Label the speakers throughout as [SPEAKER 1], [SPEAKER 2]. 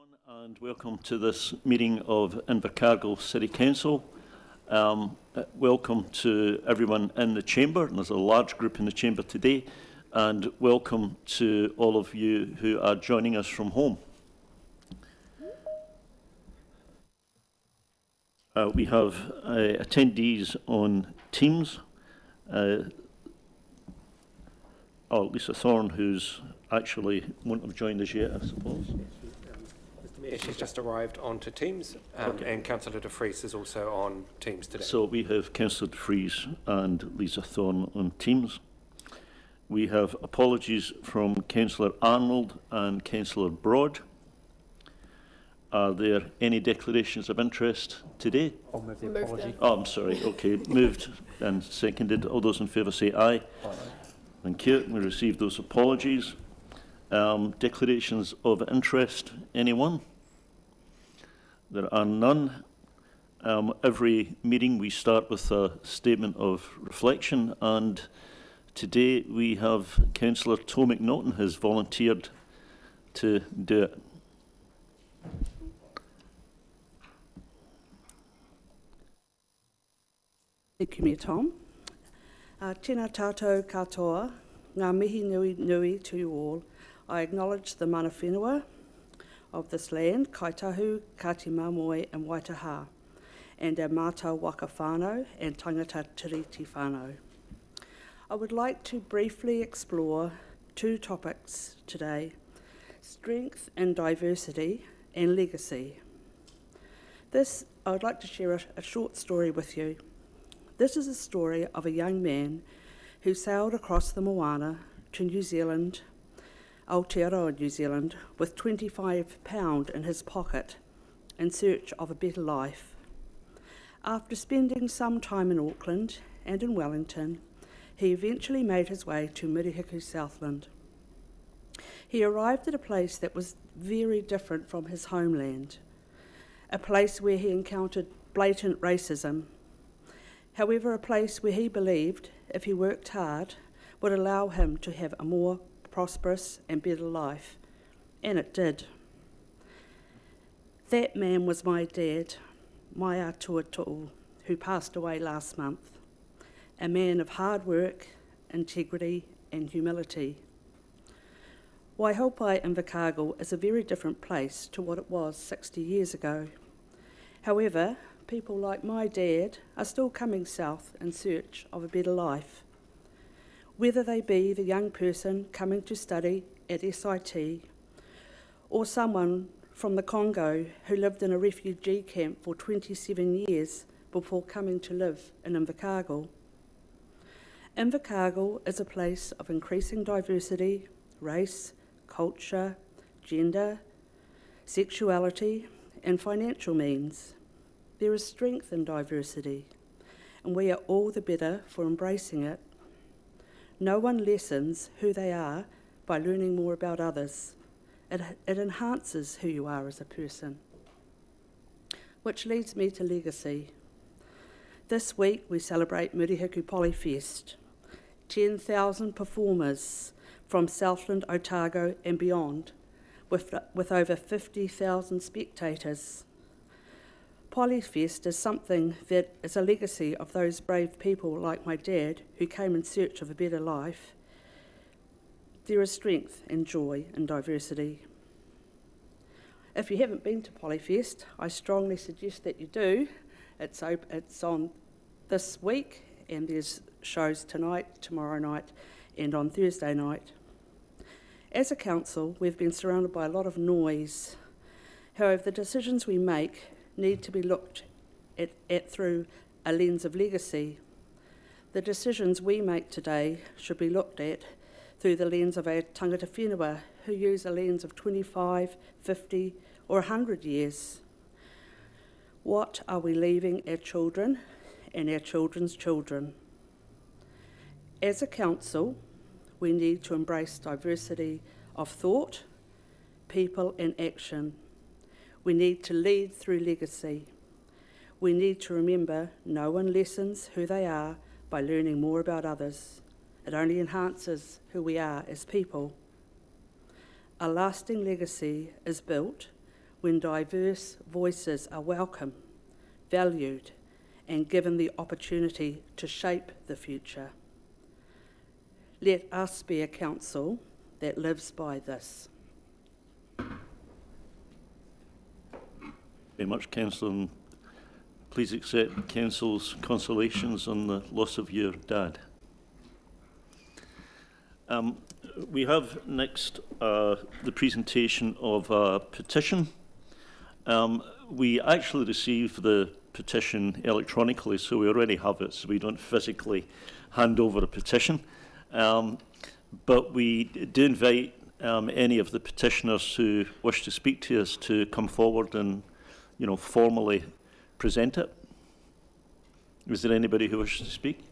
[SPEAKER 1] everyone, and welcome to this meeting of Invercargill City Council. Welcome to everyone in the chamber, and there's a large group in the chamber today, and welcome to all of you who are joining us from home. We have attendees on Teams. Lisa Thorne, who's actually won't have joined us yet, I suppose.
[SPEAKER 2] Mr Mayor, she's just arrived onto Teams,
[SPEAKER 1] Okay.
[SPEAKER 2] and Councillor De Vries is also on Teams today.
[SPEAKER 1] So we have Councillor De Vries and Lisa Thorne on Teams. We have apologies from Councillor Arnold and Councillor Broad. Are there any declarations of interest today?
[SPEAKER 2] I'll move the apology.
[SPEAKER 1] Oh, I'm sorry. Okay, moved and seconded. All those in favour say aye.
[SPEAKER 2] Aye.
[SPEAKER 1] Thank you. We received those apologies. Declarations of interest, anyone? There are none. Every meeting we start with a statement of reflection, and today we have Councillor Toe McNaughton has volunteered to do it.
[SPEAKER 3] Thank you, Mayor Tom. Tēnā tātou katoa, ngā mihi nui nui to you all. I acknowledge the mana whenua of this land, Kaitahu, Kati Mamoe and Waitaha, and our mātou waka whānau and tangata tiriti whānau. I would like to briefly explore two topics today: strength and diversity and legacy. I would like to share a short story with you. This is a story of a young man who sailed across the Moana to New Zealand, Aotearoa, New Zealand, with £25 in his pocket in search of a better life. After spending some time in Auckland and in Wellington, he eventually made his way to Murihiku, Southland. He arrived at a place that was very different from his homeland, a place where he encountered blatant racism. However, a place where he believed, if he worked hard, would allow him to have a more prosperous and better life. And it did. That man was my dad, Mai Tuato'u, who passed away last month. A man of hard work, integrity and humility. Waihopai Invercargill is a very different place to what it was 60 years ago. However, people like my dad are still coming south in search of a better life. Whether they be the young person coming to study at SIT or someone from the Congo who lived in a refugee camp for 27 years before coming to live in Invercargill. Invercargill is a place of increasing diversity, race, culture, gender, sexuality and financial means. There is strength in diversity, and we are all the better for embracing it. No one lessens who they are by learning more about others. It enhances who you are as a person. Which leads me to legacy. This week we celebrate Murihiku Polyfest. 10,000 performers from Southland, Otago and beyond, with over 50,000 spectators. Polyfest is something that is a legacy of those brave people like my dad who came in search of a better life. There is strength and joy in diversity. If you haven't been to Polyfest, I strongly suggest that you do. It's on this week, and there's shows tonight, tomorrow night, and on Thursday night. As a council, we've been surrounded by a lot of noise. However, the decisions we make need to be looked at through a lens of legacy. The decisions we make today should be looked at through the lens of our tangata whenua, who use a lens of 25, 50 or 100 years. What are we leaving our children and our children's children? As a council, we need to embrace diversity of thought, people and action. We need to lead through legacy. We need to remember no one lessens who they are by learning more about others. It only enhances who we are as people. A lasting legacy is built when diverse voices are welcome, valued, and given the opportunity to shape the future. Let us be a council that lives by this.
[SPEAKER 1] Very much, Councillor. And please accept Council's consolations on the loss of your dad. We have next the presentation of a petition. We actually received the petition electronically, so we already have it, so we don't physically hand over a petition. But we do invite any of the petitioners who wish to speak to us to come forward and, formally present it. Is there anybody who wishes to speak?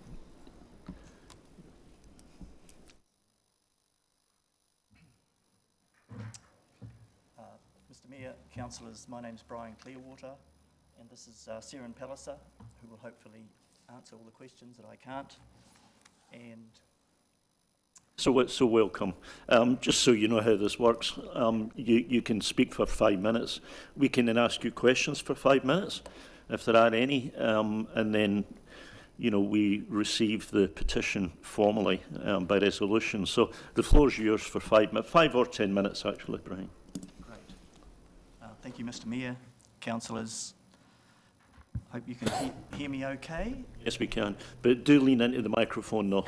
[SPEAKER 4] Mr Mayor, councillors, my name is Brian Clearwater, and this is Siren Palliser, who will hopefully answer all the questions that I can't. And
[SPEAKER 1] So welcome. Just so you know how this works, you can speak for 5 minutes. We can then ask you questions for 5 minutes, if there are any, and then, we receive the petition formally by resolution. So the floor is yours for 5 or 10 minutes, actually, Brian.
[SPEAKER 4] great. Thank you, Mr Mayor, councillors. Hope you can hear me okay.
[SPEAKER 1] Yes, we can. But do lean into the microphone, though.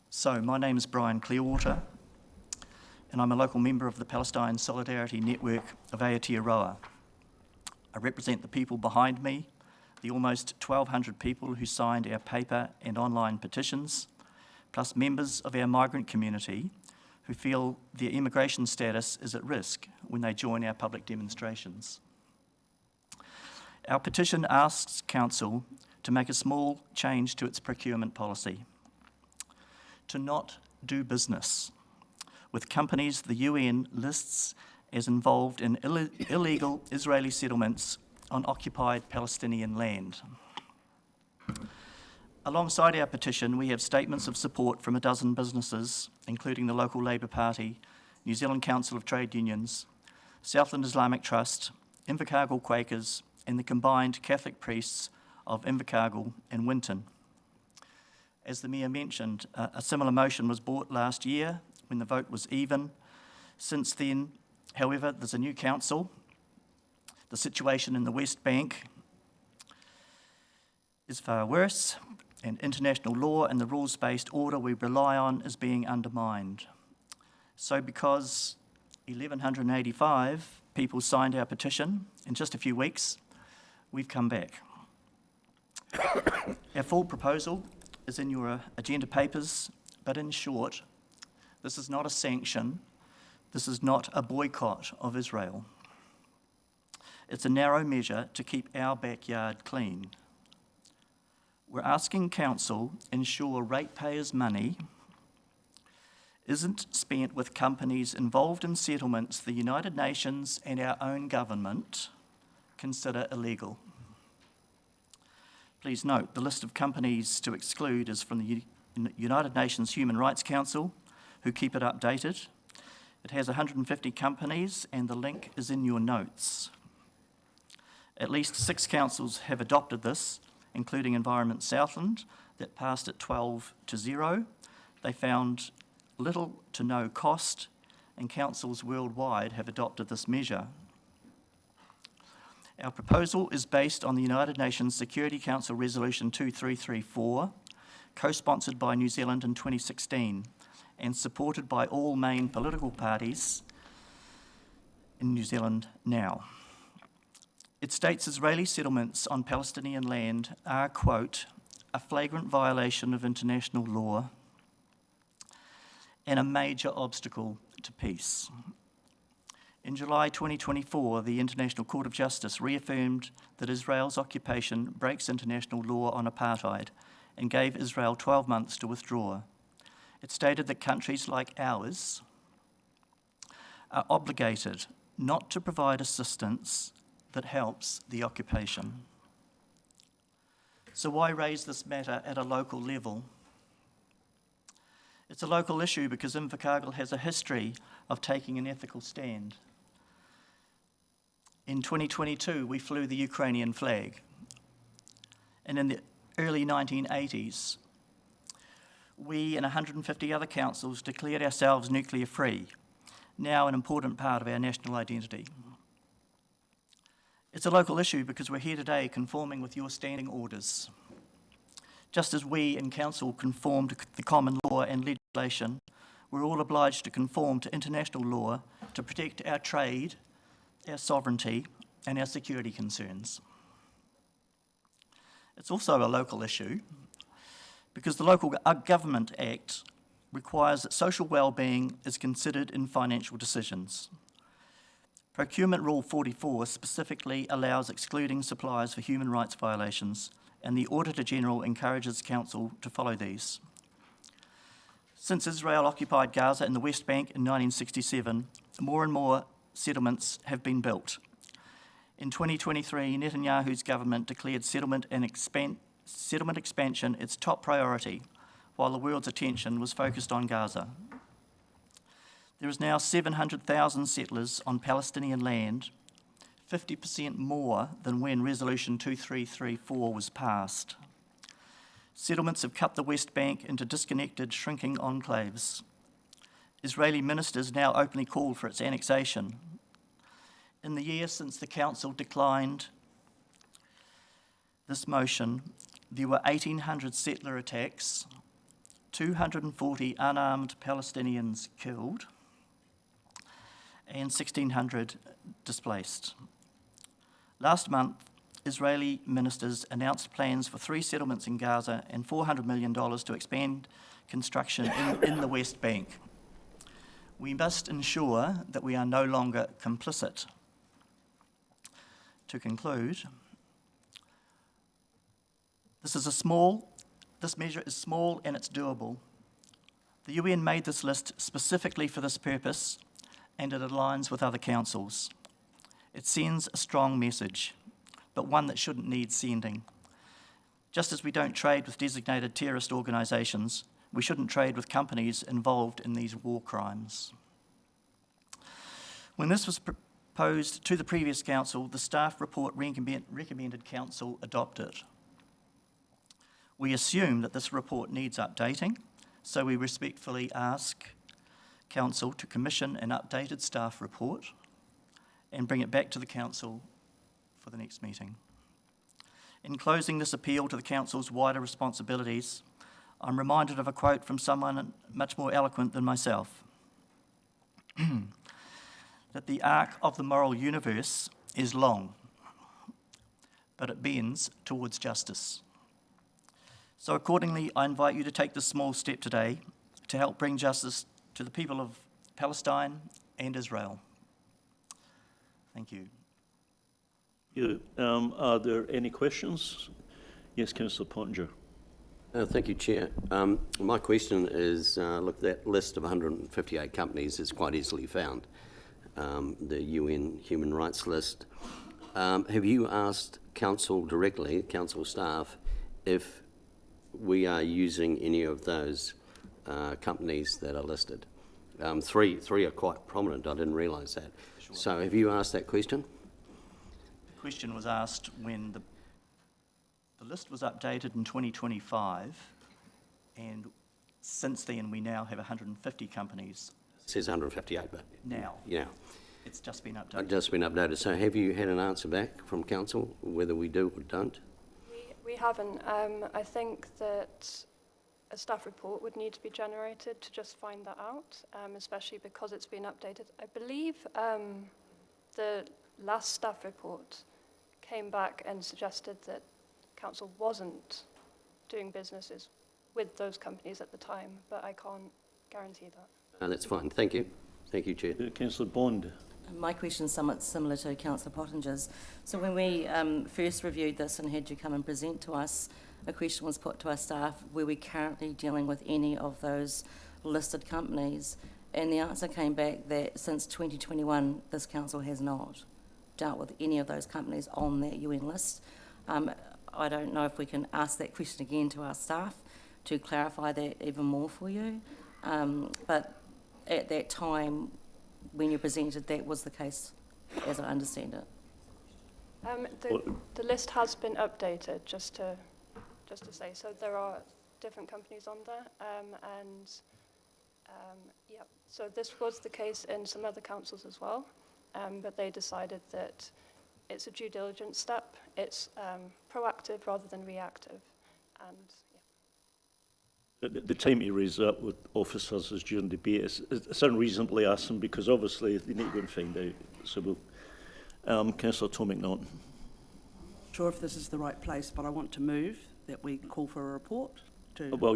[SPEAKER 4] So, my name is Brian Clearwater, and I'm a local member of the Palestine Solidarity Network of Aotearoa. I represent the people behind me, the almost 1,200 people who signed our paper and online petitions, plus members of our migrant community who feel their immigration status is at risk when they join our public demonstrations. Our petition asks Council to make a small change to its procurement policy, to not do business with companies the UN lists as involved in illegal Israeli settlements on occupied Palestinian land. Alongside our petition, we have statements of support from a dozen businesses, including the local Labour Party, New Zealand Council of Trade Unions, Southland Islamic Trust, Invercargill Quakers, and the combined Catholic priests of Invercargill and Winton. As the Mayor mentioned, a similar motion was brought last year when the vote was even. Since then, however, there's a new council. The situation in the West Bank is far worse, and international law and the rules-based order we rely on is being undermined. So because 1,185 people signed our petition in just a few weeks, we've come back. Our full proposal is in your agenda papers, but in short, this is not a sanction, this is not a boycott of Israel. It's a narrow measure to keep our backyard clean. We're asking Council ensure ratepayers' money isn't spent with companies involved in settlements the United Nations and our own government consider illegal. Please note, the list of companies to exclude is from the United Nations Human Rights Council, who keep it updated. It has 150 companies, and the link is in your notes. At least 6 councils have adopted this, including Environment Southland, that passed at 12-0. They found little to no cost, and councils worldwide have adopted this measure. Our proposal is based on the United Nations Security Council Resolution 2334, co-sponsored by New Zealand in 2016 and supported by all main political parties in New Zealand now. It states Israeli settlements on Palestinian land are, quote, a flagrant violation of international law and a major obstacle to peace. In July 2024, the International Court of Justice reaffirmed that Israel's occupation breaks international law on apartheid and gave Israel 12 months to withdraw. It stated that countries like ours are obligated not to provide assistance that helps the occupation. So why raise this matter at a local level? It's a local issue because Invercargill has a history of taking an ethical stand. In 2022, we flew the Ukrainian flag. And in the early 1980s, we and 150 other councils declared ourselves nuclear-free, now an important part of our national identity. It's a local issue because we're here today conforming with your standing orders. Just as we in council conform to the common law and legislation, we're all obliged to conform to international law to protect our trade, our sovereignty, and our security concerns. It's also a local issue because the Local Government Act requires that social wellbeing is considered in financial decisions. Procurement Rule 44 specifically allows excluding suppliers for human rights violations, and the Auditor-General encourages Council to follow these. Since Israel occupied Gaza and the West Bank in 1967, more and more settlements have been built. In 2023, Netanyahu's government declared settlement expansion its top priority, while the world's attention was focused on Gaza. There is now 700,000 settlers on Palestinian land, 50% more than when Resolution 2334 was passed. Settlements have cut the West Bank into disconnected, shrinking enclaves. Israeli ministers now openly call for its annexation. In the year since the Council declined this motion, there were 1,800 settler attacks, 240 unarmed Palestinians killed, and 1,600 displaced. Last month, Israeli ministers announced plans for 3 settlements in Gaza and $400 million to expand construction in the West Bank. We must ensure that we are no longer complicit. To conclude, this measure is small and it's doable. The UN made this list specifically for this purpose, and it aligns with other councils. It sends a strong message, but one that shouldn't need sending. Just as we don't trade with designated terrorist organisations, we shouldn't trade with companies involved in these war crimes. When this was proposed to the previous council, the staff report recommended council adopt it. We assume that this report needs updating, so we respectfully ask council to commission an updated staff report and bring it back to the council for the next meeting. In closing this appeal to the council's wider responsibilities, I'm reminded of a quote from someone much more eloquent than myself. That the arc of the moral universe is long, but it bends towards justice. So accordingly, I invite you to take this small step today to help bring justice to the people of Palestine and Israel. Thank you.
[SPEAKER 1] Are there any questions? Yes, Councillor Pottinger.
[SPEAKER 5] Thank you, Chair. My question is, look, that list of 158 companies is quite easily found, the UN Human Rights List. Have you asked Council directly, Council staff, if we are using any of those companies that are listed? Three are quite prominent, I didn't realise that.
[SPEAKER 4] Sure.
[SPEAKER 5] So have you asked that question?
[SPEAKER 4] The question was asked when the list was updated in 2025, and since then we now have 150 companies.
[SPEAKER 5] It says 158, but
[SPEAKER 4] Now,
[SPEAKER 5] yeah,
[SPEAKER 4] it's just been
[SPEAKER 5] it's
[SPEAKER 4] updated.
[SPEAKER 5] just been updated. So have you had an answer back from Council, whether we do or don't?
[SPEAKER 6] We haven't. I think that a staff report would need to be generated to just find that out, especially because it's been updated. I believe the last staff report came back and suggested that Council wasn't doing businesses with those companies at the time, but I can't guarantee that.
[SPEAKER 5] That's fine. Thank you. Thank you, Chair.
[SPEAKER 1] Councillor Bond.
[SPEAKER 7] My question is somewhat similar to Councillor Pottinger's. So when we first reviewed this and had you come and present to us, a question was put to our staff, were we currently dealing with any of those listed companies? And the answer came back that since 2021, this council has not dealt with any of those companies on that UN list. I don't know if we can ask that question again to our staff to clarify that even more for you. But at that time, when you presented, that was the case, as I understand it.
[SPEAKER 6] The list has been updated, just to say. So there are different companies on there, yeah. So this was the case in some other councils as well, but they decided that it's a due diligence step. It's proactive rather than reactive, and yeah.
[SPEAKER 1] The time to raise that with officers is during debate. It's unreasonably asking because obviously they need to go and find out. So we'll, Councillor Tom McNaughton.
[SPEAKER 3] Sure if this is the right place, but I want to move that we call for a report to...
[SPEAKER 1] Well,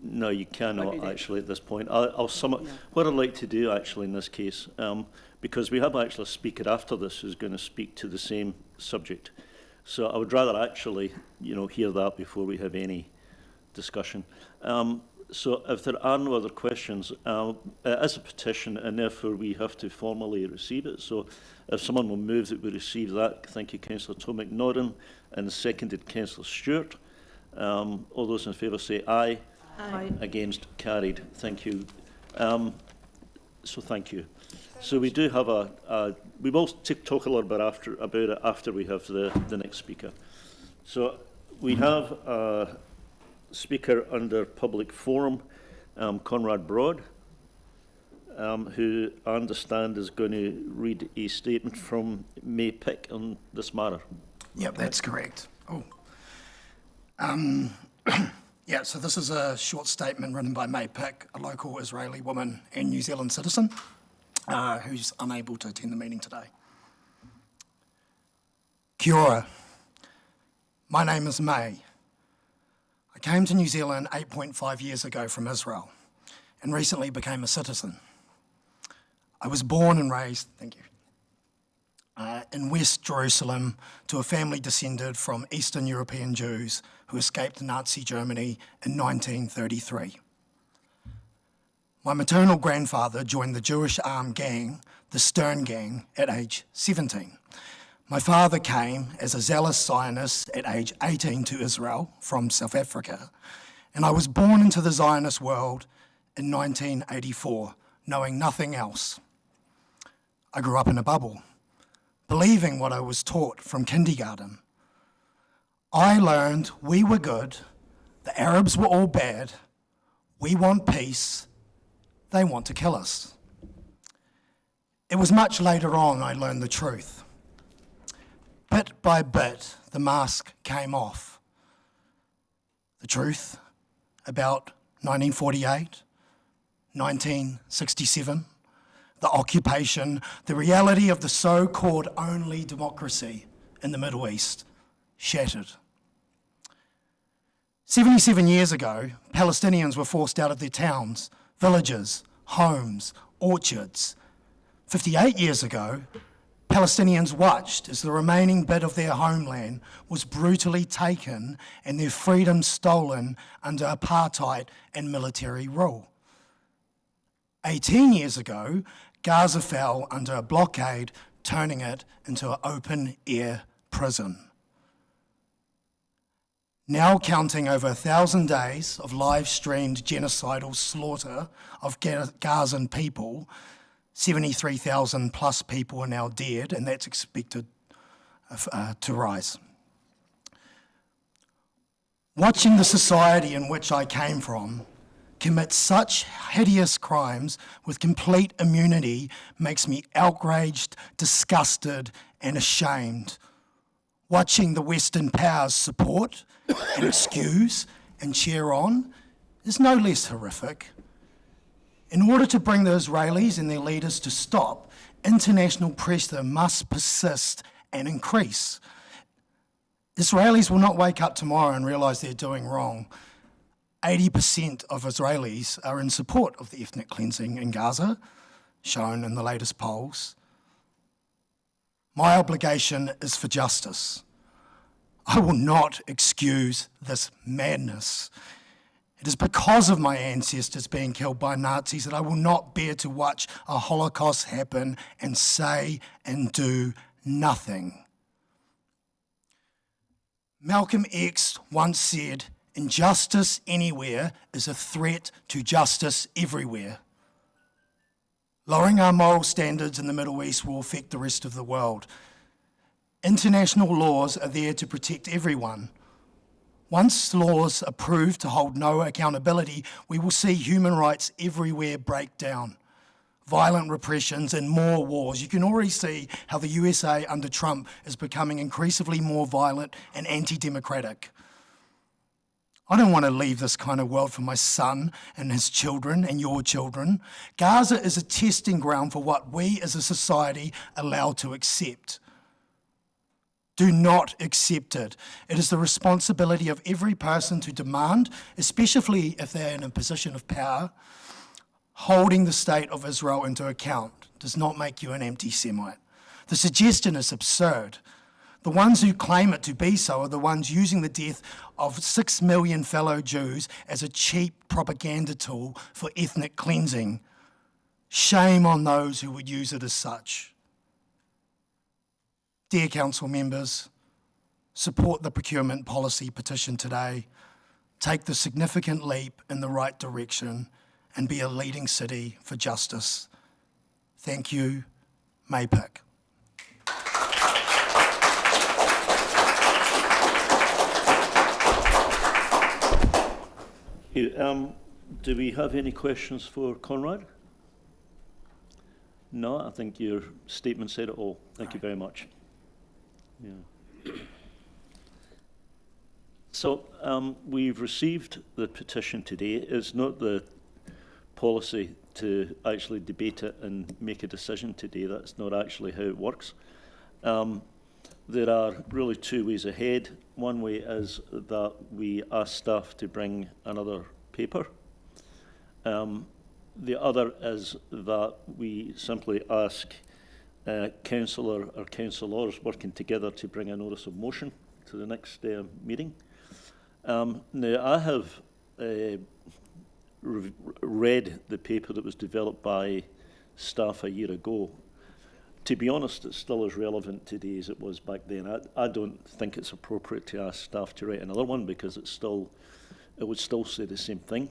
[SPEAKER 1] no, you cannot
[SPEAKER 3] do that.
[SPEAKER 1] actually at this point. I'll sum up
[SPEAKER 3] Yeah.
[SPEAKER 1] what I'd like to do actually in this case, because we have actually a speaker after this who's going to speak to the same subject. So I would rather actually, hear that before we have any discussion. So if there are no other questions, it is a petition and therefore we have to formally receive it. So if someone will move that we receive that, thank you, Councillor Tom McNaughton, and seconded Councillor Stewart. All those in favour say aye.
[SPEAKER 3] Aye.
[SPEAKER 1] Against, carried. Thank you. So thank you. So we do have we will talk a little bit about it after we have the next speaker. So we have a speaker under public forum, Conrad Broad, who I understand is going to read a statement from May Pick on this matter.
[SPEAKER 8] Yep, that's correct. Oh. Yeah, so this is a short statement written by May Pick, a local Israeli woman and New Zealand citizen who's unable to attend the meeting today. Kia ora. My name is May. I came to New Zealand 8.5 years ago from Israel and recently became a citizen. I was born and raised, thank you, in West Jerusalem to a family descended from Eastern European Jews who escaped Nazi Germany in 1933. My maternal grandfather joined the Jewish armed gang, the Stern Gang, at age 17. My father came as a zealous Zionist at age 18 to Israel from South Africa, and I was born into the Zionist world in 1984, knowing nothing else. I grew up in a bubble, believing what I was taught from kindergarten. I learned we were good, the Arabs were all bad, we want peace, they want to kill us. It was much later on I learned the truth. Bit by bit, the mask came off. The truth about 1948, 1967, the occupation, the reality of the so-called only democracy in the Middle East, shattered. 77 years ago, Palestinians were forced out of their towns, villages, homes, orchards. 58 years ago, Palestinians watched as the remaining bit of their homeland was brutally taken and their freedom stolen under apartheid and military rule. 18 years ago, Gaza fell under a blockade, turning it into an open-air prison. Now counting over 1,000 days of live-streamed genocidal slaughter of Gazan people, 73,000 plus people are now dead, and that's expected to rise. Watching the society in which I came from commit such hideous crimes with complete immunity makes me outraged, disgusted, and ashamed. Watching the Western powers support and excuse and cheer on is no less horrific. In order to bring the Israelis and their leaders to stop, international pressure must persist and increase. Israelis will not wake up tomorrow and realise they're doing wrong. 80% of Israelis are in support of the ethnic cleansing in Gaza, shown in the latest polls. My obligation is for justice. I will not excuse this madness. It is because of my ancestors being killed by Nazis that I will not bear to watch a Holocaust happen and say and do nothing. Malcolm X once said, Injustice anywhere is a threat to justice everywhere. Lowering our moral standards in the Middle East will affect the rest of the world. International laws are there to protect everyone. Once laws are proved to hold no accountability, we will see human rights everywhere break down. Violent repressions and more wars. You can already see how the USA under Trump is becoming increasingly more violent and anti-democratic. I don't want to leave this kind of world for my son and his children and your children. Gaza is a testing ground for what we as a society allow to accept. Do not accept it. It is the responsibility of every person to demand, especially if they're in a position of power, holding the state of Israel into account does not make you an anti-Semite. The suggestion is absurd. The ones who claim it to be so are the ones using the death of 6 million fellow Jews as a cheap propaganda tool for ethnic cleansing. Shame on those who would use it as such. Dear Council members, support the procurement policy petition today. Take the significant leap in the right direction and be a leading city for justice. Thank you, Maypick.
[SPEAKER 1] Do we have any questions for Conrad? No, I think your statement said it all. Thank you very much. Yeah. So we've received the petition today. It's not the policy to actually debate it and make a decision today. That's not actually how it works. There are really two ways ahead. One way is that we ask staff to bring another paper. The other is that we simply ask councillor or councillors working together to bring a notice of motion to the next meeting. Now, I have read the paper that was developed by staff a year ago. To be honest, it's still as relevant today as it was back then. I don't think it's appropriate to ask staff to write another one because it would still say the same thing.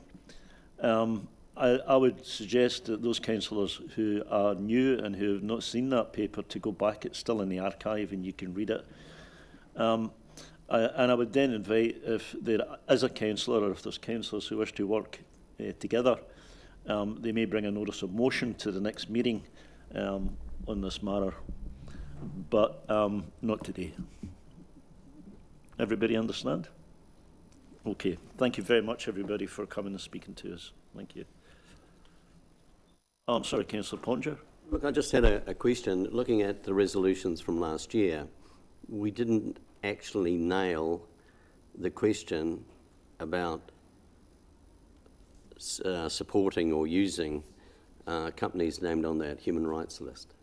[SPEAKER 1] I would suggest that those councillors who are new and who have not seen that paper to go back. It's still in the archive and you can read it. And I would then invite, if there is a councillor or if there's councillors who wish to work together, they may bring a notice of motion to the next meeting on this matter, but not today. Everybody understand? Okay, thank you very much, everybody, for coming and speaking to us. Thank you. Oh, I'm sorry, Councillor Pottinger.
[SPEAKER 5] Look, I just had a question. Looking at the resolutions from last year, we didn't actually nail the question about supporting or using companies named on that human rights list.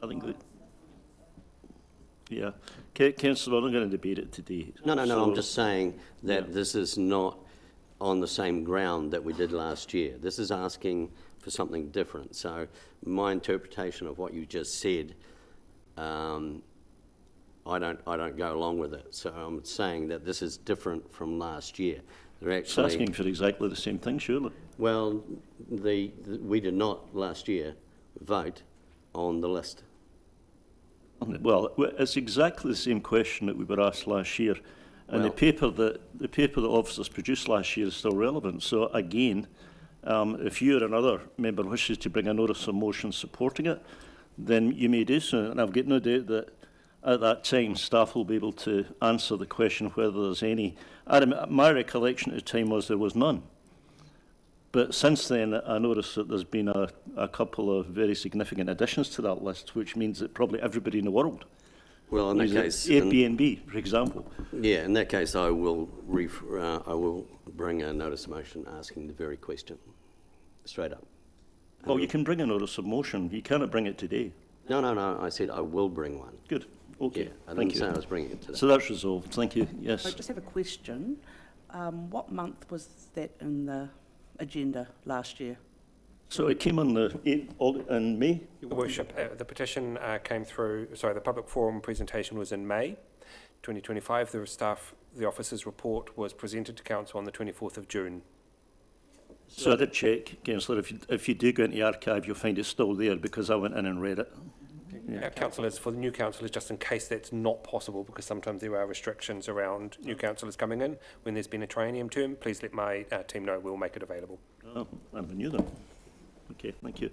[SPEAKER 1] I think that, yeah. Councillor, I'm not going to debate it today.
[SPEAKER 5] No,
[SPEAKER 1] So,
[SPEAKER 5] I'm just saying that
[SPEAKER 1] yeah.
[SPEAKER 5] this is not on the same ground that we did last year. This is asking for something different. So my interpretation of what you just said, I don't go along with it. So I'm saying that this is different from last year. They're
[SPEAKER 1] It's
[SPEAKER 5] actually
[SPEAKER 1] asking for exactly the same thing, surely.
[SPEAKER 5] well, we did not last year vote on the list.
[SPEAKER 1] Well, it's exactly the same question that we were asked last year, and
[SPEAKER 5] Well-
[SPEAKER 1] the paper that officers produced last year is still relevant. So again, if you or another member wishes to bring a notice of motion supporting it, then you may do so. And I've got no doubt that at that time staff will be able to answer the question whether there's any. My recollection at the time was there was none. But since then, I noticed that there's been a couple of very significant additions to that list, which means that probably everybody in the world
[SPEAKER 5] Well, in that
[SPEAKER 1] uses
[SPEAKER 5] case,
[SPEAKER 1] Airbnb, for example.
[SPEAKER 5] yeah, in that case, I will bring a notice of motion asking the very question, straight up.
[SPEAKER 1] Well, you can bring a notice of motion. You cannot bring it today.
[SPEAKER 5] No, I said I will bring one.
[SPEAKER 1] Good. Okay.
[SPEAKER 5] Yeah, I
[SPEAKER 1] Thank
[SPEAKER 5] didn't say I
[SPEAKER 1] you.
[SPEAKER 5] was bringing it today.
[SPEAKER 1] So that's resolved. Thank you.
[SPEAKER 3] I
[SPEAKER 1] Yes.
[SPEAKER 3] just have a question. What month was that in the agenda last year?
[SPEAKER 1] So it came on in May.
[SPEAKER 2] Your Worship, the petition came through, sorry, the public forum presentation was in May. 2025. The officer's report was presented to council on the 24th of June.
[SPEAKER 1] So I did check, Councillor, if you do go into the archive, you'll find it's still there because I went in and read it. Yeah.
[SPEAKER 2] Councillors, for the new councillors, just in case that's not possible, because sometimes there are restrictions around new councillors coming in when there's been a triennium term, please let my team know. We'll make it available.
[SPEAKER 1] Oh, I never knew that. Okay, thank you.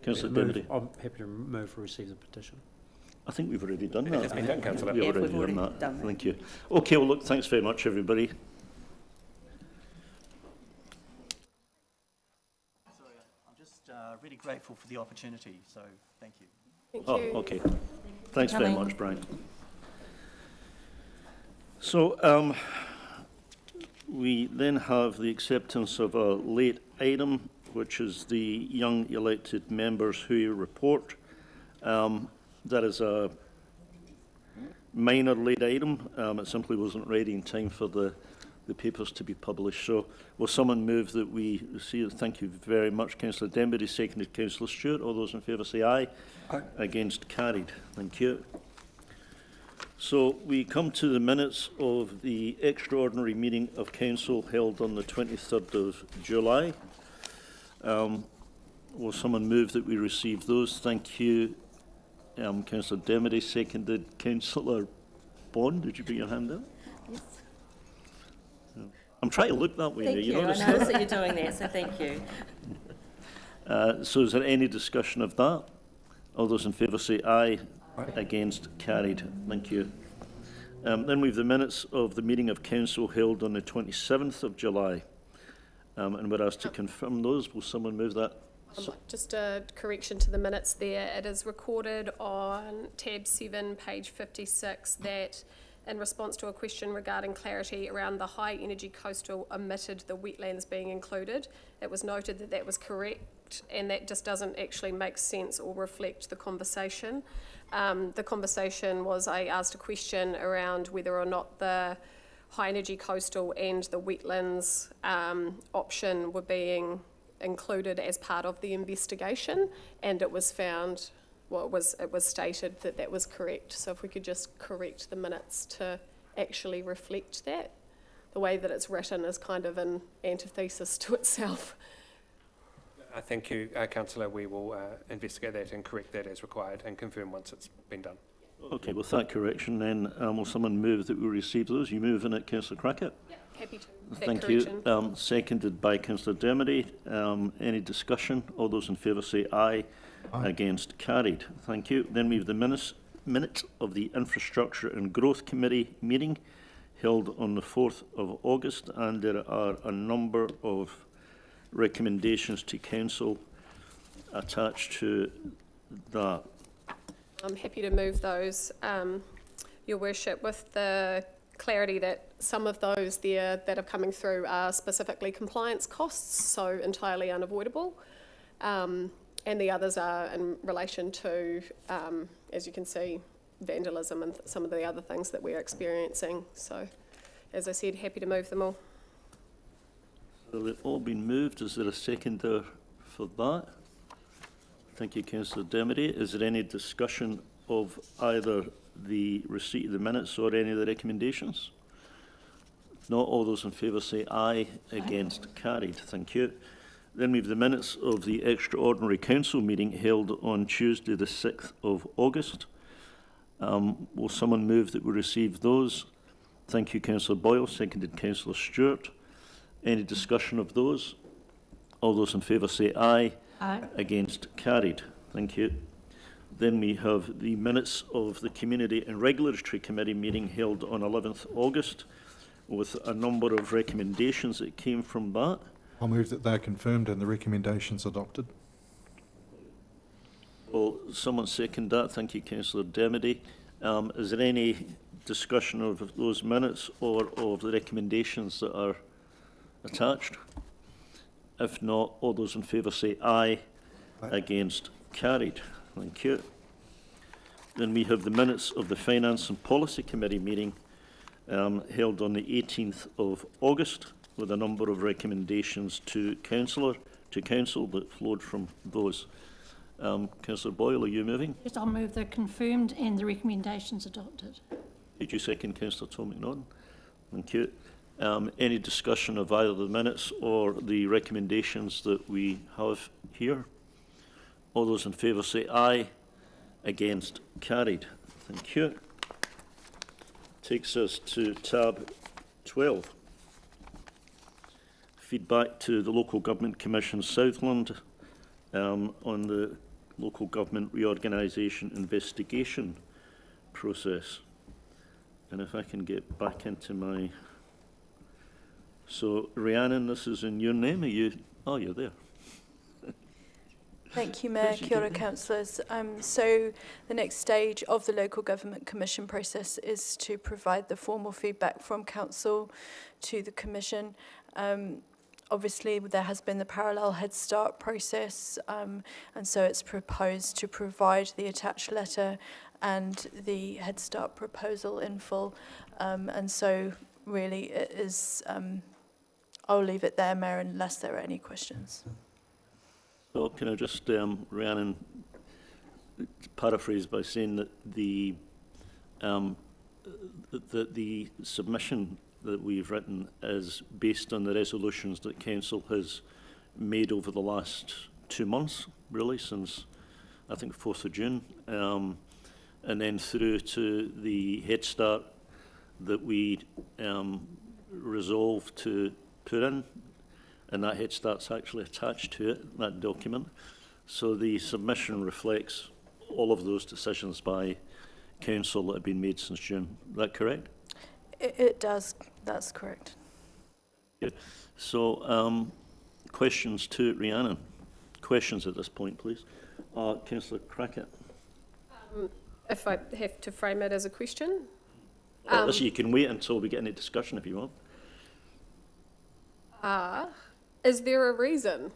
[SPEAKER 1] Councillor Deputy.
[SPEAKER 9] I'm happy to move for receive the petition.
[SPEAKER 1] I think we've already done
[SPEAKER 2] It
[SPEAKER 1] that.
[SPEAKER 2] has been done, Councillor.
[SPEAKER 1] We've
[SPEAKER 3] Yeah,
[SPEAKER 1] already,
[SPEAKER 3] we've already
[SPEAKER 1] done that.
[SPEAKER 3] done that.
[SPEAKER 1] Thank you. Okay, well, look, thanks very much, everybody.
[SPEAKER 4] I'm just really grateful for the opportunity, so thank you.
[SPEAKER 6] Thank
[SPEAKER 1] Oh,
[SPEAKER 6] you.
[SPEAKER 1] okay. Thanks very
[SPEAKER 7] Coming.
[SPEAKER 1] much, Brian. So, we then have the acceptance of a late item, which is the young elected members who report. That is a minor late item. It simply wasn't ready in time for the papers to be published. So will someone move that we receive? Thank you very much, Councillor Denbury, seconded Councillor Stewart. All those in favour say aye.
[SPEAKER 9] Aye.
[SPEAKER 1] Against, carried. Thank you. So we come to the minutes of the extraordinary meeting of council held on the 23rd of July. Will someone move that we receive those? Thank you. Councillor Denbury, seconded Councillor Bond. Did you put your hand up?
[SPEAKER 7] Yes.
[SPEAKER 1] I'm trying to look that way.
[SPEAKER 7] Thank
[SPEAKER 1] there,
[SPEAKER 7] you. I
[SPEAKER 1] notice
[SPEAKER 7] noticed that you're doing that, so thank you.
[SPEAKER 1] So is there any discussion of that? All those in favour say aye.
[SPEAKER 9] Aye.
[SPEAKER 1] Against, carried. Thank you. Then we have the minutes of the meeting of council held on the 27th of July. And we're asked to confirm those. Will someone move that?
[SPEAKER 10] Just a correction to the minutes there. It is recorded on tab 7, page 56, that in response to a question regarding clarity around the high energy coastal omitted the wetlands being included. It was noted that that was correct, and that just doesn't actually make sense or reflect the conversation. The conversation was, I asked a question around whether or not the high energy coastal and the wetlands option were being included as part of the investigation, and it was found, well, it was stated that that was correct. So if we could just correct the minutes to actually reflect that. The way that it's written is kind of an antithesis to itself.
[SPEAKER 2] Thank you, Councillor. We will investigate that and correct that as required and confirm once it's been done.
[SPEAKER 1] Okay, with that correction then, will someone move that we receive those? You move in it, Councillor Crackett?
[SPEAKER 10] Happy to. That
[SPEAKER 1] Thank
[SPEAKER 10] correction.
[SPEAKER 1] you. Seconded by Councillor Dermody. Any discussion? All those in favour say aye.
[SPEAKER 8] Aye.
[SPEAKER 1] Against, carried. Thank you. Then we have the minutes of the Infrastructure and Growth Committee meeting held on the 4th of August, and there are a number of recommendations to council attached to that.
[SPEAKER 10] I'm happy to move those, Your Worship, with the clarity that some of those there that are coming through are specifically compliance costs, so entirely unavoidable. And the others are in relation to, as you can see, vandalism and some of the other things that we're experiencing. So, as I said, happy to move them all.
[SPEAKER 1] So they've all been moved. Is there a seconder for that? Thank you, Councillor Dermody. Is there any discussion of either the receipt of the minutes or any of the recommendations? If not, all those in favour say aye. Against, carried. Thank you. Then we have the minutes of the extraordinary council meeting held on Tuesday the 6th of August. Will someone move that we receive those? Thank you, Councillor Boyle. Seconded Councillor Stewart. Any discussion of those? All those in favour say aye.
[SPEAKER 7] Aye.
[SPEAKER 1] Against, carried. Thank you. Then we have the minutes of the Community and Regulatory Committee meeting held on 11th August with a number of recommendations that came from that.
[SPEAKER 11] I'll move that they're confirmed and the recommendations adopted.
[SPEAKER 1] Will someone second that? Thank you, Councillor Dermody. Is there any discussion of those minutes or of the recommendations that are attached? If not, all those in favour say aye.
[SPEAKER 11] Aye.
[SPEAKER 1] Against, carried. Thank you. Then we have the minutes of the Finance and Policy Committee meeting held on the 18th of August with a number of recommendations to council that flowed from those. Councillor Boyle, are you moving?
[SPEAKER 12] Yes, I'll move the confirmed and the recommendations adopted.
[SPEAKER 1] Did you second, Councillor Tom McNaughton? Thank you. Any discussion of either the minutes or the recommendations that we have here? All those in favour say aye. Against? Carried. Thank you. Takes us to tab 12. Feedback to the Local Government Commission Southland on the local government reorganisation investigation process. And if I can get back into my... So, Rhiannon, this is in your name. Are you... Oh, you're there.
[SPEAKER 12] Thank you, Mayor. Kia ora, councillors. So the next stage of the Local Government Commission process is to provide the formal feedback from council to the Commission. Obviously, there has been the parallel Head Start process, and so it's proposed to provide the attached letter and the Head Start proposal in full. And so really it is, I'll leave it there, Mayor, unless there are any questions.
[SPEAKER 1] So can I just, Rhiannon, paraphrase by saying that the submission that we've written is based on the resolutions that Council has made over the last 2 months, really, since I think 4th of June, and then through to the Head Start that we resolved to put in. And that Head Start's actually attached to it, that document. So the submission reflects all of those decisions by Council that have been made since June. Is that correct?
[SPEAKER 12] It does, that's correct.
[SPEAKER 1] Good. So questions to Rhiannon? Questions at this point, please. Councillor Crackett.
[SPEAKER 10] If I have to frame it as a question?
[SPEAKER 1] Listen, you can wait until we get into discussion if you want.
[SPEAKER 10] Is there a reason?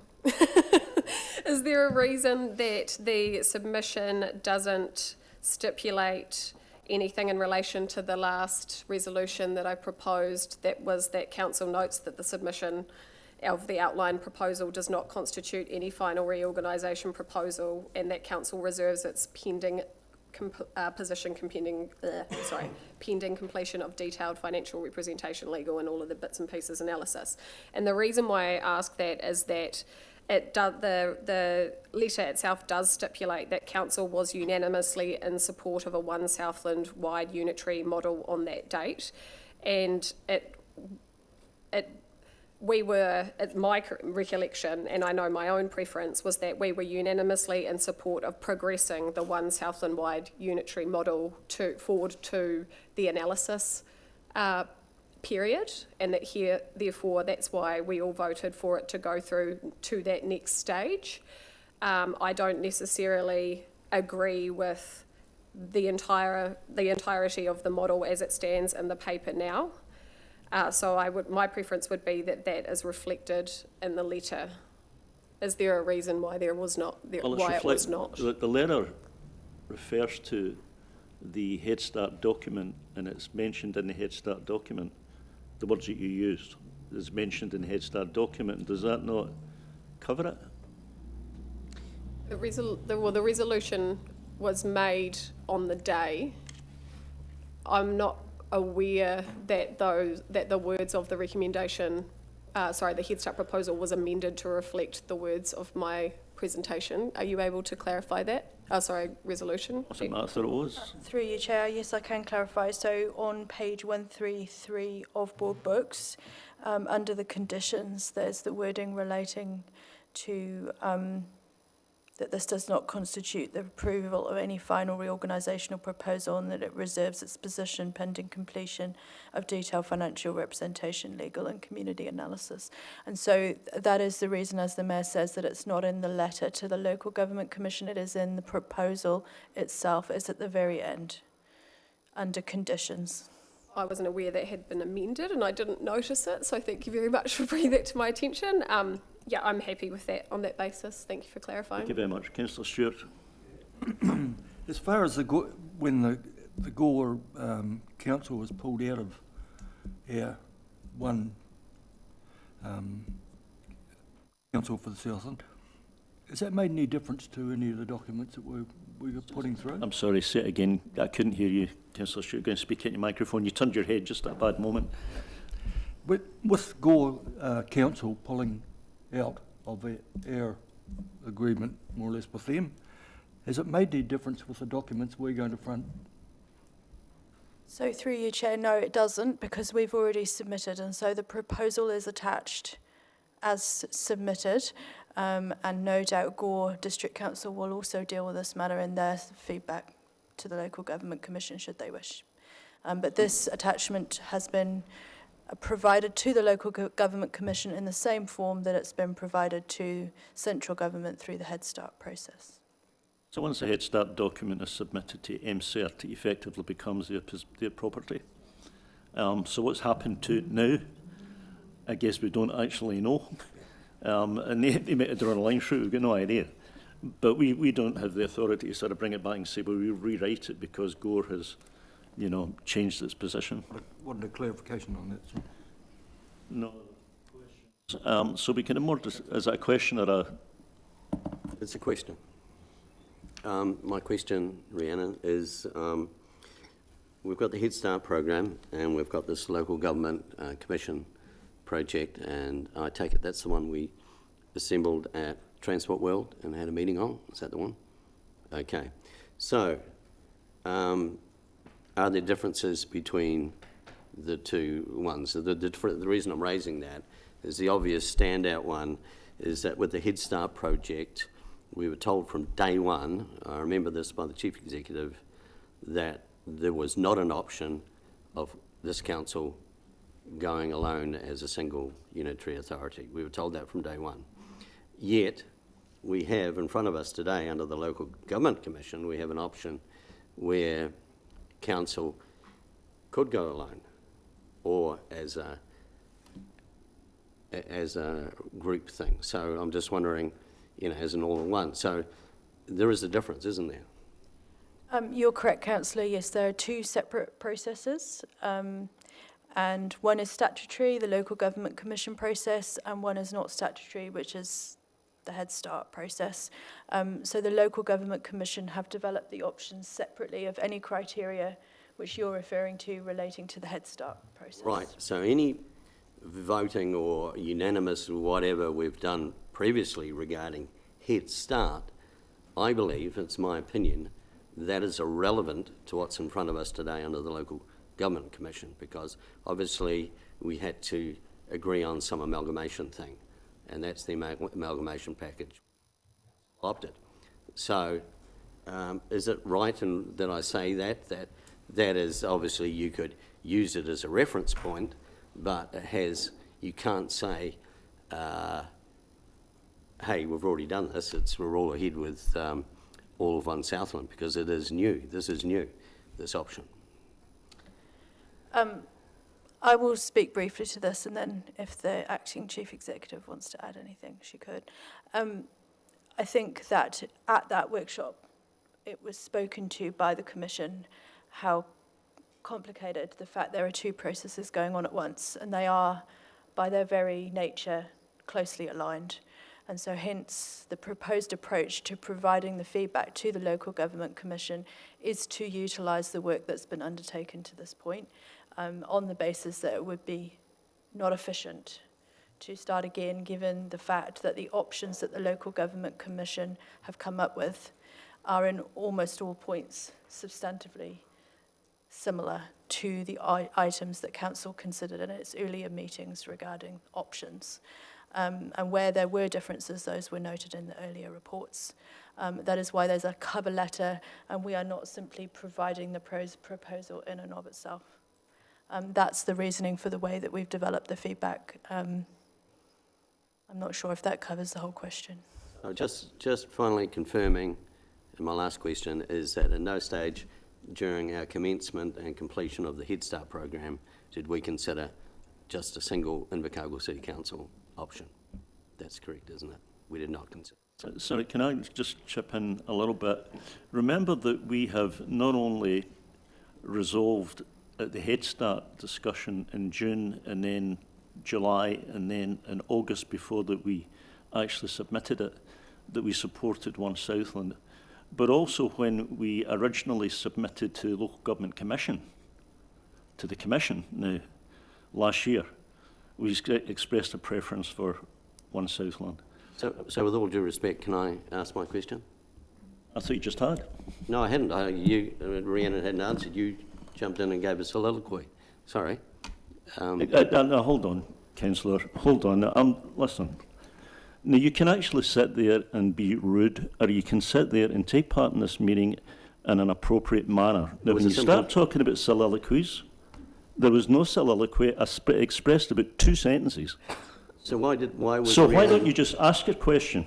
[SPEAKER 10] Is there a reason that the submission doesn't stipulate anything in relation to the last resolution that I proposed, that was that council notes that the submission of the outline proposal does not constitute any final reorganisation proposal, and that council reserves its pending pending completion of detailed financial representation, legal and all of the bits and pieces analysis. And the reason why I ask that is that the letter itself does stipulate that council was unanimously in support of a One Southland wide unitary model on that date, and we were, at my recollection, and I know my own preference, was that we were unanimously in support of progressing the One Southland wide unitary model forward to the analysis period, and that here, therefore, that's why we all voted for it to go through to that next stage. I don't necessarily agree with the entirety of the model as it stands in the paper now. So my preference would be that that is reflected in the letter. Is there a reason why there was not? Why it was not?
[SPEAKER 1] The letter refers to the Head Start document, and it's mentioned in the Head Start document. The words that you used is mentioned in the Head Start document. Does that not cover it?
[SPEAKER 10] The resolution was made on the day. I'm not aware that the words of the recommendation, the Head Start proposal was amended to reflect the words of my presentation. Are you able to clarify that? Resolution.
[SPEAKER 1] I thought it was.
[SPEAKER 12] Through you, Chair, yes, I can clarify. So on page 133 of Board Books, under the conditions, there's the wording relating to that this does not constitute the approval of any final reorganisational proposal, and that it reserves its position pending completion of detailed financial representation, legal and community analysis. And so that is the reason, as the Mayor says, that it's not in the letter to the Local Government Commission, it is in the proposal itself. It's at the very end, under conditions.
[SPEAKER 10] I wasn't aware that had been amended, and I didn't notice it, so thank you very much for bringing that to my attention. Yeah, I'm happy with that on that basis. Thank you for clarifying.
[SPEAKER 1] Thank you very much. Councillor Stewart.
[SPEAKER 13] As far as when the Gore Council was pulled out of our one council for the Southland, has that made any difference to any of the documents that were we're putting through?
[SPEAKER 1] I'm sorry, say it again. I couldn't hear you, Councillor Stewart. You're going to speak into your microphone. You turned your head just at a bad moment.
[SPEAKER 13] With Gore Council pulling out of our agreement, more or less, with them, has it made any difference with the documents we're going to front?
[SPEAKER 12] So through you, Chair, no, it doesn't, because we've already submitted, and so the proposal is attached as submitted, and no doubt Gore District Council will also deal with this matter in their feedback to the Local Government Commission, should they wish. But this attachment has been provided to the Local Government Commission in the same form that it's been provided to central government through the Head Start process.
[SPEAKER 1] So once the Head Start document is submitted to MCERT, it effectively becomes their property. So what's happened to it now, I guess we don't actually know. And they might have drawn a line through it, we've got no idea. But we don't have the authority to sort of bring it back and say, well, we rewrite it because Gore has, you know, changed its position.
[SPEAKER 13] I wanted a clarification on that. So.
[SPEAKER 1] No questions. So we can have more, is that a question or a?
[SPEAKER 5] It's a question. My question, Rhiannon, is we've got the Head Start program and we've got this local government commission project, and I take it that's the one we assembled at Transport World and had a meeting on. Is that the one? Okay. So, are there differences between the two ones? The reason I'm raising that is the obvious standout one is that with the Head Start project, we were told from day one, I remember this by the Chief Executive, that there was not an option of this council going alone as a single unitary authority. We were told that from day one. Yet, we have in front of us today, under the Local Government Commission, we have an option where council could go alone or as a group thing. So I'm just wondering, as an all-in-one. So there is a difference, isn't there?
[SPEAKER 12] You're correct, Councillor. Yes, there are two separate processes, and one is statutory, the Local Government Commission process, and one is not statutory, which is the Head Start process. So the Local Government Commission have developed the options separately of any criteria which you're referring to relating to the Head Start process.
[SPEAKER 5] Right. So any voting or unanimous or whatever we've done previously regarding Head Start, I believe, it's my opinion, that is irrelevant to what's in front of us today under the Local Government Commission, because obviously we had to agree on some amalgamation thing, and that's the amalgamation package opted. So is it right that I say that is obviously you could use it as a reference point, but you can't say, hey, we've already done this, we're all ahead with all of One Southland, because it is new. This is new, this option.
[SPEAKER 12] I will speak briefly to this, and then if the Acting Chief Executive wants to add anything, she could. I think that at that workshop, it was spoken to by the Commission how complicated the fact there are two processes going on at once, and they are, by their very nature, closely aligned. And so hence the proposed approach to providing the feedback to the Local Government Commission is to utilise the work that's been undertaken to this point, on the basis that it would be not efficient to start again, given the fact that the options that the Local Government Commission have come up with are in almost all points substantively similar to the items that Council considered in its earlier meetings regarding options. And where there were differences, those were noted in the earlier reports. That is why there's a cover letter, and we are not simply providing the proposal in and of itself. That's the reasoning for the way that we've developed the feedback. I'm not sure if that covers the whole question.
[SPEAKER 5] Just finally confirming, and my last question is that at no stage during our commencement and completion of the Head Start program did we consider just a single Invercargill City Council option. That's correct, isn't it? We did not consider.
[SPEAKER 1] Sorry, can I just chip in a little bit? Remember that we have not only resolved at the Head Start discussion in June and then July and then in August before that we actually submitted it, that we supported One Southland. but also when we originally submitted to the Local Government Commission, to the Commission now, last year, we expressed a preference for One Southland.
[SPEAKER 5] So with all due respect, can I ask my question?
[SPEAKER 1] I thought you just had.
[SPEAKER 5] No, I hadn't. Rhiannon hadn't answered. You jumped in and gave a soliloquy. Sorry.
[SPEAKER 1] No, hold on, Councillor. Hold on. Listen. Now, you can actually sit there and be rude, or you can sit there and take part in this meeting in an appropriate manner. Now, when you start talking about soliloquies, there was no soliloquy. I expressed about 2 sentences.
[SPEAKER 5] So why was
[SPEAKER 1] So why
[SPEAKER 5] Rhiannon...
[SPEAKER 1] don't you just ask your question,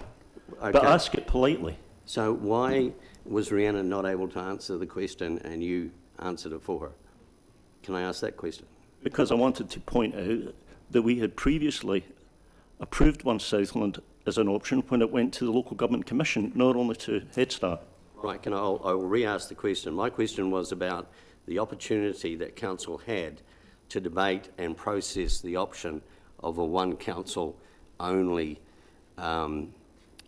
[SPEAKER 1] but
[SPEAKER 5] Okay.
[SPEAKER 1] ask it politely?
[SPEAKER 5] So why was Rhiannon not able to answer the question and you answered it for her? Can I ask that question?
[SPEAKER 1] Because I wanted to point out that we had previously approved One Southland as an option when it went to the Local Government Commission, not only to Head Start.
[SPEAKER 5] Right, I will re-ask the question. My question was about the opportunity that council had to debate and process the option of a one council only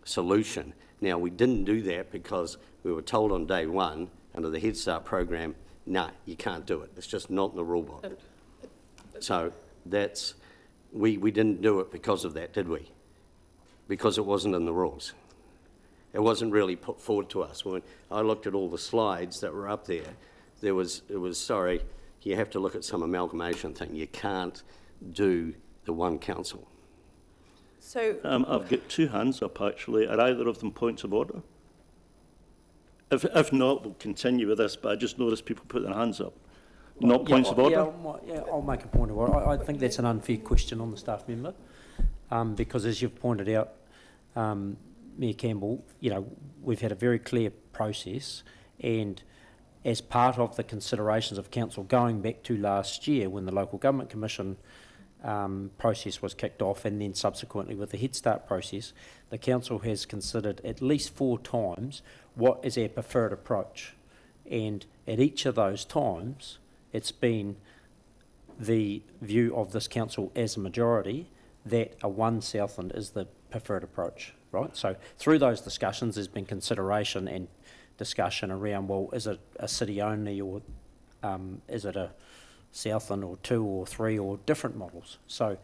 [SPEAKER 5] solution. Now, we didn't do that because we were told on day one under the Head Start program, no, you can't do it. It's just not in the rule book. So that's, we didn't do it because of that, did we? Because it wasn't in the rules. It wasn't really put forward to us. When I looked at all the slides that were up there, it was, sorry, you have to look at some amalgamation thing. You can't do the one council.
[SPEAKER 12] So,
[SPEAKER 1] I've got 2 hands up, actually. Are either of them points of order? If not, we'll continue with this, but I just noticed people put their hands up. Not points of order?
[SPEAKER 9] I'll make a point of order. I think that's an unfair question on the staff member, because as you've pointed out, Mayor Campbell, we've had a very clear process, and as part of the considerations of council going back to last year when the Local Government Commission process was kicked off, and then subsequently with the Head Start process, the council has considered at least 4 times what is our preferred approach, and at each of those times it's been the view of this council as a majority that a One Southland is the preferred approach, right? So through those discussions there's been consideration and discussion around, well, is it a city only, or is it a Southland, or 2 or 3 or different models? So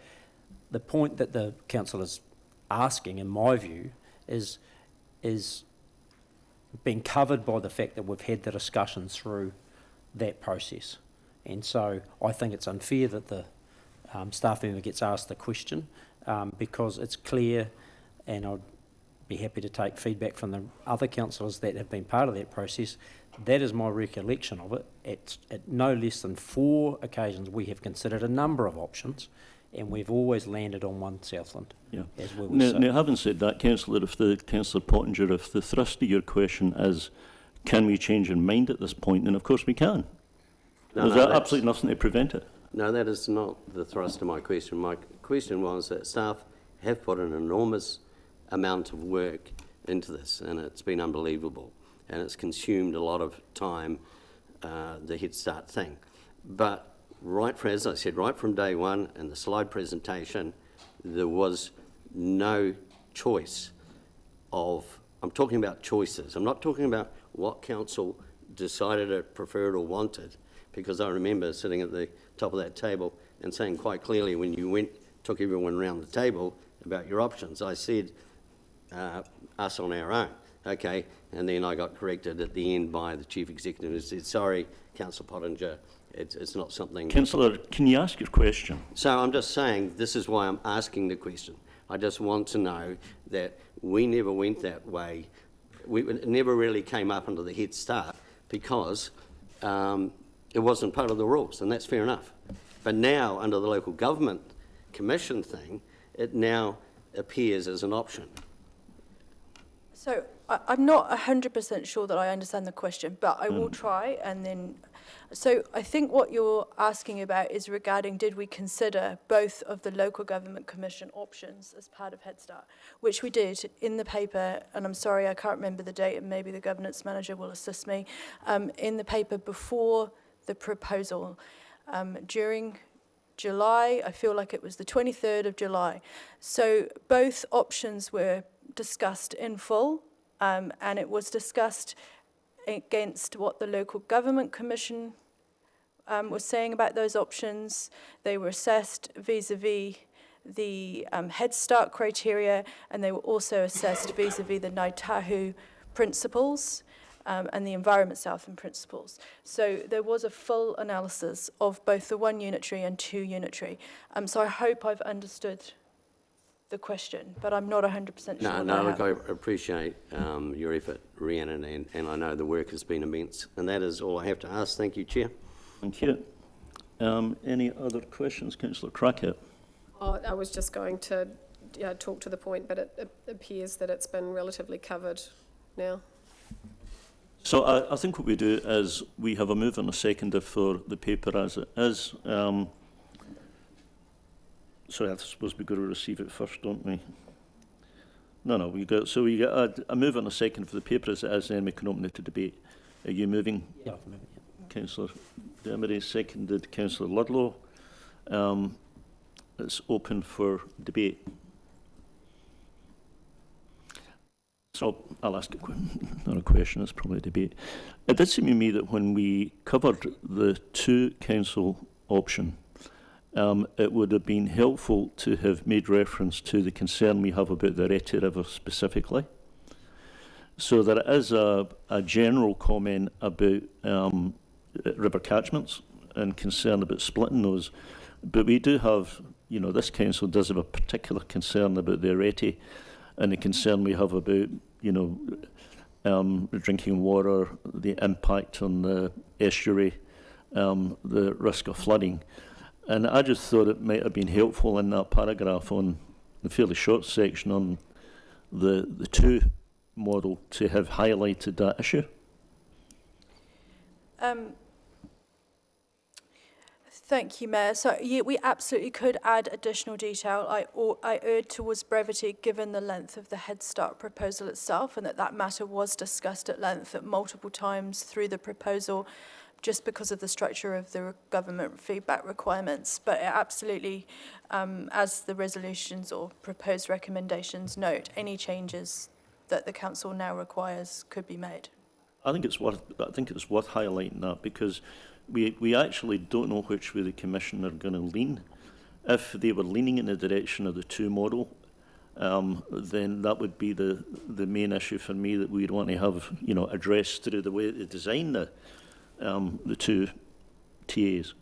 [SPEAKER 9] the point that the council is asking, in my view, is being covered by the fact that we've had the discussions through that process. And so I think it's unfair that the staff member gets asked the question, because it's clear, and I'd be happy to take feedback from the other councillors that have been part of that process. That is my recollection of it. At no less than 4 occasions we have considered a number of options, and we've always landed on One Southland.
[SPEAKER 1] Yeah.
[SPEAKER 9] As where we
[SPEAKER 1] Now, having said that, Councillor Pottinger, if the thrust of your question is, can we change our mind at this point, then of course we can. There's absolutely nothing to prevent it.
[SPEAKER 5] No, that is not the thrust of my question. My question was that staff have put an enormous amount of work into this, and it's been unbelievable, and it's consumed a lot of time, the Head Start thing. But as I said, right from day one in the slide presentation, there was no choice of, I'm talking about choices. I'm not talking about what council decided it preferred or wanted, because I remember sitting at the top of that table and saying quite clearly when you took everyone around the table about your options, I said us on our own, okay, and then I got corrected at the end by the Chief Executive who said, sorry, Councillor Pottinger, it's not something...
[SPEAKER 1] Councillor, can you ask your question?
[SPEAKER 5] So I'm just saying, this is why I'm asking the question. I just want to know that we never went that way. It never really came up under the Head Start because it wasn't part of the rules, and that's fair enough. But now, under the Local Government Commission thing, it now appears as an option.
[SPEAKER 12] So I'm not 100% sure that I understand the question, but I will try and then... So I think what you're asking about is regarding, did we consider both of the Local Government Commission options as part of Head Start, which we did in the paper, and I'm sorry, I can't remember the date, and maybe the governance manager will assist me, in the paper before the proposal. During July, I feel like it was the 23rd of July. So both options were discussed in full and it was discussed against what the Local Government Commission was saying about those options. They were assessed vis-a-vis the Head Start criteria, and they were also assessed vis-a-vis the Ngāi Tahu principles and the Environment Southland principles. So there was a full analysis of both the 1 unitary and 2 unitary. So I hope I've understood the question, but I'm not 100% sure.
[SPEAKER 5] No, look, I appreciate your effort, Rhiannon, and I know the work has been immense. And that is all I have to ask. Thank you, Chair.
[SPEAKER 1] Thank you. Any other questions, Councillor Crackett?
[SPEAKER 10] I was just going to talk to the point, but it appears that it's been relatively covered now.
[SPEAKER 1] So I think what we do is we have a move and a seconder for the paper as it is. Sorry, I suppose we've got to receive it first, don't we? No, we get a move and a second for the paper as it is, then we can open it to debate. Are you moving?
[SPEAKER 9] Yeah, I'll move it, yeah.
[SPEAKER 1] Councillor Demery, seconded Councillor Ludlow. It's open for debate. So I'll ask not a question, it's probably a debate. It did seem to me that when we covered the 2 council option, it would have been helpful to have made reference to the concern we have about the Rete River specifically. So there is a general comment about river catchments and concern about splitting those. But we do have, this council does have a particular concern about the Rete and the concern we have about, drinking water, the impact on the estuary, the risk of flooding. And I just thought it might have been helpful in that paragraph on the fairly short section on the 2 model to have highlighted that issue.
[SPEAKER 12] Thank you, Mayor. So yeah, we absolutely could add additional detail. I erred towards brevity given the length of the Head Start proposal itself, and that matter was discussed at length at multiple times through the proposal, just because of the structure of the government feedback requirements. But it absolutely, as the resolutions or proposed recommendations note, any changes that the council now requires could be made.
[SPEAKER 1] I think it's worth highlighting that, because we actually don't know which way the Commission are going to lean. If they were leaning in the direction of the 2 model, then that would be the main issue for me that we'd want to have addressed through the way they design the 2 TAs.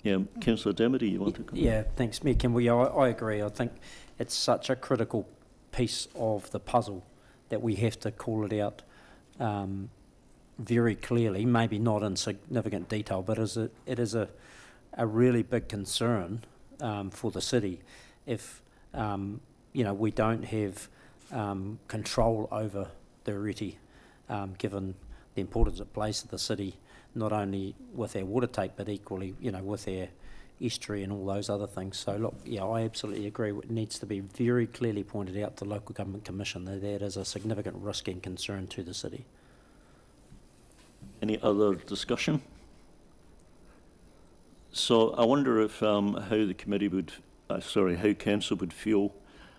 [SPEAKER 1] Yeah, Councillor Demery, you want to comment?
[SPEAKER 9] Yeah, thanks, Mick. And I agree. I think it's such a critical piece of the puzzle that we have to call it out very clearly, maybe not in significant detail, but it is a really big concern for the city if we don't have control over the Rete, given the importance it plays to the city, not only with our water take, but equally, with our estuary and all those other things. So look, yeah, I absolutely agree. It needs to be very clearly pointed out to the Local Government Commission that that is a significant risk and concern to the city.
[SPEAKER 1] Any other discussion? So I wonder if how the committee would, how council would feel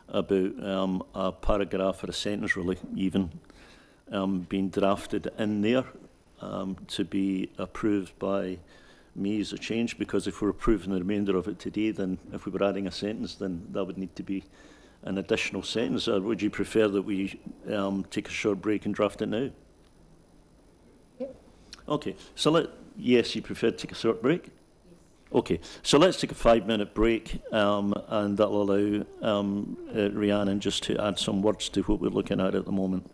[SPEAKER 1] about a paragraph or a sentence, really, even being drafted in there to be approved by me as a change, because if we're approving the remainder of it today, then if we were adding a sentence, then that would need to be an additional sentence. Or would you prefer that we take a short break and draft it now? Okay, so yes, you prefer to take a short break? Yes. Okay, so let's take a 5-minute break, and that'll allow Rhiannon just to add some words to what we're looking at the moment.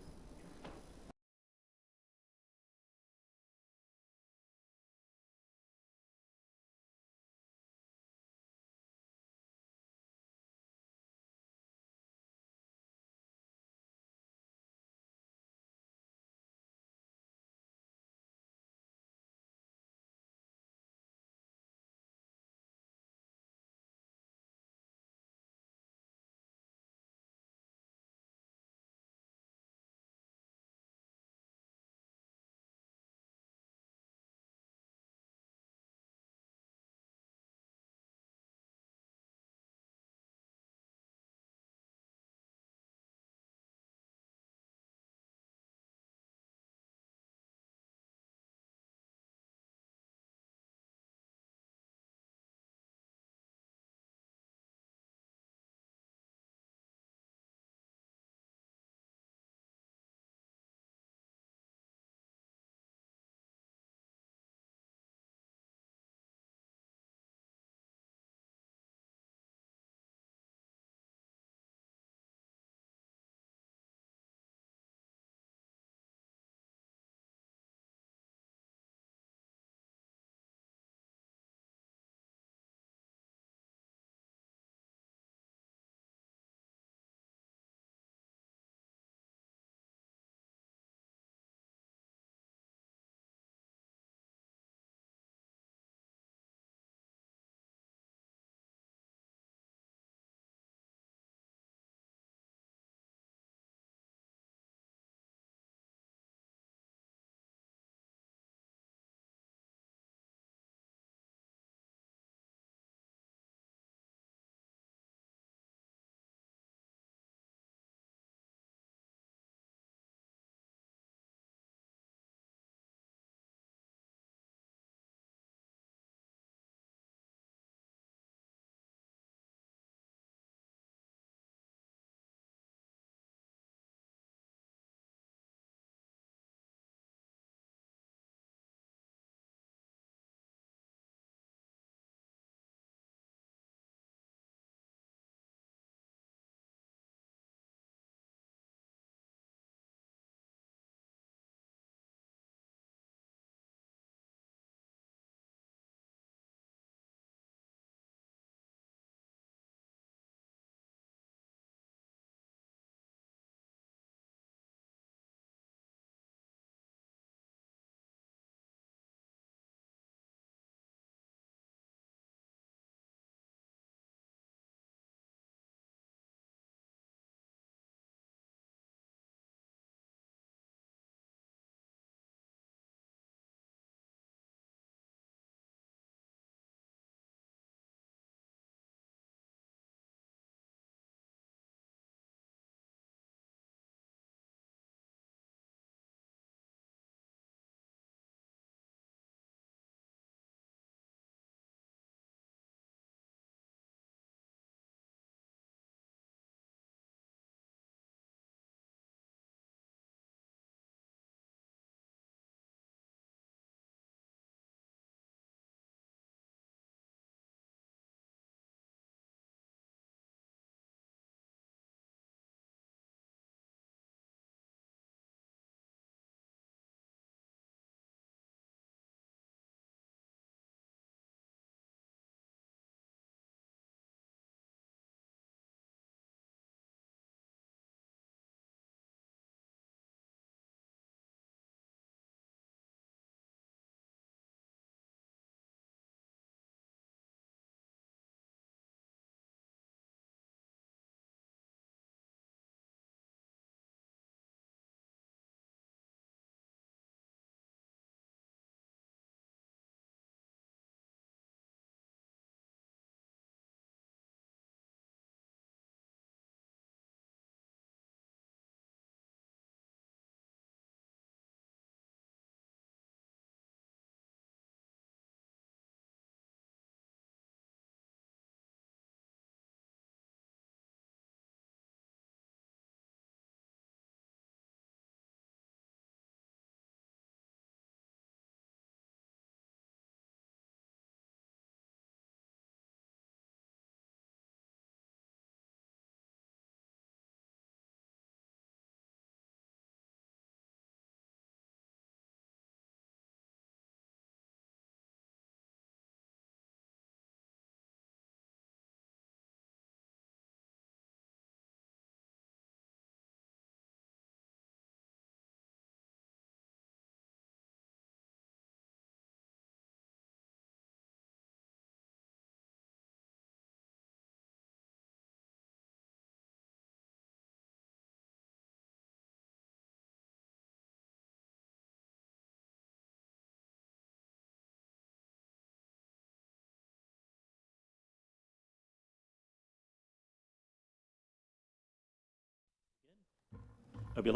[SPEAKER 1] Abby,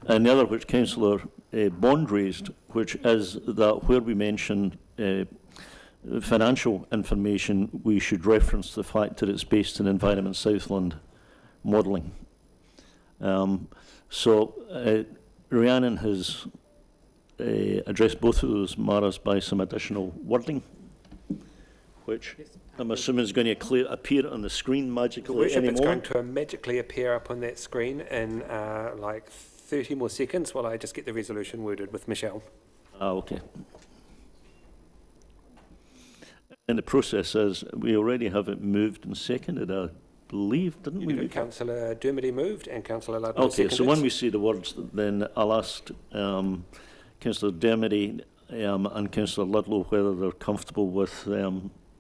[SPEAKER 1] and the other which Councillor Bond raised, which is that where we mention financial information, we should reference the fact that it's based in Environment Southland modelling. Rhiannon has addressed both of those matters by some additional wording, which I'm assuming is going to appear on the screen magically
[SPEAKER 2] Worship,
[SPEAKER 1] any
[SPEAKER 2] it's going
[SPEAKER 1] moment.
[SPEAKER 2] to magically appear up on that screen in like 30 more seconds while I just get the resolution worded with Michelle.
[SPEAKER 1] Okay. And the process is, we already have it moved and seconded, I believe, didn't we?
[SPEAKER 2] Councillor Dermody moved and Councillor Ludlow
[SPEAKER 1] Okay,
[SPEAKER 2] seconded.
[SPEAKER 1] so when we see the words, then I'll ask Councillor Dermody and Councillor Ludlow whether they're comfortable with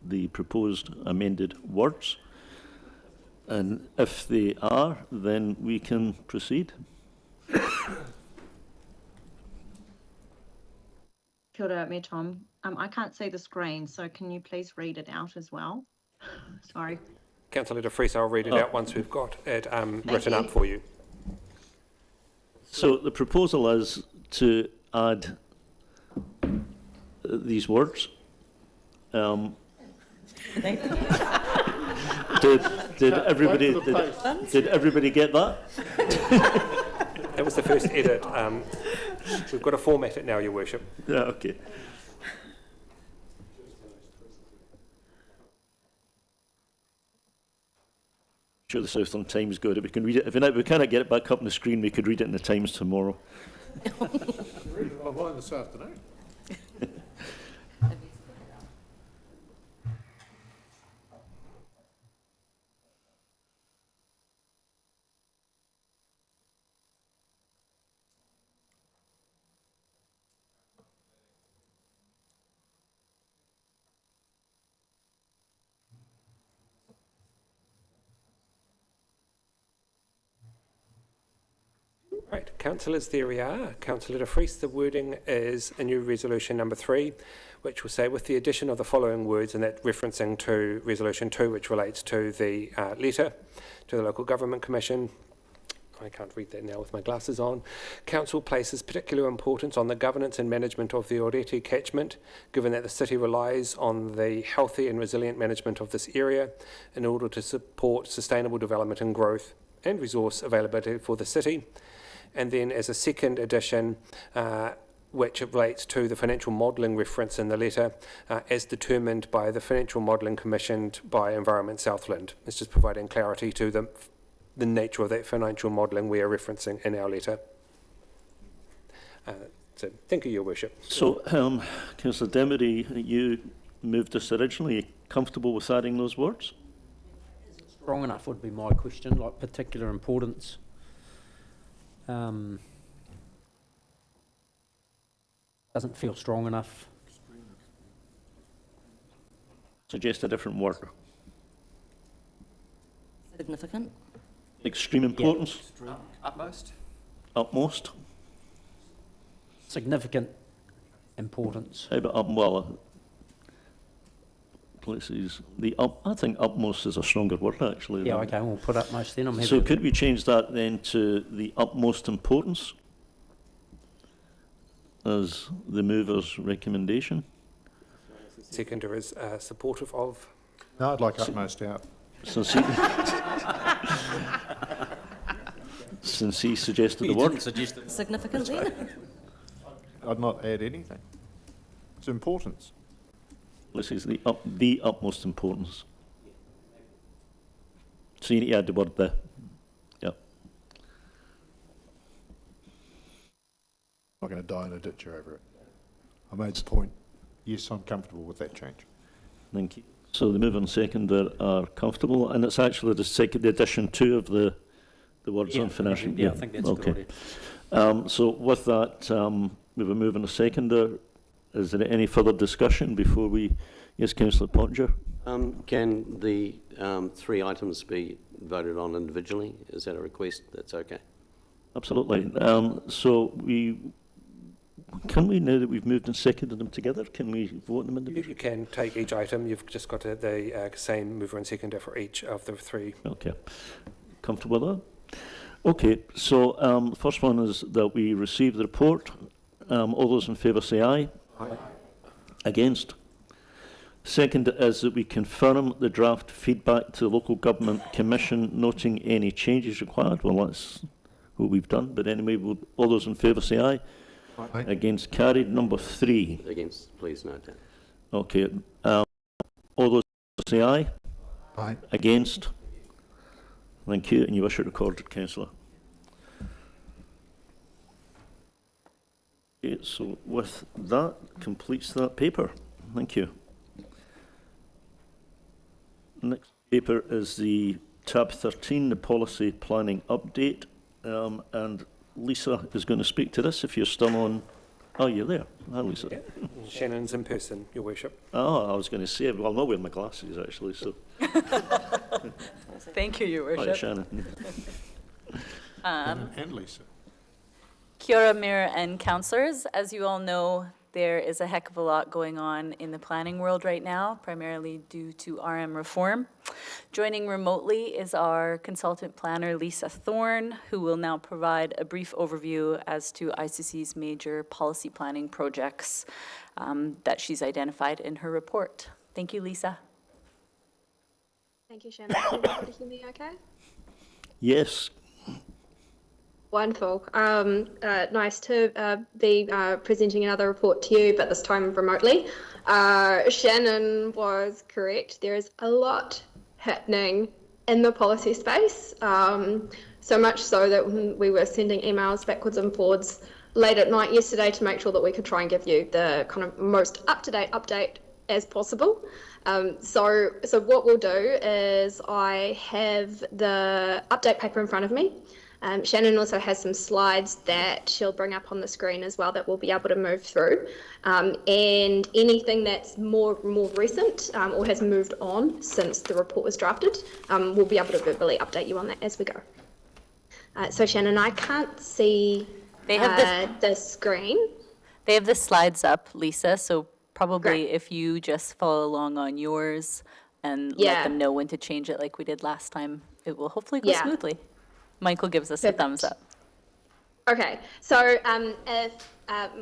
[SPEAKER 1] the proposed amended words. And if they are, then we can proceed.
[SPEAKER 14] Kia ora, me Tom. I can't see the screen, so can you please read it out as well? Sorry.
[SPEAKER 2] Councillor De Vries, I'll read it out once we've got it written up for you.
[SPEAKER 1] So the proposal is to add these words. Did everybody get that?
[SPEAKER 2] That was the first edit. We've got to format it now, Your Worship.
[SPEAKER 1] Yeah, okay. Sure, the Southland Times got it. We can read it. If we cannot get it back up on the screen, we could read it in the Times tomorrow.
[SPEAKER 11] Read it online this afternoon.
[SPEAKER 2] Right, councillors, there we are. Councillor De Vries, the wording is a new resolution number 3, which will say, with the addition of the following words, and that referencing to resolution 2, which relates to the letter to the Local Government Commission. I can't read that now with my glasses on. Council places particular importance on the governance and management of the Oreti catchment, given that the city relies on the healthy and resilient management of this area in order to support sustainable development and growth and resource availability for the city. And then as a second addition, which relates to the financial modelling reference in the letter, as determined by the financial modelling commissioned by Environment Southland. It's just providing clarity to the nature of that financial modelling we are referencing in our letter. So thank you, Your Worship.
[SPEAKER 1] So, Councillor Dermody, you moved this originally. Are you comfortable with adding those words?
[SPEAKER 9] Strong enough would be my question, like particular importance. Doesn't feel strong enough.
[SPEAKER 1] Suggest a different word.
[SPEAKER 7] Significant.
[SPEAKER 1] Extreme importance?
[SPEAKER 2] Utmost?
[SPEAKER 1] Utmost?
[SPEAKER 9] Significant importance.
[SPEAKER 1] How about places? I think utmost is a stronger word, actually.
[SPEAKER 9] Yeah, okay, we'll put utmost then. I'm happy
[SPEAKER 1] So
[SPEAKER 9] with
[SPEAKER 1] could
[SPEAKER 9] it.
[SPEAKER 1] we change that then to the utmost importance as the mover's recommendation?
[SPEAKER 2] Seconder is supportive of.
[SPEAKER 11] No, I'd like utmost out.
[SPEAKER 1] Since he suggested the word.
[SPEAKER 7] Significant then?
[SPEAKER 11] I'd not add anything. It's importance.
[SPEAKER 1] This is the utmost importance. So you need to add the word the. Yeah.
[SPEAKER 11] I'm not going to die in a ditch over it. I made the point. Yes, I'm comfortable with that change.
[SPEAKER 1] Thank you. So the mover and seconder are comfortable, and it's actually the addition 2 of the words on financial.
[SPEAKER 9] Yeah, I think that's
[SPEAKER 1] okay.
[SPEAKER 9] a good idea.
[SPEAKER 1] So with that, we have a mover and a seconder. Is there any further discussion before we? Yes, Councillor Pottinger.
[SPEAKER 5] Can the 3 items be voted on individually? Is that a request? That's okay.
[SPEAKER 1] Absolutely. So can we, now that we've moved and seconded them together, can we vote them individually?
[SPEAKER 2] You can take each item. You've just got the same mover and seconder for each of the 3.
[SPEAKER 1] Okay. Comfortable with Okay, so the first one is that we receive the report. All those in favour say aye.
[SPEAKER 2] Aye.
[SPEAKER 1] Against? Second is that we confirm the draft feedback to the Local Government Commission, noting any changes required. Well, that's what we've done, but anyway, all those in favour say aye.
[SPEAKER 11] Aye.
[SPEAKER 1] Against? Carried. Number 3.
[SPEAKER 5] Against, please note that.
[SPEAKER 1] Okay, all those say aye.
[SPEAKER 11] Aye.
[SPEAKER 1] Against? Thank you, and you wish it recorded, Councillor. Okay, so with that, completes that paper. Thank you. Next paper is the tab 13, the policy planning update, and Lisa is going to speak to this if you're still on. Oh, you're there. Hi, Lisa.
[SPEAKER 2] Yeah. Shannon's in person, Your Worship.
[SPEAKER 1] Oh, I was going to say, well, I'm not wearing my glasses actually, so.
[SPEAKER 15] Thank you, Your
[SPEAKER 1] Hi,
[SPEAKER 15] Worship.
[SPEAKER 1] Shannon.
[SPEAKER 11] And Lisa.
[SPEAKER 15] Kia ora, Mayor and councillors. As you all know, there is a heck of a lot going on in the planning world right now, primarily due to RM reform. Joining remotely is our consultant planner, Lisa Thorne, who will now provide a brief overview as to ICC's major policy planning projects that she's identified in her report. Thank you, Lisa.
[SPEAKER 16] Thank you, Shannon. Can everybody hear me okay?
[SPEAKER 1] Yes.
[SPEAKER 16] Wonderful. Nice to be presenting another report to you, but this time remotely. Shannon was correct. There is a lot happening in the policy space, so much so that we were sending emails backwards and forwards late at night yesterday to make sure that we could try and give you the kind of most up-to-date update as possible. So what we'll do is I have the update paper in front of me. Shannon also has some slides that she'll bring up on the screen as well that we'll be able to move through. And anything that's more recent or has moved on since the report was drafted, we'll be able to verbally update you on that as we go. So Shannon, I can't see the screen.
[SPEAKER 15] They have the slides up, Lisa, so probably
[SPEAKER 16] Great.
[SPEAKER 15] if you just follow along on yours and let them know when to change it like we did last time, it will hopefully go smoothly. Michael gives us a thumbs up.
[SPEAKER 16] Okay, so if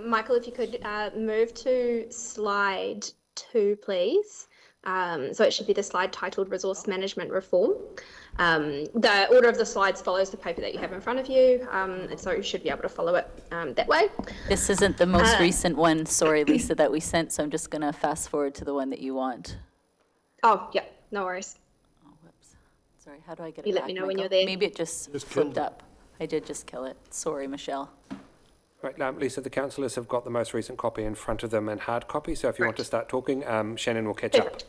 [SPEAKER 16] Michael, if you could move to slide 2, please. So it should be the slide titled Resource Management Reform. The order of the slides follows the paper that you have in front of you, and so you should be able to follow it that way.
[SPEAKER 15] This isn't the most recent one, sorry, Lisa, that we sent, so I'm just going to fast forward to the one that you want.
[SPEAKER 16] Oh, yeah, no worries.
[SPEAKER 15] Oh, whoops. Sorry, how do I get
[SPEAKER 16] You
[SPEAKER 15] it
[SPEAKER 16] let
[SPEAKER 15] back,
[SPEAKER 16] me know when
[SPEAKER 15] Michael?
[SPEAKER 16] you're there.
[SPEAKER 15] Maybe it just flipped up. I did just kill it. Sorry, Michelle.
[SPEAKER 2] Right, Lisa, the councillors have got the most recent copy in front of them in hard copy, so if you want to start talking, Shannon will catch up.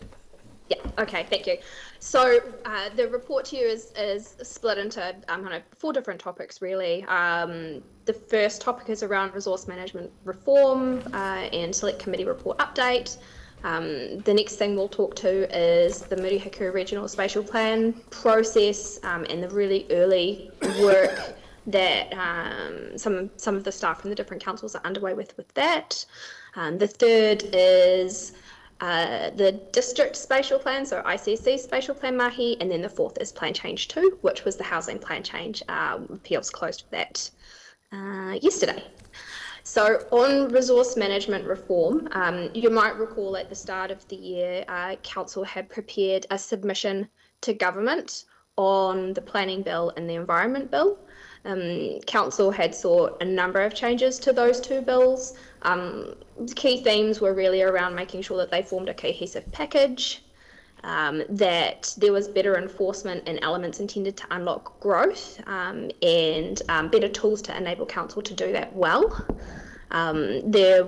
[SPEAKER 16] Yeah, okay, thank you. So the report to you is split into kind of 4 different topics, really. The first topic is around resource management reform and select committee report update. The next thing we'll talk to is the Murihiku Regional Spatial Plan process and the really early work that some of the staff from the different councils are underway with that. The third is the district spatial plan, so ICC spatial plan mahi, and then the fourth is plan change 2, which was the housing plan change. Appeals closed for that yesterday. So on resource management reform, you might recall at the start of the year, Council had prepared a submission to government on the planning bill and the environment bill. Council had sought a number of changes to those 2 bills. Key themes were really around making sure that they formed a cohesive package, that there was better enforcement and elements intended to unlock growth, and better tools to enable Council to do that well. There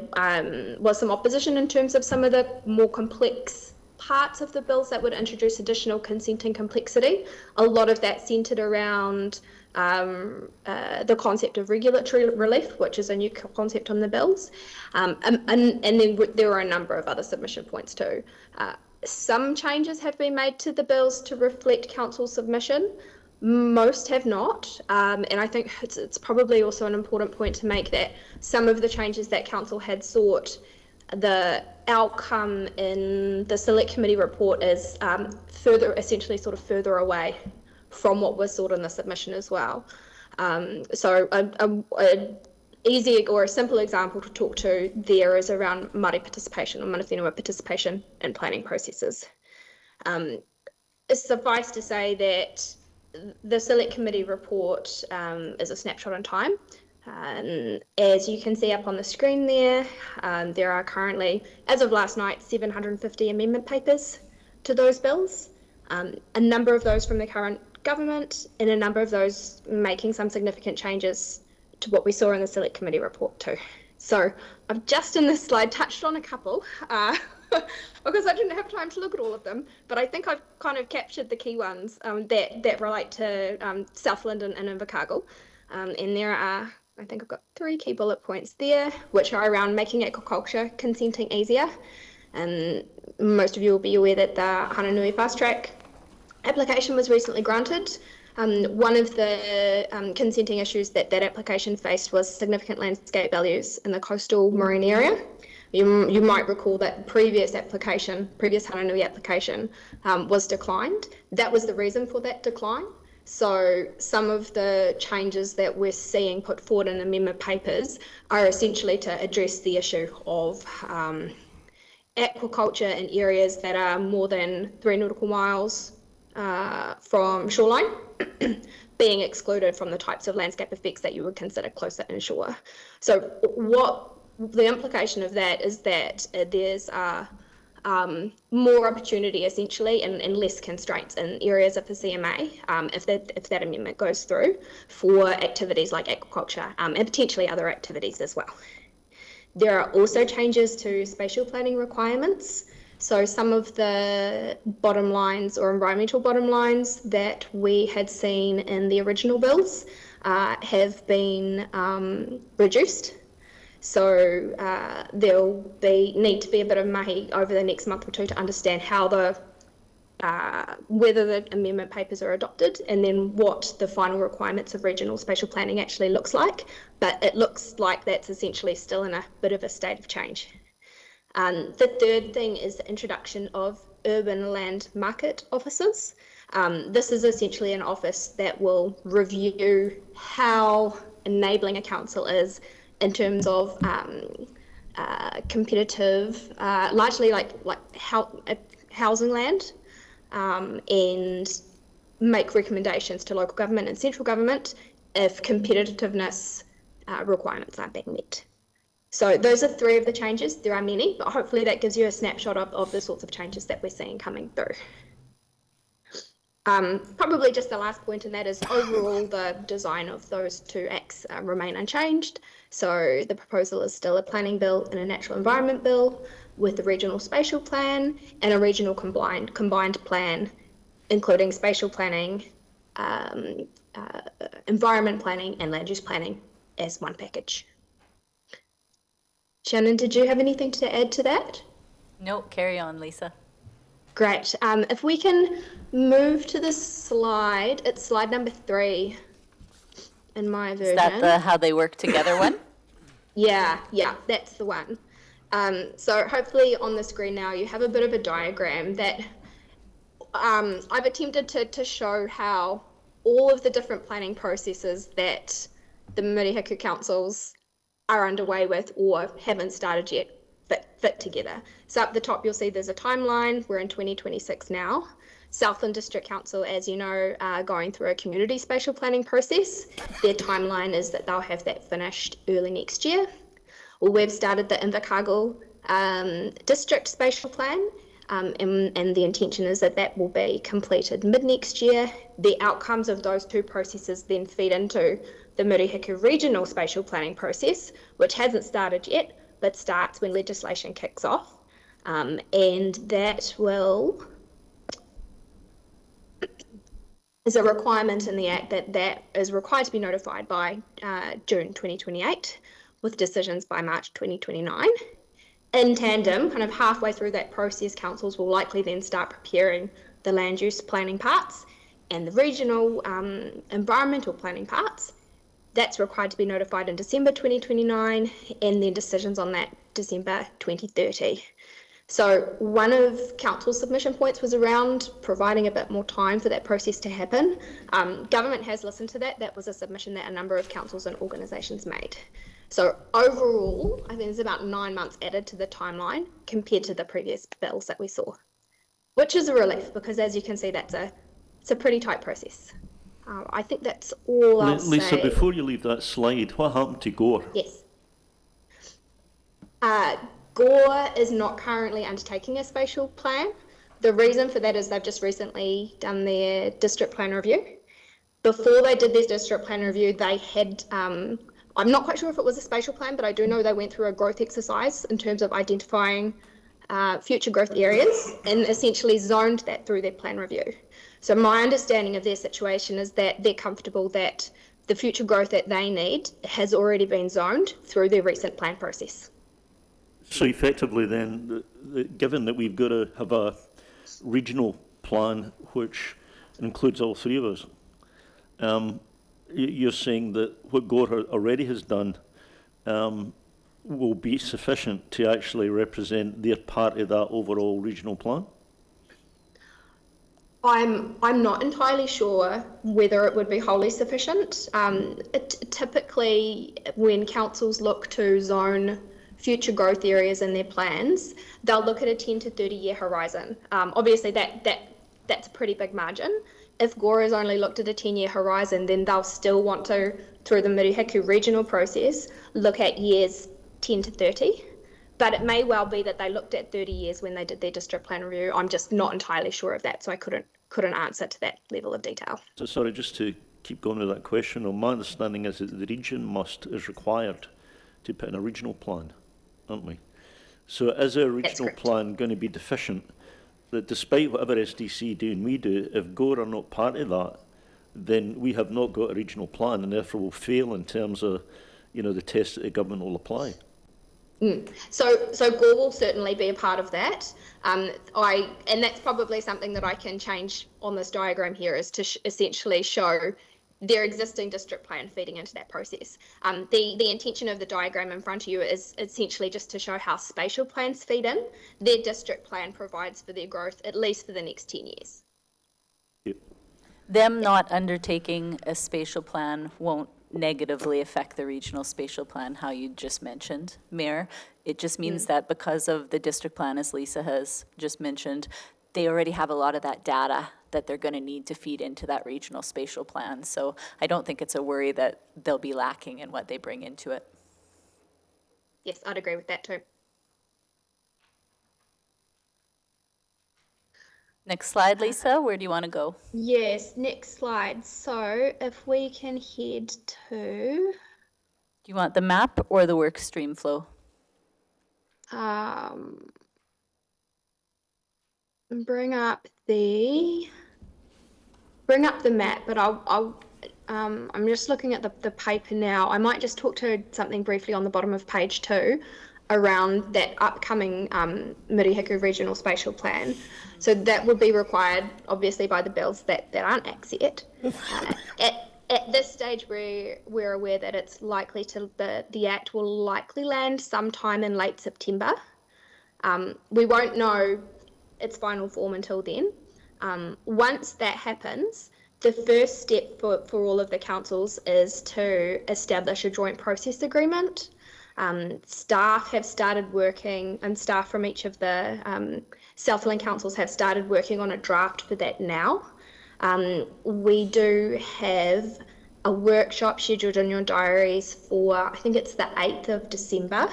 [SPEAKER 16] was some opposition in terms of some of the more complex parts of the bills that would introduce additional consenting complexity. A lot of that centred around the concept of regulatory relief, which is a new concept on the bills. And then there were a number of other submission points too. Some changes have been made to the bills to reflect Council submission. Most have not. And I think it's probably also an important point to make that some of the changes that Council had sought, the outcome in the Select Committee report is essentially further away from what was sought in the submission as well. So a easy or a simple example to talk to there is around Māori participation or Mana Whenua participation in planning processes. Suffice to say that the Select Committee report is a snapshot in time. As you can see up on the screen there are currently, as of last night, 750 amendment papers to those bills. A number of those from the current government and a number of those making some significant changes to what we saw in the Select Committee report too. So I've just in this slide touched on a couple because I didn't have time to look at all of them, but I think I've kind of captured the key ones that relate to Southland and Invercargill. And there are, I think I've got 3 key bullet points there, which are around making aquaculture consenting easier. And most of you will be aware that the Hananui Fast Track application was recently granted. One of the consenting issues that application faced was significant landscape values in the coastal marine area. You might recall that the previous Hananui application was declined. That was the reason for that decline. So some of the changes that we're seeing put forward in amendment papers are essentially to address the issue of aquaculture in areas that are more than 3 nautical miles from shoreline being excluded from the types of landscape effects that you would consider closer inshore. So what the implication of that is that there's more opportunity essentially and less constraints in areas of the CMA if that amendment goes through for activities like aquaculture and potentially other activities as well. There are also changes to spatial planning requirements. So some of the bottom lines or environmental bottom lines that we had seen in the original bills have been reduced. So there'll need to be a bit of mahi over the next month or two to understand how whether the amendment papers are adopted and then what the final requirements of regional spatial planning actually looks like. But it looks like that's essentially still in a bit of a state of change. The third thing is the introduction of urban land market officers. This is essentially an office that will review how enabling a council is in terms of competitive, largely like housing land, and make recommendations to local government and central government if competitiveness requirements aren't being met. So those are 3 of the changes. There are many, but hopefully that gives you a snapshot of the sorts of changes that we're seeing coming through. Probably just the last point in that is overall the design of those 2 acts remain unchanged. So the proposal is still a planning bill and a natural environment bill with a regional spatial plan and a regional combined plan, including spatial planning, environment planning and land use planning as one package. Shannon, did you have anything to add to that?
[SPEAKER 15] Nope, carry on, Lisa.
[SPEAKER 16] Great. If we can move to the slide, it's slide number 3 in my version.
[SPEAKER 15] Is that the how they work together one?
[SPEAKER 16] Yeah, that's the one. So hopefully on the screen now you have a bit of a diagram that I've attempted to show how all of the different planning processes that the Murihiku councils are underway with or haven't started yet fit together. So up the top you'll see there's a timeline. We're in 2026 now. Southland District Council, as you know, are going through a community spatial planning process. Their timeline is that they'll have that finished early next year. Well, we've started the Invercargill District Spatial Plan, and the intention is that that will be completed mid-next year. The outcomes of those 2 processes then feed into the Murihiku Regional Spatial Planning process, which hasn't started yet, but starts when legislation kicks off. And that is a requirement in the Act that is required to be notified by June 2028, with decisions by March 2029. In tandem, kind of halfway through that process, councils will likely then start preparing the land use planning parts and the regional environmental planning parts. That's required to be notified in December 2029, and then decisions on that December 2030. So one of council's submission points was around providing a bit more time for that process to happen. Government has listened to that. That was a submission that a number of councils and organisations made. So overall, I think there's about 9 months added to the timeline compared to the previous bills that we saw, which is a relief because, as you can see, it's a pretty tight process. I think that's all I'll say.
[SPEAKER 1] Lisa, before you leave that slide, what happened to Gore?
[SPEAKER 16] Yes. Gore is not currently undertaking a spatial plan. The reason for that is they've just recently done their district plan review. Before they did their district plan review, they had, I'm not quite sure if it was a spatial plan, but I do know they went through a growth exercise in terms of identifying future growth areas and essentially zoned that through their plan review. So my understanding of their situation is that they're comfortable that the future growth that they need has already been zoned through their recent plan process.
[SPEAKER 1] So effectively then, given that we've got to have a regional plan which includes all three of us, you're saying that what Gore already has done will be sufficient to actually represent their part of that overall regional plan?
[SPEAKER 16] I'm not entirely sure whether it would be wholly sufficient. Typically, when councils look to zone future growth areas in their plans, they'll look at a 10 to 30 year horizon. Obviously, that's a pretty big margin. If Gore has only looked at a 10-year horizon, then they'll still want to, through the Murihiku regional process, look at years 10 to 30. But it may well be that they looked at 30 years when they did their district plan review. I'm just not entirely sure of that, so I couldn't answer to that level of detail.
[SPEAKER 1] So sorry, just to keep going with that question, my understanding is that the region is required to put in a regional plan, aren't we? So is a regional plan going to be deficient? That despite whatever SDC do and we do, if Gore are not part of that, then we have not got a regional plan and therefore will fail in terms of, the tests that the government will apply.
[SPEAKER 16] So Gore will certainly be a part of that. And that's probably something that I can change on this diagram here, is to essentially show their existing district plan feeding into that process. The intention of the diagram in front of you is essentially just to show how spatial plans feed in. Their district plan provides for their growth at least for the next 10 years.
[SPEAKER 1] Yep.
[SPEAKER 15] Them not undertaking a spatial plan won't negatively affect the regional spatial plan, how you just mentioned, Mayor. It just means that because of the district plan, as Lisa has just mentioned, they already have a lot of that data that they're going to need to feed into that regional spatial plan. So I don't think it's a worry that they'll be lacking in what they bring into it.
[SPEAKER 16] Yes, I'd agree with that too.
[SPEAKER 15] Next slide, Lisa. Where do you want to go?
[SPEAKER 16] Yes, next slide. So if we can head to...
[SPEAKER 15] Do you want the map or the work stream flow?
[SPEAKER 16] Bring up the map, but I'm just looking at the paper now. I might just talk to something briefly on the bottom of page 2 around that upcoming Murihiku Regional Spatial Plan. So that would be required, obviously, by the bills that aren't acts yet. At this stage, we're aware that it's likely to the act will likely land sometime in late September. We won't know its final form until then. Once that happens, the first step for all of the councils is to establish a joint process agreement. Staff have started working, and staff from each of the Southland councils have started working on a draft for that now. We do have a workshop scheduled in your diaries for, I think it's the 8th of December,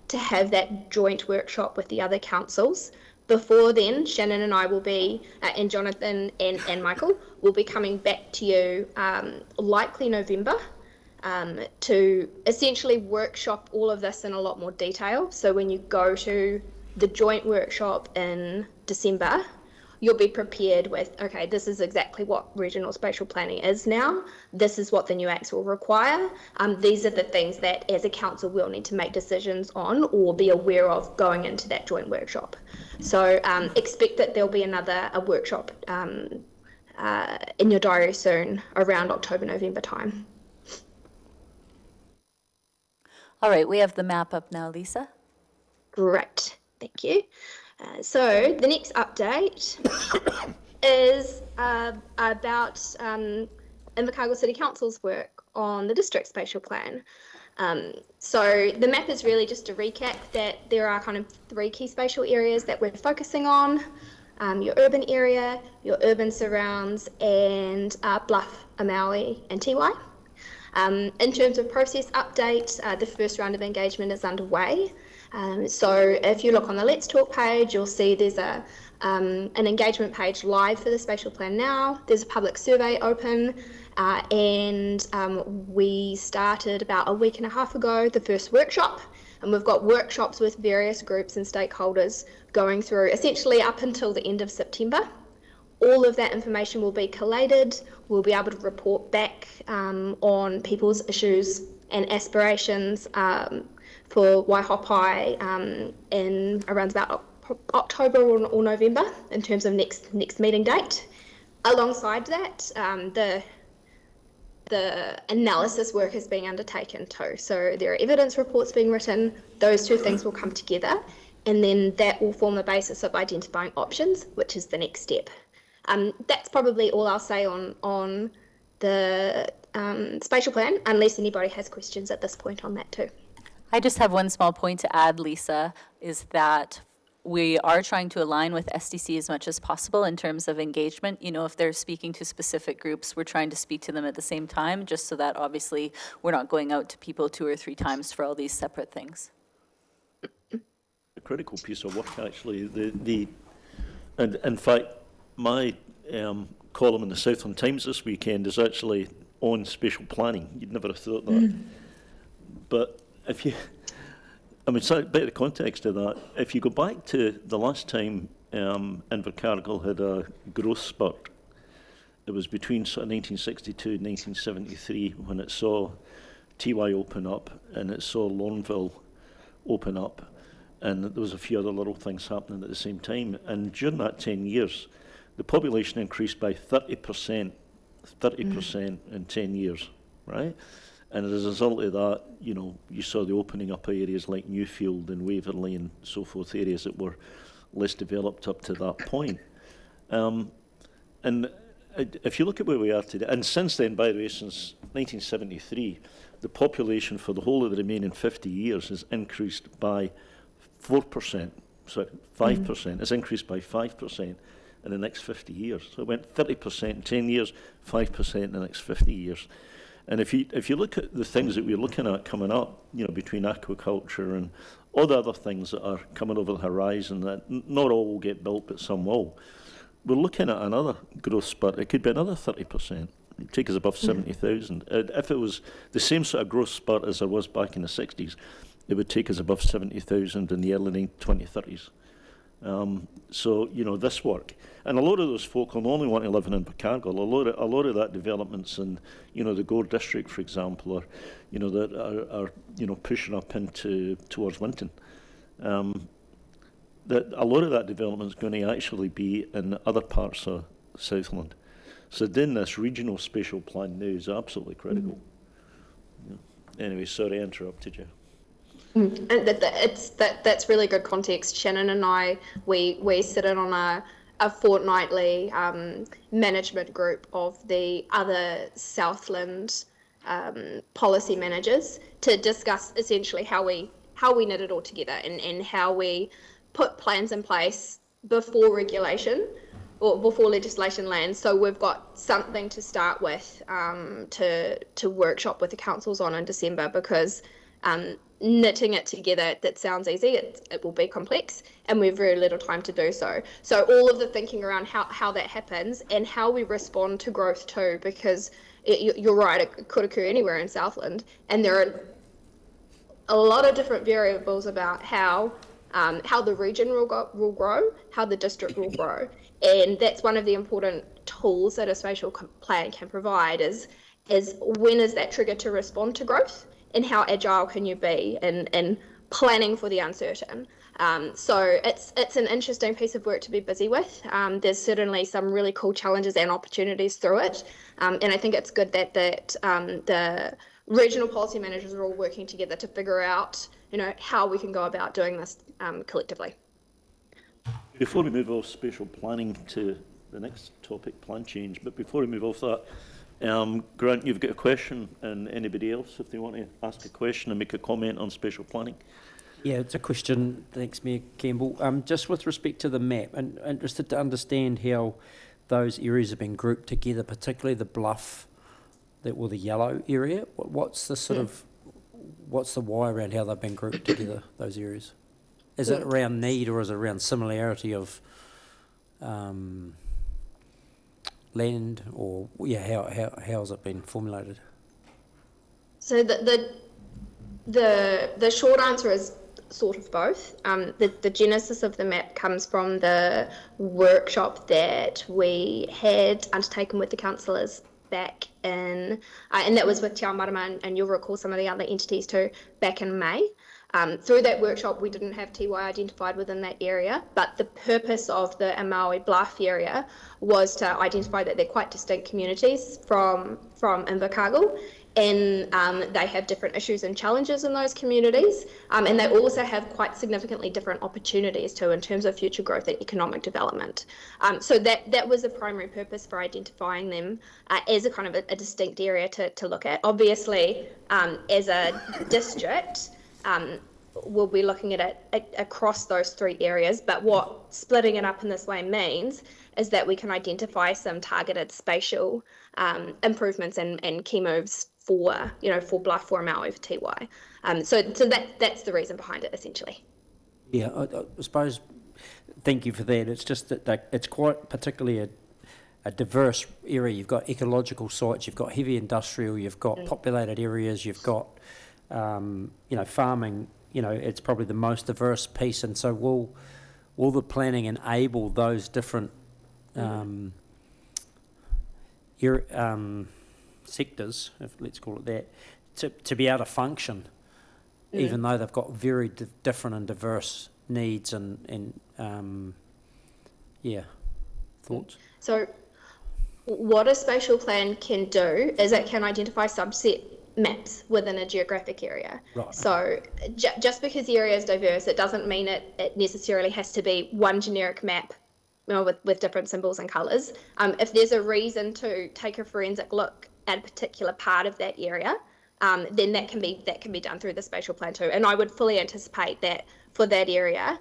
[SPEAKER 16] to have that joint workshop with the other councils. Before then, Shannon and I will be, and Jonathan and Michael, will be coming back to you likely November to essentially workshop all of this in a lot more detail. So when you go to the joint workshop in December, you'll be prepared with, okay, this is exactly what regional spatial planning is now. This is what the new acts will require. These are the things that as a council we'll need to make decisions on or be aware of going into that joint workshop. So expect that there'll be a workshop in your diary soon around October, November time.
[SPEAKER 15] All right, we have the map up now, Lisa.
[SPEAKER 16] Great, thank you. So the next update is about Invercargill City Council's work on the district spatial plan. So the map is really just a recap that there are kind of 3 key spatial areas that we're focusing on. Your urban area, your urban surrounds, and Bluff, Amaui, and Tiwai. In terms of process update, the first round of engagement is underway. So if you look on the Let's Talk page, you'll see there's an engagement page live for the spatial plan now. There's a public survey open, and we started about a week and a half ago the first workshop, and we've got workshops with various groups and stakeholders going through essentially up until the end of September. All of that information will be collated. We'll be able to report back on people's issues and aspirations for Waihopai in around about October or November in terms of next meeting date. Alongside that, the analysis work is being undertaken too. So there are evidence reports being written. Those 2 things will come together, and then that will form the basis of identifying options, which is the next step. That's probably all I'll say on the spatial plan, unless anybody has questions at this point on that too.
[SPEAKER 15] I just have one small point to add, Lisa, is that we are trying to align with SDC as much as possible in terms of engagement. You know, if they're speaking to specific groups, we're trying to speak to them at the same time, just so that obviously we're not going out to people 2 or 3 times for all these separate things.
[SPEAKER 1] A critical piece of work, actually. And in fact, my column in the Southland Times this weekend is actually on spatial planning. You'd never have thought that. But if you, I mean, so a bit of the context of that, if you go back to the last time Invercargill had a growth spurt, it was between sort of 1962 and 1973 when it saw Tiwai open up and it saw Lorneville open up, and there was a few other little things happening at the same time. And during that 10 years, the population increased by 30% in 10 years, right? And as a result of that, you know, you saw the opening up of areas like Newfield and Waverley and so forth, areas that were less developed up to that point. And if you look at where we are today, and since then, by the way, since 1973, the population for the whole of the remaining 50 years has increased by 4%, sorry, 5%. It's increased by 5% in the next 50 years. So it went 30% in 10 years, 5% in the next 50 years. And if you look at the things that we're looking at coming up, you know, between aquaculture and all the other things that are coming over the horizon, that not all will get built, but some will, we're looking at another growth spurt. It could be another 30%. It'd take us above 70,000. If it was the same sort of growth spurt as there was back in the 60s, it would take us above 70,000 in the early 2030s. So, you know, this work. And a lot of those folk will only want to live in Invercargill. A lot of that developments in, you know, the Gore district, for example, or, you know, that are you know, pushing up towards Winton. That a lot of that development is going to actually be in other parts of Southland. So doing this regional spatial plan now is absolutely critical. Yeah. Anyway, sorry I interrupted you.
[SPEAKER 16] And that's really good context. Shannon and I, we sit in on a fortnightly management group of the other Southland policy managers to discuss essentially how we knit it all together and how we put plans in place before regulation or before legislation lands. So we've got something to start with to workshop with the councils on in December, because knitting it together, that sounds easy, it will be complex, and we have very little time to do so. So all of the thinking around how that happens and how we respond to growth too, because you're right, it could occur anywhere in Southland, and there are a lot of different variables about how the region will grow, how the district will grow, and that's one of the important tools that a spatial plan can provide is when is that trigger to respond to growth, and how agile can you be in planning for the uncertain. So it's an interesting piece of work to be busy with. There's certainly some really cool challenges and opportunities through it, and I think it's good that the regional policy managers are all working together to figure out, you know, how we can go about doing this collectively.
[SPEAKER 1] Before we move off spatial planning to the next topic, plan change, but before we move off that, Grant, you've got a question, and anybody else, if they want to ask a question and make a comment on spatial planning?
[SPEAKER 9] Yeah, it's a question, thanks Mayor Campbell. Just with respect to the map, and interested to understand how those areas have been grouped together, particularly the bluff, or the yellow area. What's the sort of, what's the why around how they've been grouped together, those areas? Is it around need or is it around similarity of land, or how has it been formulated?
[SPEAKER 16] So the short answer is sort of both. The genesis of the map comes from the workshop that we had undertaken with the councillors back in, and that was with Te Ao Marama, and you'll recall some of the other entities too, back in May. Through that workshop, we didn't have Tiwai identified within that area, but the purpose of the Maui Bluff area was to identify that they're quite distinct communities from Invercargill, and they have different issues and challenges in those communities, and they also have quite significantly different opportunities too in terms of future growth and economic development. So that was the primary purpose for identifying them as a kind of a distinct area to look at. Obviously, as a district, we'll be looking at it across those three areas, but what splitting it up in this way means is that we can identify some targeted spatial improvements and key moves for Bluff, for Maui, for Tiwai. So that's the reason behind it, essentially.
[SPEAKER 9] Yeah, I suppose, thank you for that. It's just that it's quite particularly a diverse area. You've got ecological sites, you've got heavy industrial, you've got populated areas, you've got farming. It's probably the most diverse piece, and so will the planning enable those different sectors, let's call it that, to be able to function, even though they've got very different and diverse needs and thoughts?
[SPEAKER 16] So what a spatial plan can do is it can identify subset maps within a geographic area. Right. So just because the area is diverse, it doesn't mean it necessarily has to be one generic map, with different symbols and colours. If there's a reason to take a forensic look at a particular part of that area, then that can be done through the spatial plan too. And I would fully anticipate that for that area,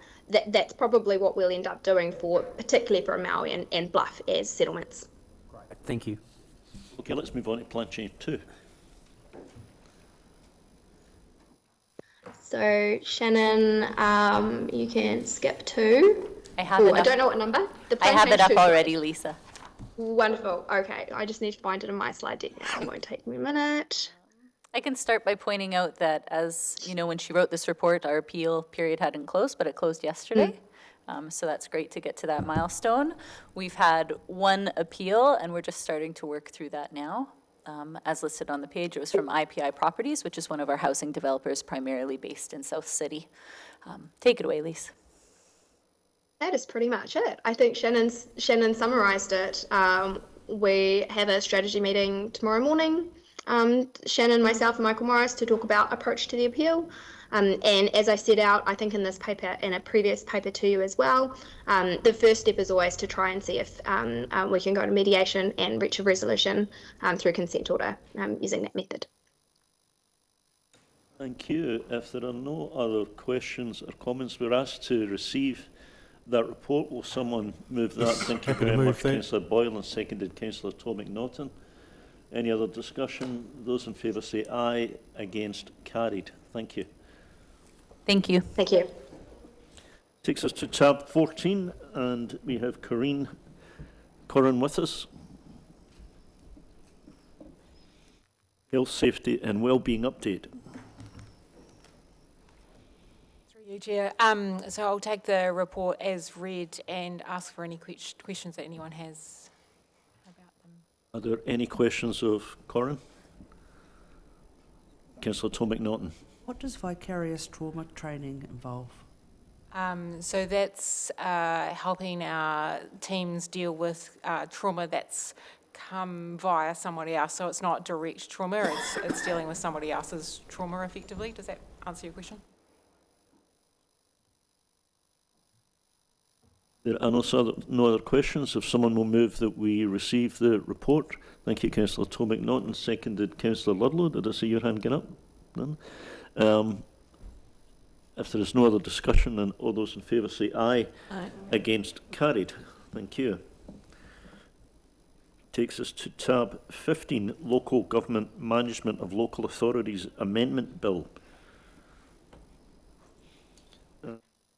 [SPEAKER 16] that's probably what we'll end up doing particularly for Maui and Bluff as settlements.
[SPEAKER 9] Great. Thank you.
[SPEAKER 1] Okay, let's move on to plan change 2.
[SPEAKER 16] So Shannon, you can skip 2.
[SPEAKER 15] I have it up.
[SPEAKER 16] I don't know what number.
[SPEAKER 15] I have it up already, Lisa.
[SPEAKER 16] Wonderful. Okay, I just need to find it in my slide deck now. It won't take me a minute.
[SPEAKER 15] I can start by pointing out that, as you know, when she wrote this report, our appeal period hadn't closed, but it closed yesterday. So that's great to get to that milestone. We've had one appeal, and we're just starting to work through that now. As listed on the page, it was from IPI Properties, which is one of our housing developers primarily based in South City. Take it away, Lise.
[SPEAKER 16] That is pretty much it. I think Shannon summarised it. We have a strategy meeting tomorrow morning. Shannon, myself and Michael Morris to talk about approach to the appeal. And as I set out, I think in this paper, in a previous paper to you as well, the first step is always to try and see if we can go to mediation and reach a resolution through consent order using that method.
[SPEAKER 1] Thank you. If there are no other questions or comments, we're asked to receive that report. Will someone move that? Thank you very much, Councillor Boyle, and seconded Councillor Tom McNaughton. Any other discussion? Those in favour say aye. Against? Carried. Thank you.
[SPEAKER 15] Thank you.
[SPEAKER 16] Thank you.
[SPEAKER 1] Takes us to tab 14, and we have Corinne with us. Health, safety and wellbeing update.
[SPEAKER 17] Through you, Chair. So I'll take the report as read and ask for any questions that anyone has about them.
[SPEAKER 1] Are there any questions of Corinne? Councillor Tom McNaughton.
[SPEAKER 3] What does vicarious trauma training involve?
[SPEAKER 17] So that's helping our teams deal with trauma that's come via somebody else. So it's not direct trauma, it's dealing with somebody else's trauma effectively. Does that answer your question?
[SPEAKER 1] There are no other questions. If someone will move that we receive the report. Thank you, Councillor Tom McNaughton. Seconded, Councillor Ludlow. Did I see your hand get up? None. If there is no other discussion, then all those in favour say aye.
[SPEAKER 15] Aye.
[SPEAKER 1] Against, carried. Thank you. Takes us to tab 15, Local Government Management of Local Authorities Amendment Bill.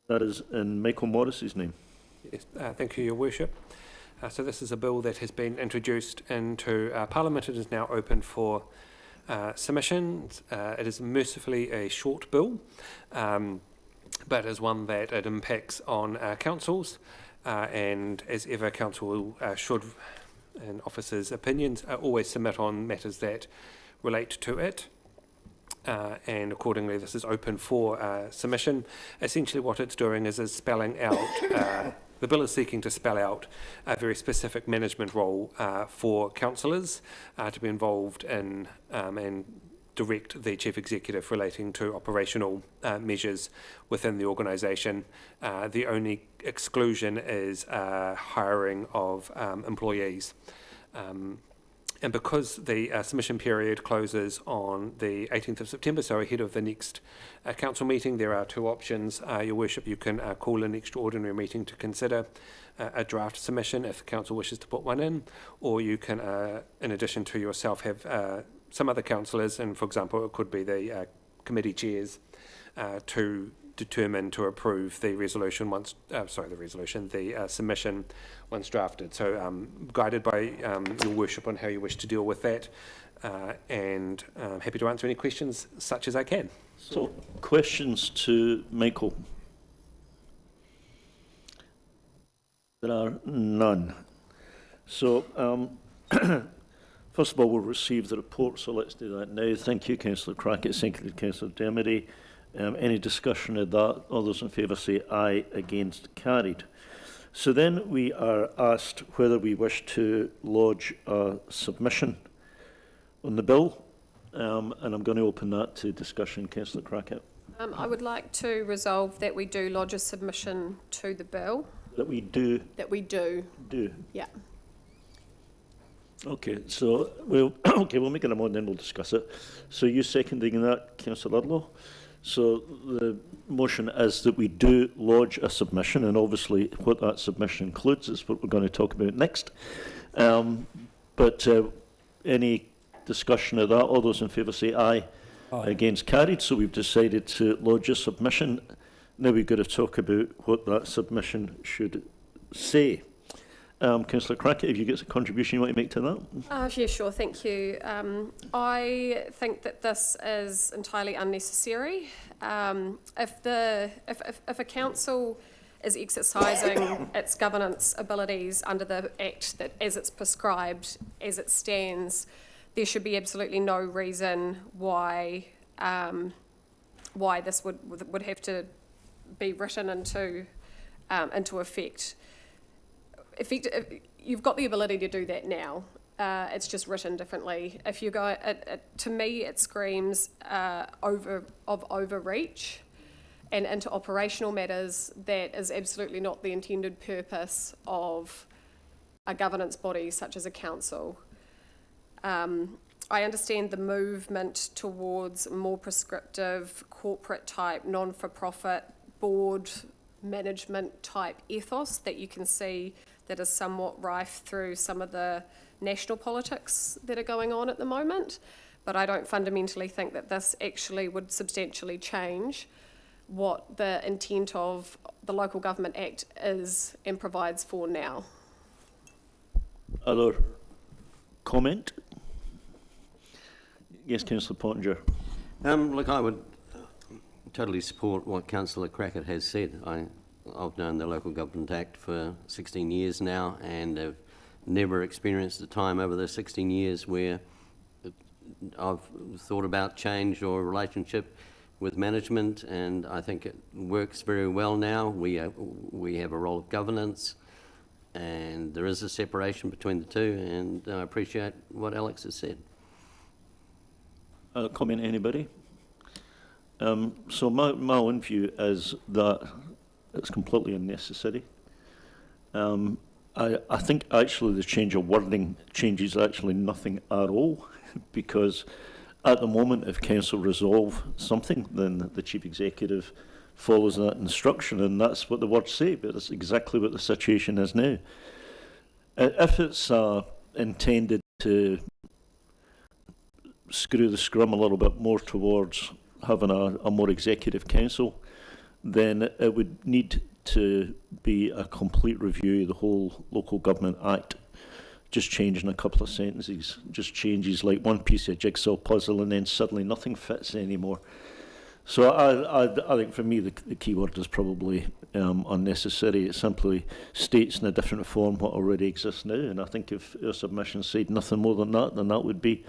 [SPEAKER 1] That is in Michael Morris's name.
[SPEAKER 2] Yes, thank you, Your Worship. So this is a bill that has been introduced into Parliament. It is now open for submissions. It is mercifully a short bill, but is one that it impacts on councils, and as ever, council should, and officers' opinions, always submit on matters that relate to it. And accordingly, this is open for submission. Essentially, what it's doing is spelling out. The bill is seeking to spell out a very specific management role for councillors to be involved in and direct the chief executive relating to operational measures within the organisation. The only exclusion is hiring of employees. And because the submission period closes on the 18th of September, so ahead of the next council meeting, there are two options. Your Worship, you can call an extraordinary meeting to consider a draft submission if the council wishes to put one in, or you can, in addition to yourself, have some other councillors, and for example, it could be the committee chairs, to determine to approve the resolution once, the submission once drafted. So guided by Your Worship on how you wish to deal with that, and happy to answer any questions such as I can.
[SPEAKER 1] So, questions to Michael? There are none. So, first of all, we'll receive the report, so let's do that now. Thank you, Councillor Crackett. Seconded, Councillor Dermody. Any discussion of that? All those in favour say aye. Against, carried. So then we are asked whether we wish to lodge a submission on the bill, and I'm going to open that to discussion. Councillor Crackett.
[SPEAKER 10] I would like to resolve that we do lodge a submission to the bill.
[SPEAKER 1] That we do.
[SPEAKER 10] That we do.
[SPEAKER 1] Do.
[SPEAKER 10] Yeah.
[SPEAKER 1] Okay, so we'll make it a moment, then we'll discuss it. So you seconding that, Councillor Ludlow? So the motion is that we do lodge a submission, and obviously what that submission includes is what we're going to talk about next. But any discussion of that? All those in favour say aye. Aye. Against, carried. So we've decided to lodge a submission. Now we've got to talk about what that submission should say. Councillor Crackett, have you got a contribution you want to make to that?
[SPEAKER 10] Yeah, sure, thank you. I think that this is entirely unnecessary. If a council is exercising its governance abilities under the Act that as it's prescribed, as it stands, there should be absolutely no reason why this would have to be written into effect. You've got the ability to do that now. It's just written differently. If you go, to me, it screams overreach and into operational matters. That is absolutely not the intended purpose of a governance body such as a council. I understand the movement towards more prescriptive, corporate type, non-for-profit, board management type ethos that you can see that is somewhat rife through some of the national politics that are going on at the moment. But I don't fundamentally think that this actually would substantially change what the intent of the Local Government Act is and provides for now.
[SPEAKER 1] Other comment? Yes, Councillor Pottinger.
[SPEAKER 5] Look, I would totally support what Councillor Crackett has said. I've known the Local Government Act for 16 years now, and have never experienced a time over the 16 years where I've thought about change or relationship with management, and I think it works very well now. We have a role of governance, and there is a separation between the two, and I appreciate what Alex has said.
[SPEAKER 1] Comment, anybody? So my own view is that it's completely unnecessary. I think actually the change of wording changes actually nothing at all, because at the moment, if council resolve something, then the chief executive follows that instruction, and that's what the words say, but it's exactly what the situation is now. If it's intended to screw the scrum a little bit more towards having a more executive council, then it would need to be a complete review of the whole Local Government Act. Just changing a couple of sentences, just changes like one piece of jigsaw puzzle, and then suddenly nothing fits anymore. So I think for me the key word is probably unnecessary. It simply states in a different form what already exists now, and I think if our submission said nothing more than that, then that would be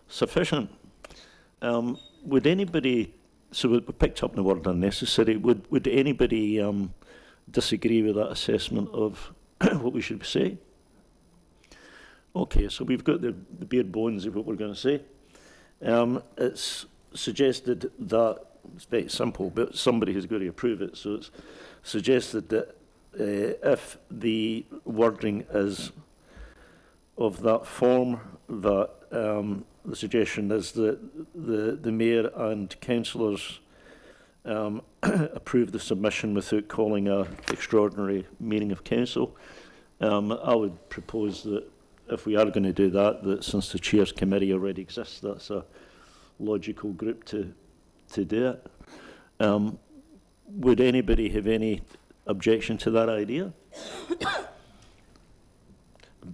[SPEAKER 1] sufficient. Would anybody, so we picked up the word unnecessary, would anybody disagree with that assessment of what we should say? Okay, so we've got the bare bones of what we're going to say. It's suggested that, it's very simple, but somebody has got to approve it, so it's suggested that if the wording is of that form, that the suggestion is that the mayor and councillors approve the submission without calling an extraordinary meeting of council. I would propose that if we are going to do that, that since the Chairs Committee already exists, that's a logical group to do it. Would anybody have any objection to that idea?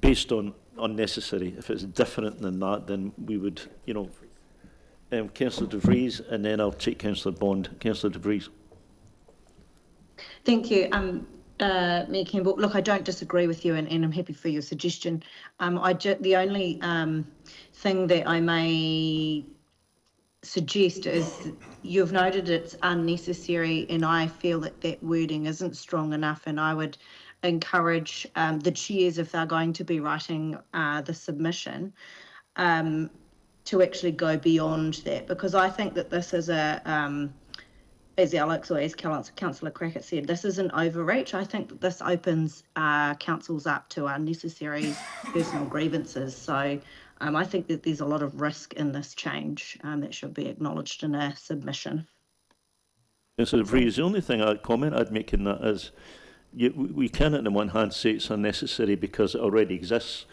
[SPEAKER 1] Based on unnecessary. If it's different than that, then we would, you know, Councillor De Vries, and then I'll take Councillor Bond. Councillor De Vries.
[SPEAKER 14] Thank you. Mayor Campbell, look, I don't disagree with you, and I'm happy for your suggestion. The only thing that I may suggest is you've noted it's unnecessary, and I feel that that wording isn't strong enough, and I would encourage the chairs, if they're going to be writing the submission, to actually go beyond that, because I think that this is a as Alex or as Councillor Crackett said, this is an overreach. I think that this opens councils up to unnecessary personal grievances. So I think that there's a lot of risk in this change that should be acknowledged in a submission.
[SPEAKER 1] Councillor De Vries, the only thing I'd make in that is we can, on the one hand, say it's unnecessary because it already exists,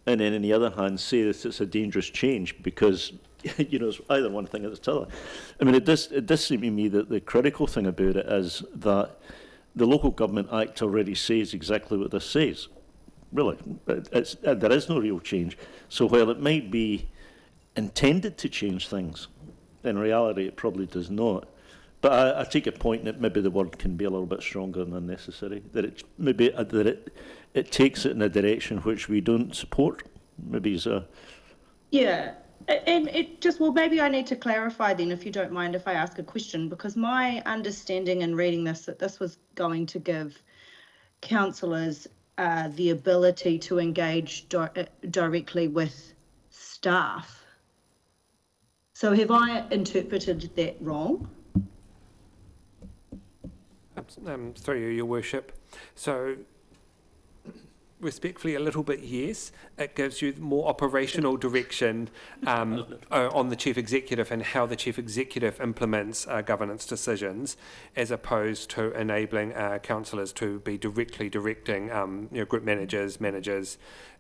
[SPEAKER 1] and then on the other hand, say that it's a dangerous change because you know, it's either one thing or the other. I mean, it does seem to me that the critical thing about it is that the Local Government Act already says exactly what this says. Really, there is no real change. So while it might be intended to change things, in reality it probably does not. But I take a point that maybe the word can be a little bit stronger than necessary. That it maybe that it takes it in a direction which we don't support. Maybe it's a
[SPEAKER 14] Yeah. And it just, well, maybe I need to clarify then, if you don't mind if I ask a question, because my understanding in reading this, that this was going to give councillors the ability to engage directly with staff. So have I interpreted that wrong?
[SPEAKER 2] Through you, Your Worship. So, respectfully, a little bit, yes. It gives you more operational direction on the Chief Executive and how the Chief Executive implements governance decisions, as opposed to enabling councillors to be directly directing group managers,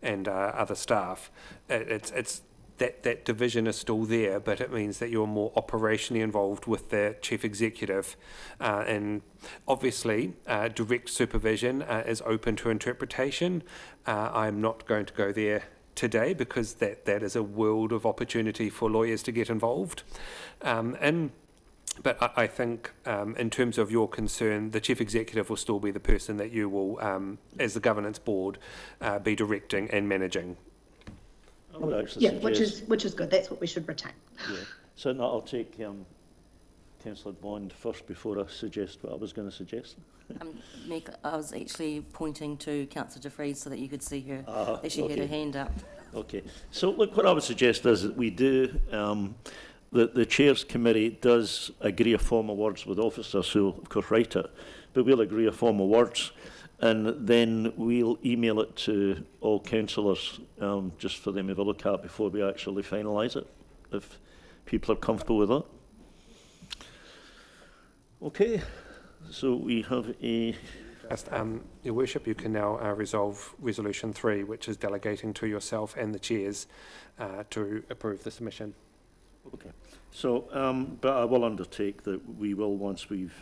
[SPEAKER 2] and other staff. It's that division is still there, but it means that you're more operationally involved with the Chief Executive. And obviously, direct supervision is open to interpretation. I'm not going to go there today because that is a world of opportunity for lawyers to get involved. But I think in terms of your concern, the Chief Executive will still be the person that you will, as the Governance Board, be directing and managing.
[SPEAKER 14] Yeah, which is good. That's what we should retain.
[SPEAKER 1] Yeah. So now I'll take Councillor Bond first before I suggest what I was going to suggest.
[SPEAKER 7] Meg, I was actually pointing to Councillor De Vries so that you could see her as she had her hand up.
[SPEAKER 1] Okay. So look, what I would suggest is that we do, that the Chairs Committee does agree a form of words with officers who will, of course, write it, but we'll agree a form of words and then we'll email it to all councillors just for them to have a look at before we actually finalise it, if people are comfortable with that. Okay, so we have a...
[SPEAKER 2] Just, Your Worship, you can now resolve Resolution 3, which is delegating to yourself and the chairs to approve the submission.
[SPEAKER 1] Okay, so, but I will undertake that we will, once we've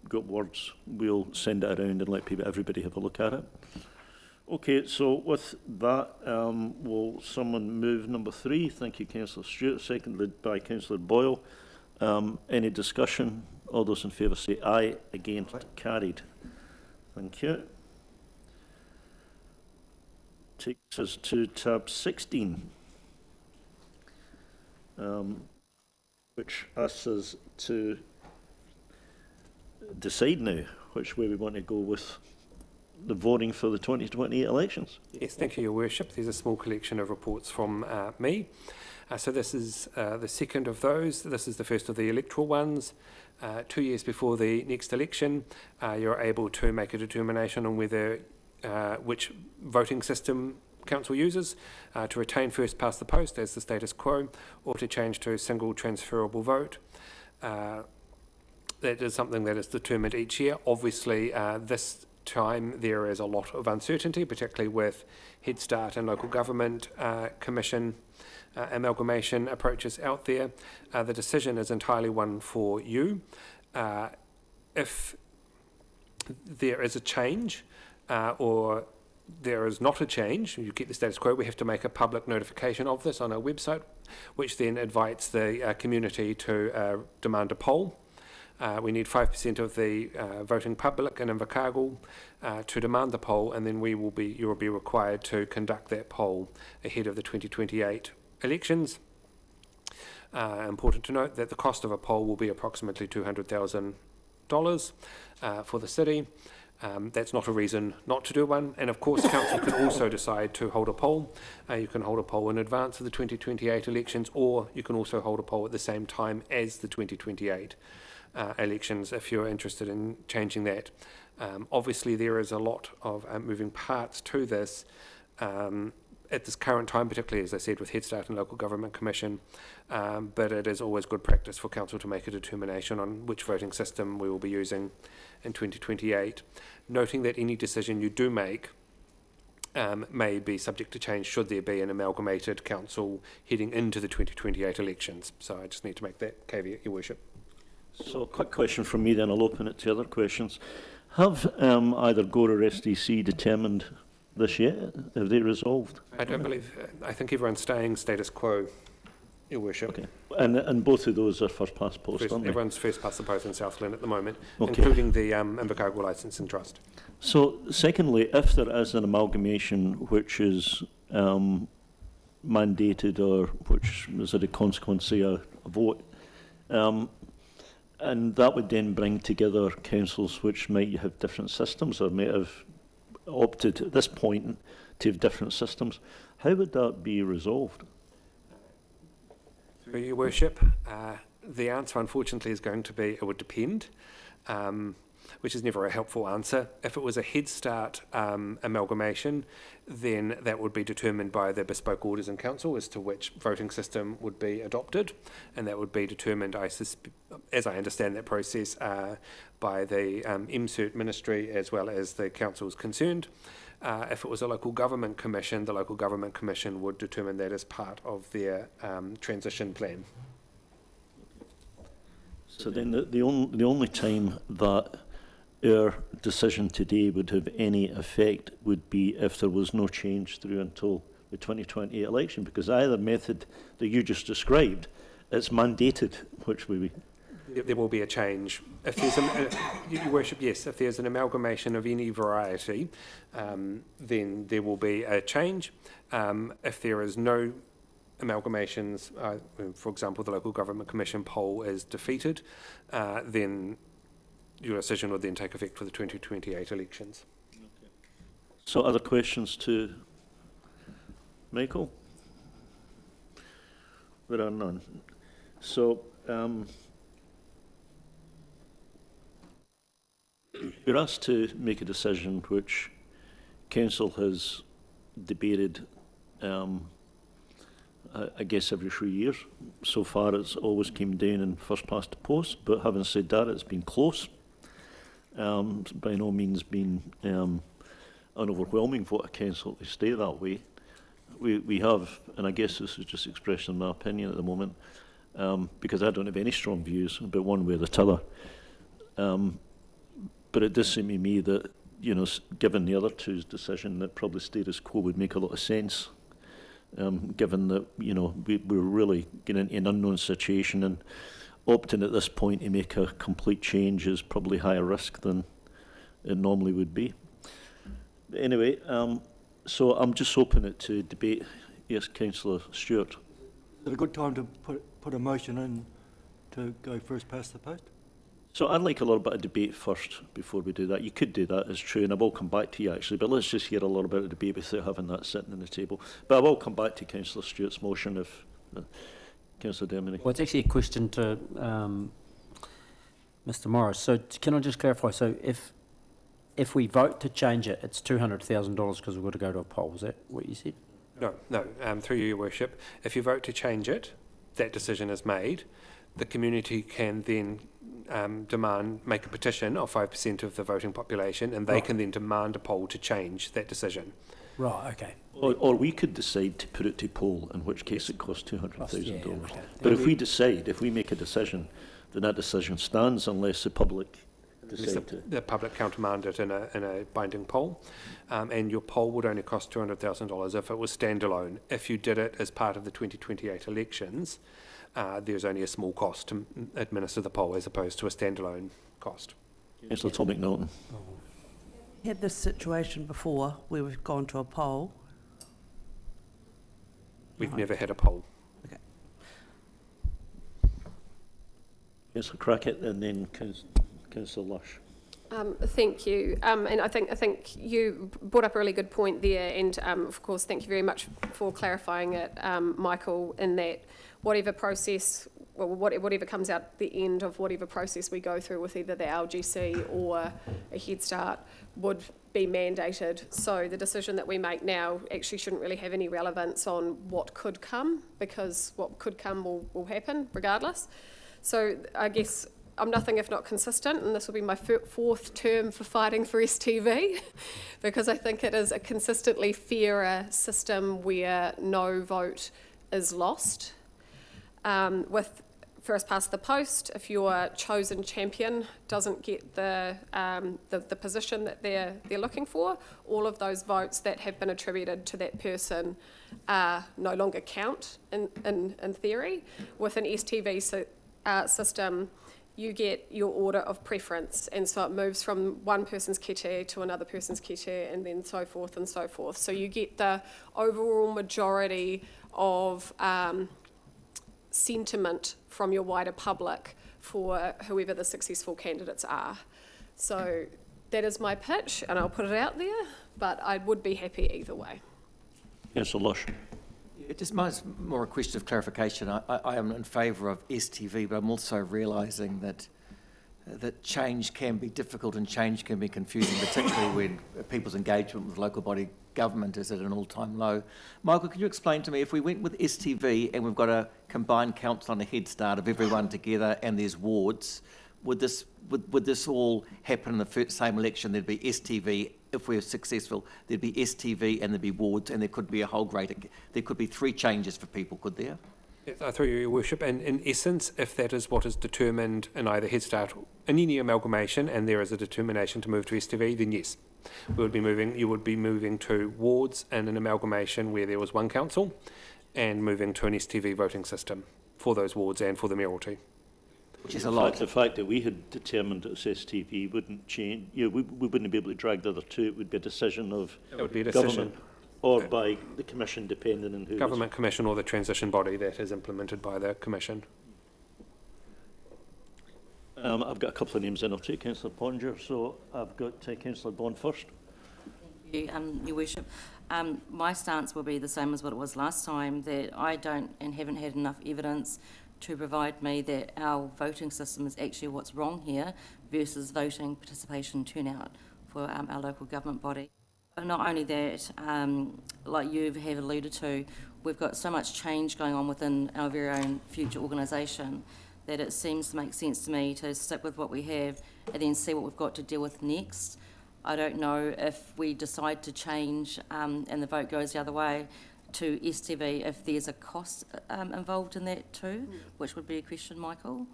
[SPEAKER 1] got words, we'll send it around and let everybody have a look at it. Okay, so with that, will someone move number 3? Thank you, Councillor Stewart, seconded by Councillor Boyle. Any discussion? All those in favour say aye. Against? Carried. Thank you. Takes us to tab 16, which asks us to decide now which way we want to go with the voting for the 2020 elections.
[SPEAKER 2] Yes, thank you, Your Worship. There's a small collection of reports from me. So this is the second of those. This is the first of the electoral ones. 2 years before the next election, you're able to make a determination on whether which voting system council uses, to retain first past the post as the status quo, or to change to a single transferable vote. That is something that is determined each year. Obviously, this time there is a lot of uncertainty, particularly with Head Start and Local Government Commission amalgamation approaches out there. The decision is entirely one for you. If there is a change or there is not a change, you keep the status quo, we have to make a public notification of this on our website, which then invites the community to demand a poll. We need 5% of the voting public in Invercargill to demand the poll, and then you will be required to conduct that poll ahead of the 2028 elections. Important to note that the cost of a poll will be approximately $200,000 for the city. That's not a reason not to do one, and of course council can also decide to hold a poll. You can hold a poll in advance of the 2028 elections, or you can also hold a poll at the same time as the 2028 elections if you're interested in changing that. Obviously there is a lot of moving parts to this at this current time, particularly as I said with Head Start and Local Government Commission, but it is always good practice for council to make a determination on which voting system we will be using in 2028, noting that any decision you do make may be subject to change should there be an amalgamated council heading into the 2028 elections. So I just need to make that caveat, Your Worship.
[SPEAKER 1] So a quick question from me, then I'll open it to other questions. Have either GOR or SDC determined this yet? Have they resolved?
[SPEAKER 2] I don't believe, I think everyone's staying status quo, Your Worship.
[SPEAKER 1] Okay. And both of those are first past post, aren't they?
[SPEAKER 2] Everyone's first past the post in Southland at the moment,
[SPEAKER 1] Okay.
[SPEAKER 2] including the Invercargill Licensing Trust.
[SPEAKER 1] So secondly, if there is an amalgamation which is mandated, or which is a consequence of a vote, and that would then bring together councils which might have different systems or may have opted at this point to have different systems. How would that be resolved?
[SPEAKER 2] Through Your Worship, the answer unfortunately is going to be it would depend, which is never a helpful answer. If it was a Head Start amalgamation, then that would be determined by the bespoke orders in council as to which voting system would be adopted, and that would be determined, as I understand that process, by the MCERT Ministry as well as the councils concerned. If it was a Local Government Commission, the Local Government Commission would determine that as part of their transition plan.
[SPEAKER 1] So then the only time that our decision today would have any effect would be if there was no change through until the 2020 election, because either method that you just described, it's mandated which way we...
[SPEAKER 2] There will be a change. If there's Your Worship, yes, if there's an amalgamation of any variety, then there will be a change. If there is no amalgamations, for example, the Local Government Commission poll is defeated, then your decision would then take effect for the 2028 elections.
[SPEAKER 1] So other questions to Michael? There are none. So We're asked to make a decision which council has debated, I guess, every 3 years. So far, it's always came down in first past the post, but having said that, it's been close. By no means been an overwhelming vote of council to stay that way. We have, and I guess this is just expressing my opinion at the moment, because I don't have any strong views about one way or the other. But it does seem to me that, you know, given the other two's decision, that probably status quo would make a lot of sense. Given that, you know, we're really getting into an unknown situation, and opting at this point to make a complete change is probably higher risk than it normally would be. But anyway, so I'm just open it to debate. Yes, Councillor Stewart.
[SPEAKER 13] Is it a good time to put a motion in to go first past the post?
[SPEAKER 1] So I'd like a little bit of debate first before we do that. You could do that, it's true, and I will come back to you actually, but let's just hear a little bit of debate without having that sitting on the table. But I will come back to Councillor Stewart's motion if Councillor Deminy.
[SPEAKER 9] Well, it's actually a question to Mr Morris. So can I just clarify? So if we vote to change it, it's $200,000 because we've got to go to a poll. Is that what you said?
[SPEAKER 2] No, through you, Your Worship. If you vote to change it, that decision is made. The community can then make a petition of 5% of the voting population, and they can then demand a poll to change that decision.
[SPEAKER 9] Right, okay.
[SPEAKER 1] Or we could decide to put it to poll, in which case it costs $200,000.
[SPEAKER 9] Yeah, okay.
[SPEAKER 1] But if we make a decision, then that decision stands unless the public decide to.
[SPEAKER 2] The public countermand it in a binding poll, and your poll would only cost $200,000 if it was standalone. If you did it as part of the 2028 elections, there's only a small cost to administer the poll as opposed to a standalone cost.
[SPEAKER 1] Councillor Tom McNaughton.
[SPEAKER 3] Had this situation before where we've gone to a poll.
[SPEAKER 2] We've never had a poll.
[SPEAKER 3] Okay.
[SPEAKER 1] Councillor Crackett and then Councillor Lush.
[SPEAKER 10] Thank you. And I think you brought up a really good point there. And of course, thank you very much for clarifying it, Michael, in that whatever process, well, whatever comes out the end of whatever process we go through with either the LGC or a Head Start would be mandated. So the decision that we make now actually shouldn't really have any relevance on what could come, because what could come will happen regardless. So I guess I'm nothing if not consistent, and this will be my fourth term for fighting for STV, because I think it is a consistently fairer system where no vote is lost. With first past the post, if your chosen champion doesn't get the position that they're looking for, all of those votes that have been attributed to that person no longer count in theory. With an STV system, you get your order of preference, and so it moves from one person's kete to another person's kete, and then so forth and so forth. So you get the overall majority of sentiment from your wider public for whoever the successful candidates are. So that is my pitch, and I'll put it out there, but I would be happy either way.
[SPEAKER 1] Councillor Lush.
[SPEAKER 18] It just might more a question of clarification. I am in favour of STV, but I'm also realising that change can be difficult and change can be confusing, particularly when people's engagement with local body government is at an all-time low. Michael, can you explain to me, if we went with STV and we've got a combined council and a Head Start of everyone together and there's wards, would this all happen in the same election? There'd be STV. If we're successful, there'd be STV and there'd be wards, and there could be a whole there could be 3 changes for people, could there?
[SPEAKER 2] Yes, through Your Worship, and in essence, if that is what is determined in either Head Start or in any amalgamation, and there is a determination to move to STV, then yes, you would be moving to wards and an amalgamation where there was one council, and moving to an STV voting system for those wards and for the mayoralty.
[SPEAKER 18] Which is a lot.
[SPEAKER 1] The fact that we had determined it was STV wouldn't change. You know, we wouldn't be able to drag the other two. It would be a decision of government or by the commission, depending on who.
[SPEAKER 2] Government commission or the transition body that is implemented by the commission.
[SPEAKER 1] I've got a couple of names in. I'll take Councillor Ponger. So I've got Councillor Bond first.
[SPEAKER 7] Thank you, Your Worship. My stance will be the same as what it was last time, that I don't and haven't had enough evidence to provide me that our voting system is actually what's wrong here versus voting participation turnout for our local government body. But not only that, like you have alluded to, we've got so much change going on within our very own future organisation that it seems to make sense to me to stick with what we have and then see what we've got to deal with next. I don't know if we decide to change and the vote goes the other way to STV, if there's a cost involved in that too, which would be a question, Michael.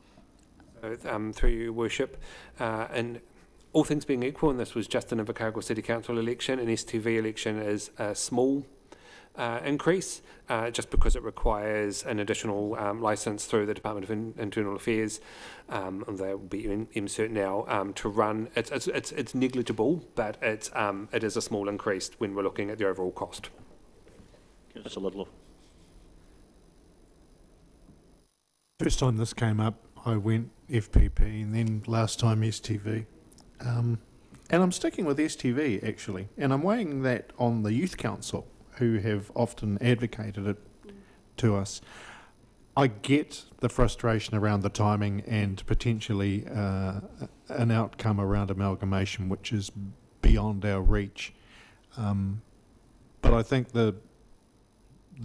[SPEAKER 2] Through your worship, and all things being equal, and this was just an Invercargill City Council election, an STV election is a small increase, just because it requires an additional licence through the Department of Internal Affairs, and they will be in MCERT now to run. It's negligible, but it is a small increase when we're looking at the overall cost.
[SPEAKER 1] Councillor Ludlow.
[SPEAKER 11] First time this came up, I went FPP, and then last time STV. And I'm sticking with STV, actually, and I'm weighing that on the Youth Council, who have often advocated it to us. I get the frustration around the timing and potentially an outcome around amalgamation which is beyond our reach. But I think the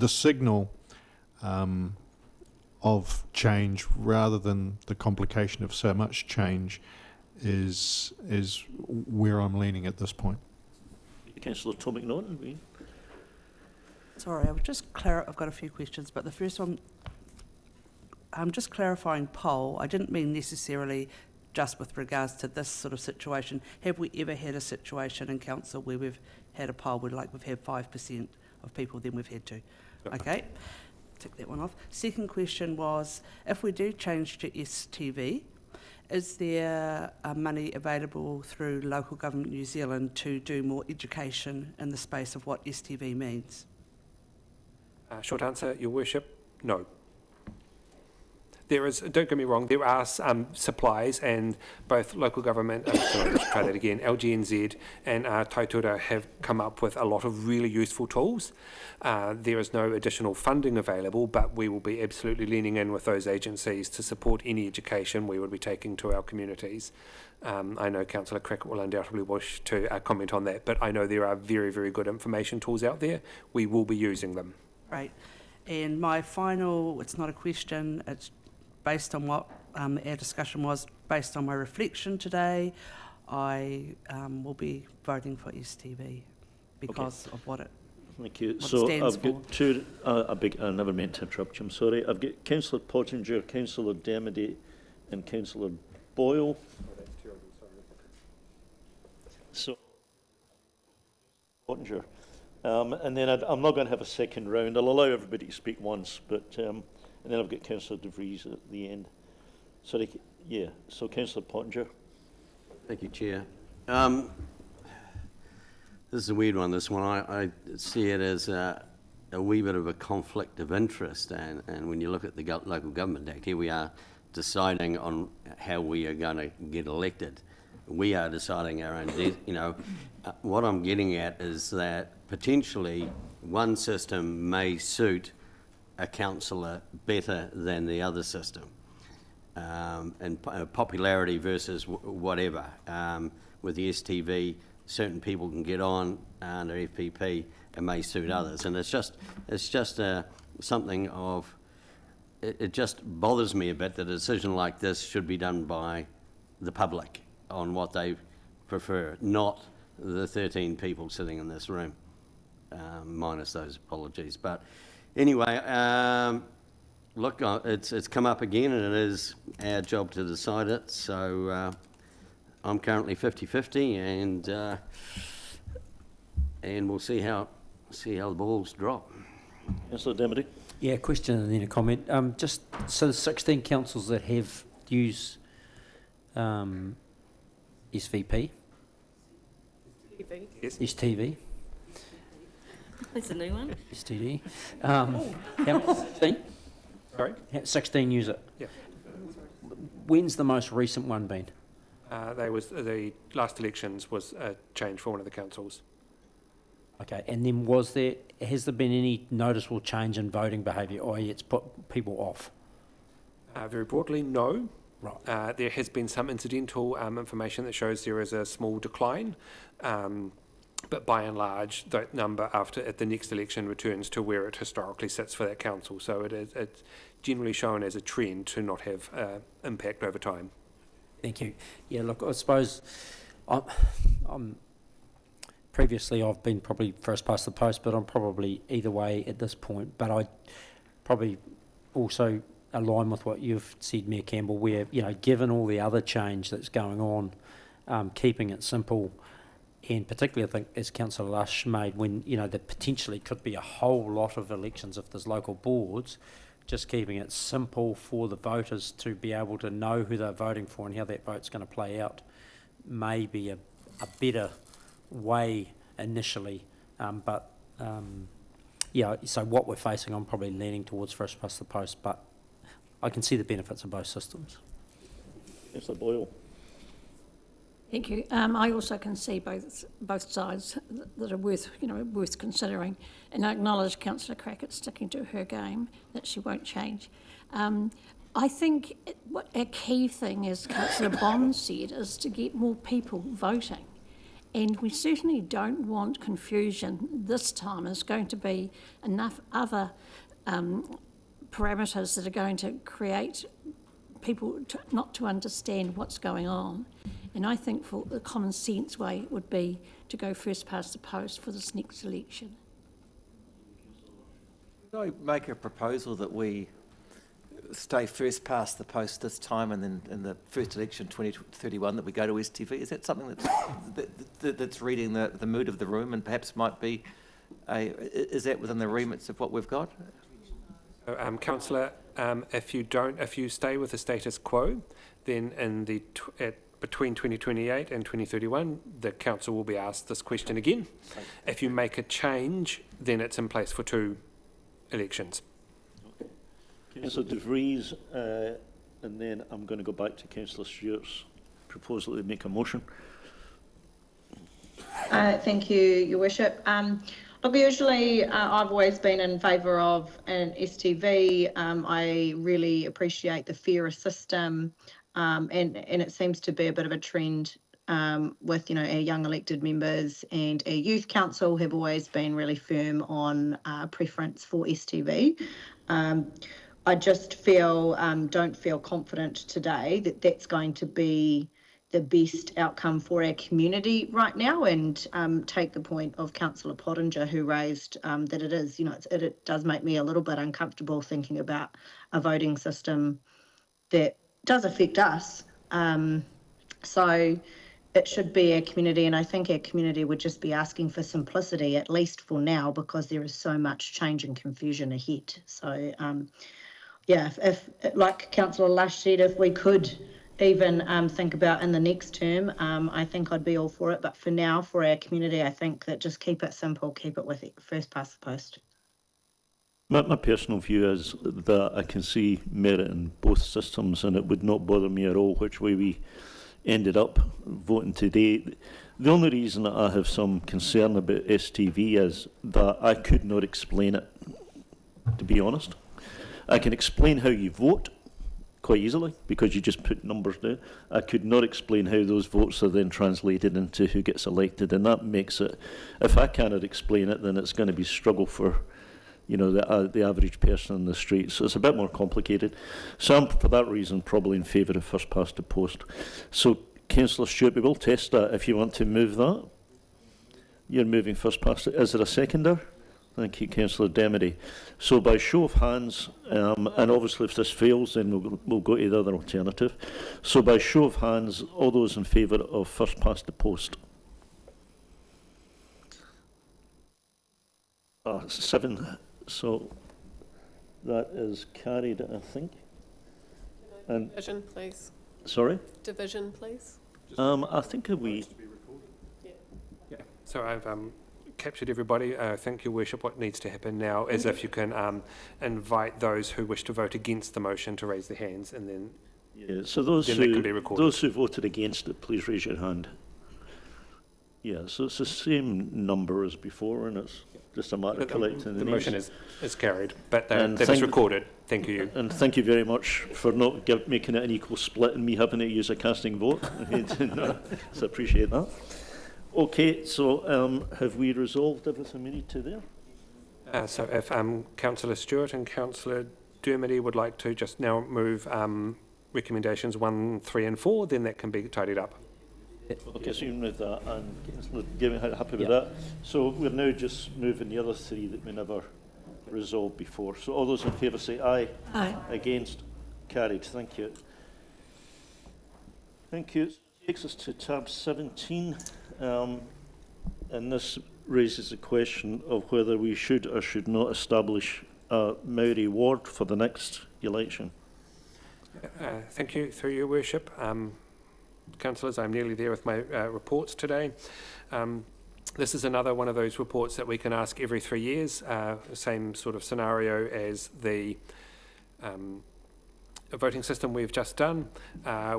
[SPEAKER 11] signal of change, rather than the complication of so much change, is where I'm leaning at this point.
[SPEAKER 1] Councillor Tom McNaughton.
[SPEAKER 3] Sorry, I've got a few questions, but the first one, I'm just clarifying poll. I didn't mean necessarily just with regards to this sort of situation. Have we ever had a situation in council where we've had a poll where we've had 5% of people, then we've had 2? Okay, tick that one off. Second question was, if we do change to STV, is there money available through Local Government New Zealand to do more education in the space of what STV means?
[SPEAKER 2] Short answer, Your Worship, no. There is, don't get me wrong, there are supplies, and both local government, let's try that again, LGNZ and Taitura have come up with a lot of really useful tools. There is no additional funding available, but we will be absolutely leaning in with those agencies to support any education we would be taking to our communities. I know Councillor Cricket will undoubtedly wish to comment on that, but I know there are very, very good information tools out there. We will be using them.
[SPEAKER 3] Right. And my final, it's not a question, it's based on what our discussion was, based on my reflection today, I will be voting for STV because of what it
[SPEAKER 1] Thank you.
[SPEAKER 3] what
[SPEAKER 1] So
[SPEAKER 3] stands
[SPEAKER 1] I've
[SPEAKER 3] for.
[SPEAKER 1] got two, I never meant to interrupt you, I'm sorry. I've got Councillor Pottinger, Councillor Dermody and Councillor Boyle. So, Pottinger. And then I'm not going to have a second round. I'll allow everybody to speak once, but and then I've got Councillor De Vries at the end. Sorry, yeah. So Councillor Pottinger.
[SPEAKER 5] Thank you, Chair. This is a weird one, this one. I see it as a wee bit of a conflict of interest, and when you look at the Local Government Act, here we are deciding on how we are going to get elected. We are deciding our own, what I'm getting at is that potentially one system may suit a councillor better than the other system, and popularity versus whatever. With the STV, certain people can get on under FPP and may suit others, and it's just something of. It just bothers me a bit that a decision like this should be done by the public on what they prefer, not the 13 people sitting in this room, minus those apologies. But anyway, look, it's come up again, and it is our job to decide it. So I'm currently 50-50, and we'll see how the balls drop.
[SPEAKER 1] Councillor Dermody.
[SPEAKER 9] Yeah, question and then a comment. Just so the 16 councils that have used SVP, STV.
[SPEAKER 7] That's a new one.
[SPEAKER 9] STD. How many? 16?
[SPEAKER 2] Sorry?
[SPEAKER 9] 16 use it.
[SPEAKER 2] Yeah.
[SPEAKER 9] When's the most recent one been?
[SPEAKER 2] The last elections was a change for one of the councils.
[SPEAKER 9] Okay, and then has there been any noticeable change in voting behaviour, i.e. it's put people off?
[SPEAKER 2] Very broadly, no.
[SPEAKER 9] Right.
[SPEAKER 2] There has been some incidental information that shows there is a small decline, but by and large, that number at the next election returns to where it historically sits for that council. So it's generally shown as a trend to not have impact over time.
[SPEAKER 9] Thank you. Yeah, look, I suppose I'm previously I've been probably first past the post, but I'm probably either way at this point. But I probably also align with what you've said, Mayor Campbell, where, you know, given all the other change that's going on, keeping it simple, and particularly I think as Councillor Lush made, when, you know, there potentially could be a whole lot of elections if there's local boards, just keeping it simple for the voters to be able to know who they're voting for and how that vote's going to play out may be a better way initially. Yeah, so what we're facing, I'm probably leaning towards first past the post, but I can see the benefits of both systems.
[SPEAKER 1] Councillor Boyle.
[SPEAKER 19] Thank you. I also can see both sides that are worth considering, and I acknowledge Councillor Crackett sticking to her game that she won't change. I think what a key thing, as Councillor Bond said, is to get more people voting, and we certainly don't want confusion this time. There's going to be enough other parameters that are going to create people not to understand what's going on. And I think for the common sense way would be to go first past the post for this next election.
[SPEAKER 18] Could I make a proposal that we stay first past the post this time, and then in the first election, 2031, that we go to STV? Is that something that's reading the mood of the room, and perhaps might be is that within the remits of what we've got?
[SPEAKER 2] Councillor, if you stay with the status quo, then between 2028 and 2031, the council will be asked this question again. If you make a change, then it's in place for 2 elections.
[SPEAKER 1] Councillor De Vries, and then I'm going to go back to Councillor Stewart's proposal to make a motion.
[SPEAKER 14] Thank you, Your Worship. Look, usually I've always been in favour of an STV. I really appreciate the fairer system, and it seems to be a bit of a trend with, you know, our young elected members and our youth council have always been really firm on preference for STV. I just don't feel confident today that that's going to be the best outcome for our community right now, and take the point of Councillor Pottinger, who raised that it is, you know, it does make me a little bit uncomfortable thinking about a voting system that does affect us. So it should be our community, and I think our community would just be asking for simplicity, at least for now, because there is so much change and confusion ahead. So yeah, if like Councillor Lush said, if we could even think about in the next term, I think I'd be all for it. But for now, for our community, I think that just keep it simple, keep it with it, first past the post.
[SPEAKER 1] My personal view is that I can see merit in both systems, and it would not bother me at all which way we ended up voting today. The only reason that I have some concern about STV is that I could not explain it, to be honest. I can explain how you vote quite easily, because you just put numbers down. I could not explain how those votes are then translated into who gets elected, and that makes it, if I cannot explain it, then it's going to be struggle for, you know, the average person in the street. So it's a bit more complicated. So I'm, for that reason, probably in favour of first past the post. So, Councillor Stewart, we will test that if you want to move that. You're moving first past. Is there a seconder? Thank you, Councillor Demedy. So by show of hands, and obviously if this fails, then we'll go to the other alternative. So by show of hands, all those in favour of first past the post? 7. So that is carried, I think. And
[SPEAKER 10] Division, please.
[SPEAKER 1] sorry?
[SPEAKER 10] Division, please.
[SPEAKER 1] I think we.
[SPEAKER 2] Yeah. So I've captured everybody. I think, Your Worship, what needs to happen now is if you can invite those who wish to vote against the motion to raise their hands, and then
[SPEAKER 1] Yeah. So those
[SPEAKER 2] then that can be recorded.
[SPEAKER 1] those who voted against it, please raise your hand. Yeah, so it's the same number as before, and it's just a matter of collecting
[SPEAKER 2] The
[SPEAKER 1] the
[SPEAKER 2] motion
[SPEAKER 1] names.
[SPEAKER 2] is carried, but
[SPEAKER 1] And
[SPEAKER 2] that is
[SPEAKER 1] thank-
[SPEAKER 2] recorded. Thank you.
[SPEAKER 1] And thank you very much for not making it an equal split and me having to use a casting vote. So I appreciate that. Okay, so have we resolved everything we need to there?
[SPEAKER 2] So if Councillor Stewart and Councillor Dermody would like to just now move recommendations 1, 3 and 4, then that can be tidied up.
[SPEAKER 1] Okay, so you move that, and Councillor Gavin, happy with
[SPEAKER 9] Yeah.
[SPEAKER 1] that? So we're now just moving the other 3 that we never resolved before. So all those in favour say aye.
[SPEAKER 19] Aye.
[SPEAKER 1] Against? Carried. Thank you. Thank you. Takes us to tab 17, and this raises the question of whether we should or should not establish a Maori ward for the next election.
[SPEAKER 2] Thank you, through your worship. Councillors, I'm nearly there with my reports today. This is another one of those reports that we can ask every 3 years, same sort of scenario as the voting system we've just done.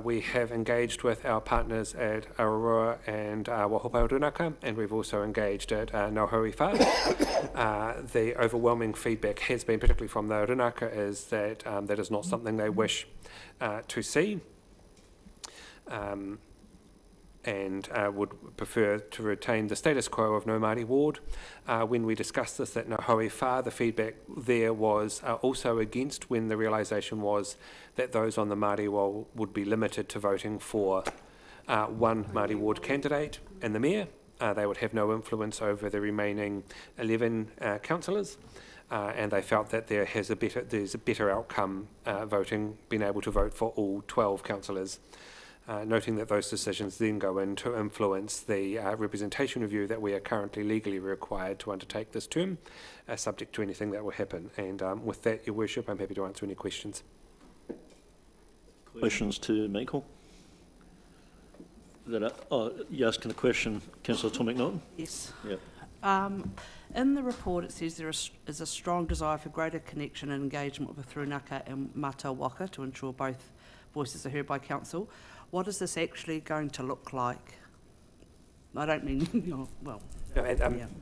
[SPEAKER 2] We have engaged with our partners at Aroa and Wahopa Runaka, and we've also engaged at Ngauhau Whā. The overwhelming feedback has been, particularly from the Runaka, is that that is not something they wish to see. And would prefer to retain the status quo of no Māori ward. When we discussed this at Ngauhau Whā, the feedback there was also against, when the realisation was that those on the Māori wall would be limited to voting for one Māori ward candidate and the mayor. They would have no influence over the remaining 11 councillors. And they felt that there's a better outcome being able to vote for all 12 councillors. Noting that those decisions then go in to influence the representation review that we are currently legally required to undertake this term, subject to anything that will happen. And with that, Your Worship, I'm happy to answer any questions.
[SPEAKER 1] Questions to Michael? You're asking a question, Councillor Tom McNaughton?
[SPEAKER 3] Yes.
[SPEAKER 1] Yeah.
[SPEAKER 3] In the report, it says there is a strong desire for greater connection and engagement with Runaka and Mata Waka to ensure both voices are heard by council. What is this actually going to look like? I don't mean, well...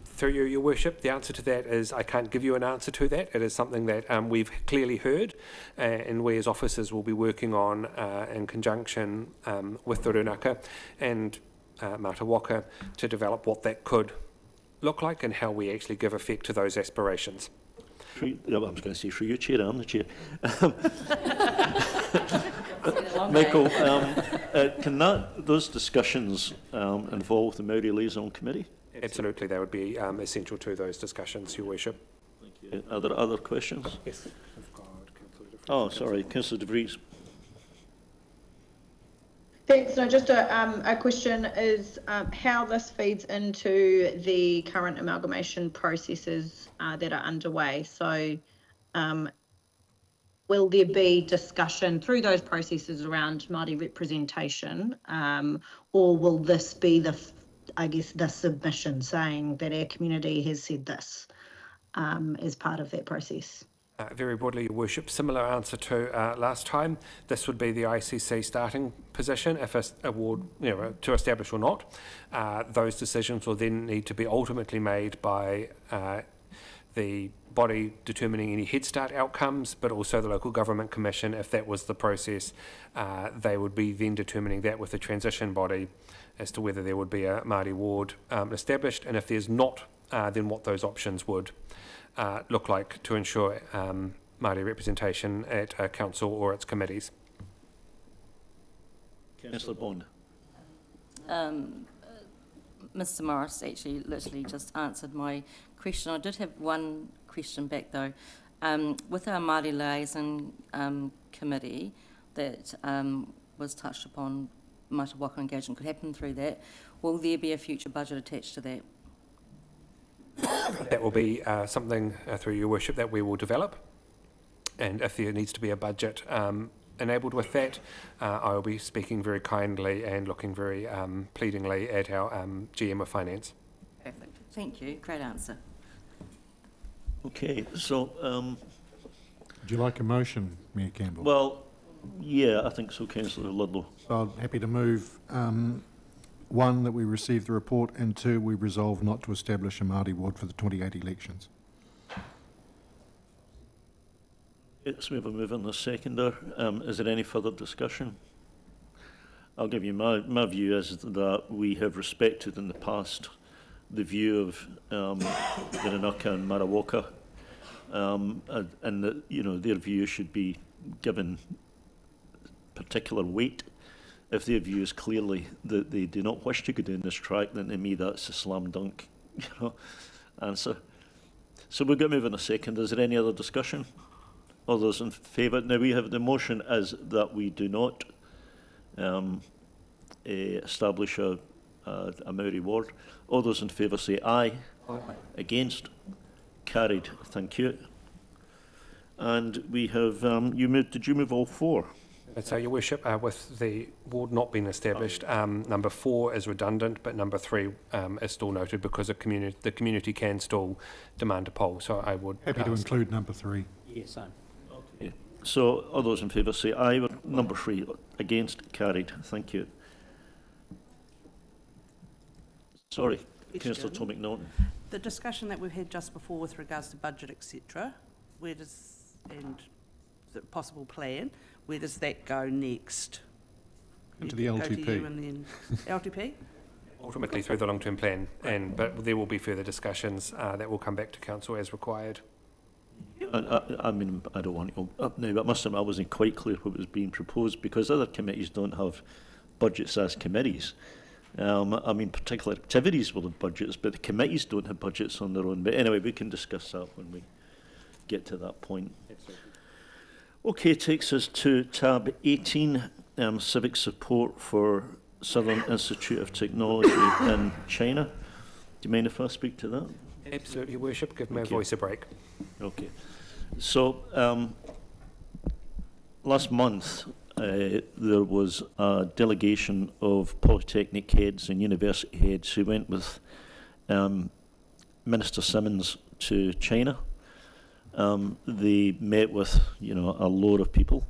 [SPEAKER 2] Through you, Your Worship, the answer to that is I can't give you an answer to that. It is something that we've clearly heard, and we as officers will be working on in conjunction with the Runaka and Mata Waka to develop what that could look like and how we actually give effect to those aspirations.
[SPEAKER 1] I was going to say through you, Chair, I'm the Chair. Michael, can those discussions involve the Maori Liaison Committee?
[SPEAKER 2] Absolutely, that would be essential to those discussions, Your Worship.
[SPEAKER 1] Thank you. Are there other questions?
[SPEAKER 2] Yes.
[SPEAKER 1] Oh, sorry, Councillor De Vries.
[SPEAKER 14] Thanks. No, just a question is how this feeds into the current amalgamation processes that are underway. So will there be discussion through those processes around Māori representation, or will this be the submission saying that our community has said this as part of that process?
[SPEAKER 2] Very broadly, Your Worship, similar answer to last time. This would be the ICC starting position if a award, to establish or not. Those decisions will then need to be ultimately made by the body determining any Head Start outcomes, but also the Local Government Commission, if that was the process. They would be then determining that with the transition body as to whether there would be a Māori ward established, and if there's not, then what those options would look like to ensure Māori representation at a council or its committees.
[SPEAKER 1] Councillor Bond.
[SPEAKER 7] Mr Morris actually literally just answered my question. I did have one question back though. With our Māori Liaison Committee that was touched upon, Mata Waka engagement could happen through that, will there be a future budget attached to that?
[SPEAKER 2] That will be something, through Your Worship, that we will develop. And if there needs to be a budget enabled with that, I will be speaking very kindly and looking very pleadingly at our GM of Finance.
[SPEAKER 7] Perfect. Thank you. Great answer.
[SPEAKER 1] Okay, so...
[SPEAKER 11] Would you like a motion, Mayor Campbell?
[SPEAKER 1] Well, yeah, I think so, Councillor Ludlow.
[SPEAKER 11] So I'm happy to move one, that we receive the report, and two, we resolve not to establish a Māori ward for the 28 elections.
[SPEAKER 1] Yes, we have a move on the seconder. Is there any further discussion? I'll give you my view is that we have respected in the past the view of Ranaka and Marawoka, and that, you know, their view should be given particular weight. If their view is clearly that they do not wish to go down this track, then to me that's a slam dunk, you know, answer. So we're going to move on a second. Is there any other discussion? All those in favour? Now we have the motion is that we do not establish a Maori ward. All those in favour say aye. Aye. Against? Carried. Thank you. And we have you moved. Did you move all four?
[SPEAKER 2] So, Your Worship, with the ward not being established, number 4 is redundant, but number 3 is still noted because the community can still demand a poll. So I would
[SPEAKER 11] happy to include number 3.
[SPEAKER 9] Yes, same.
[SPEAKER 1] Okay. So all those in favour say aye. With number 3 against? Carried. Thank you. Sorry, Councillor Tom McNaughton.
[SPEAKER 3] The discussion that we've had just before with regards to budget, etc., where does, and the possible plan, where does that go next?
[SPEAKER 11] Into the LTP.
[SPEAKER 3] Go to you and then LTP?
[SPEAKER 2] Ultimately through the long-term plan, but there will be further discussions that will come back to council as required.
[SPEAKER 1] I mean, I don't want to go up now, but I must admit I wasn't quite clear what was being proposed because other committees don't have budgets as committees. I mean, particular activities will have budgets, but the committees don't have budgets on their own. But anyway, we can discuss that when we get to that point. Okay, takes us to tab 18, civic support for Southern Institute of Technology in China. Do you mind if I speak to that?
[SPEAKER 2] Absolutely, Your Worship. Give my voice a break.
[SPEAKER 1] Okay. So, last month, there was a delegation of polytechnic heads and university heads who went with Minister Simmons to China. They met with, you know, a lot of people.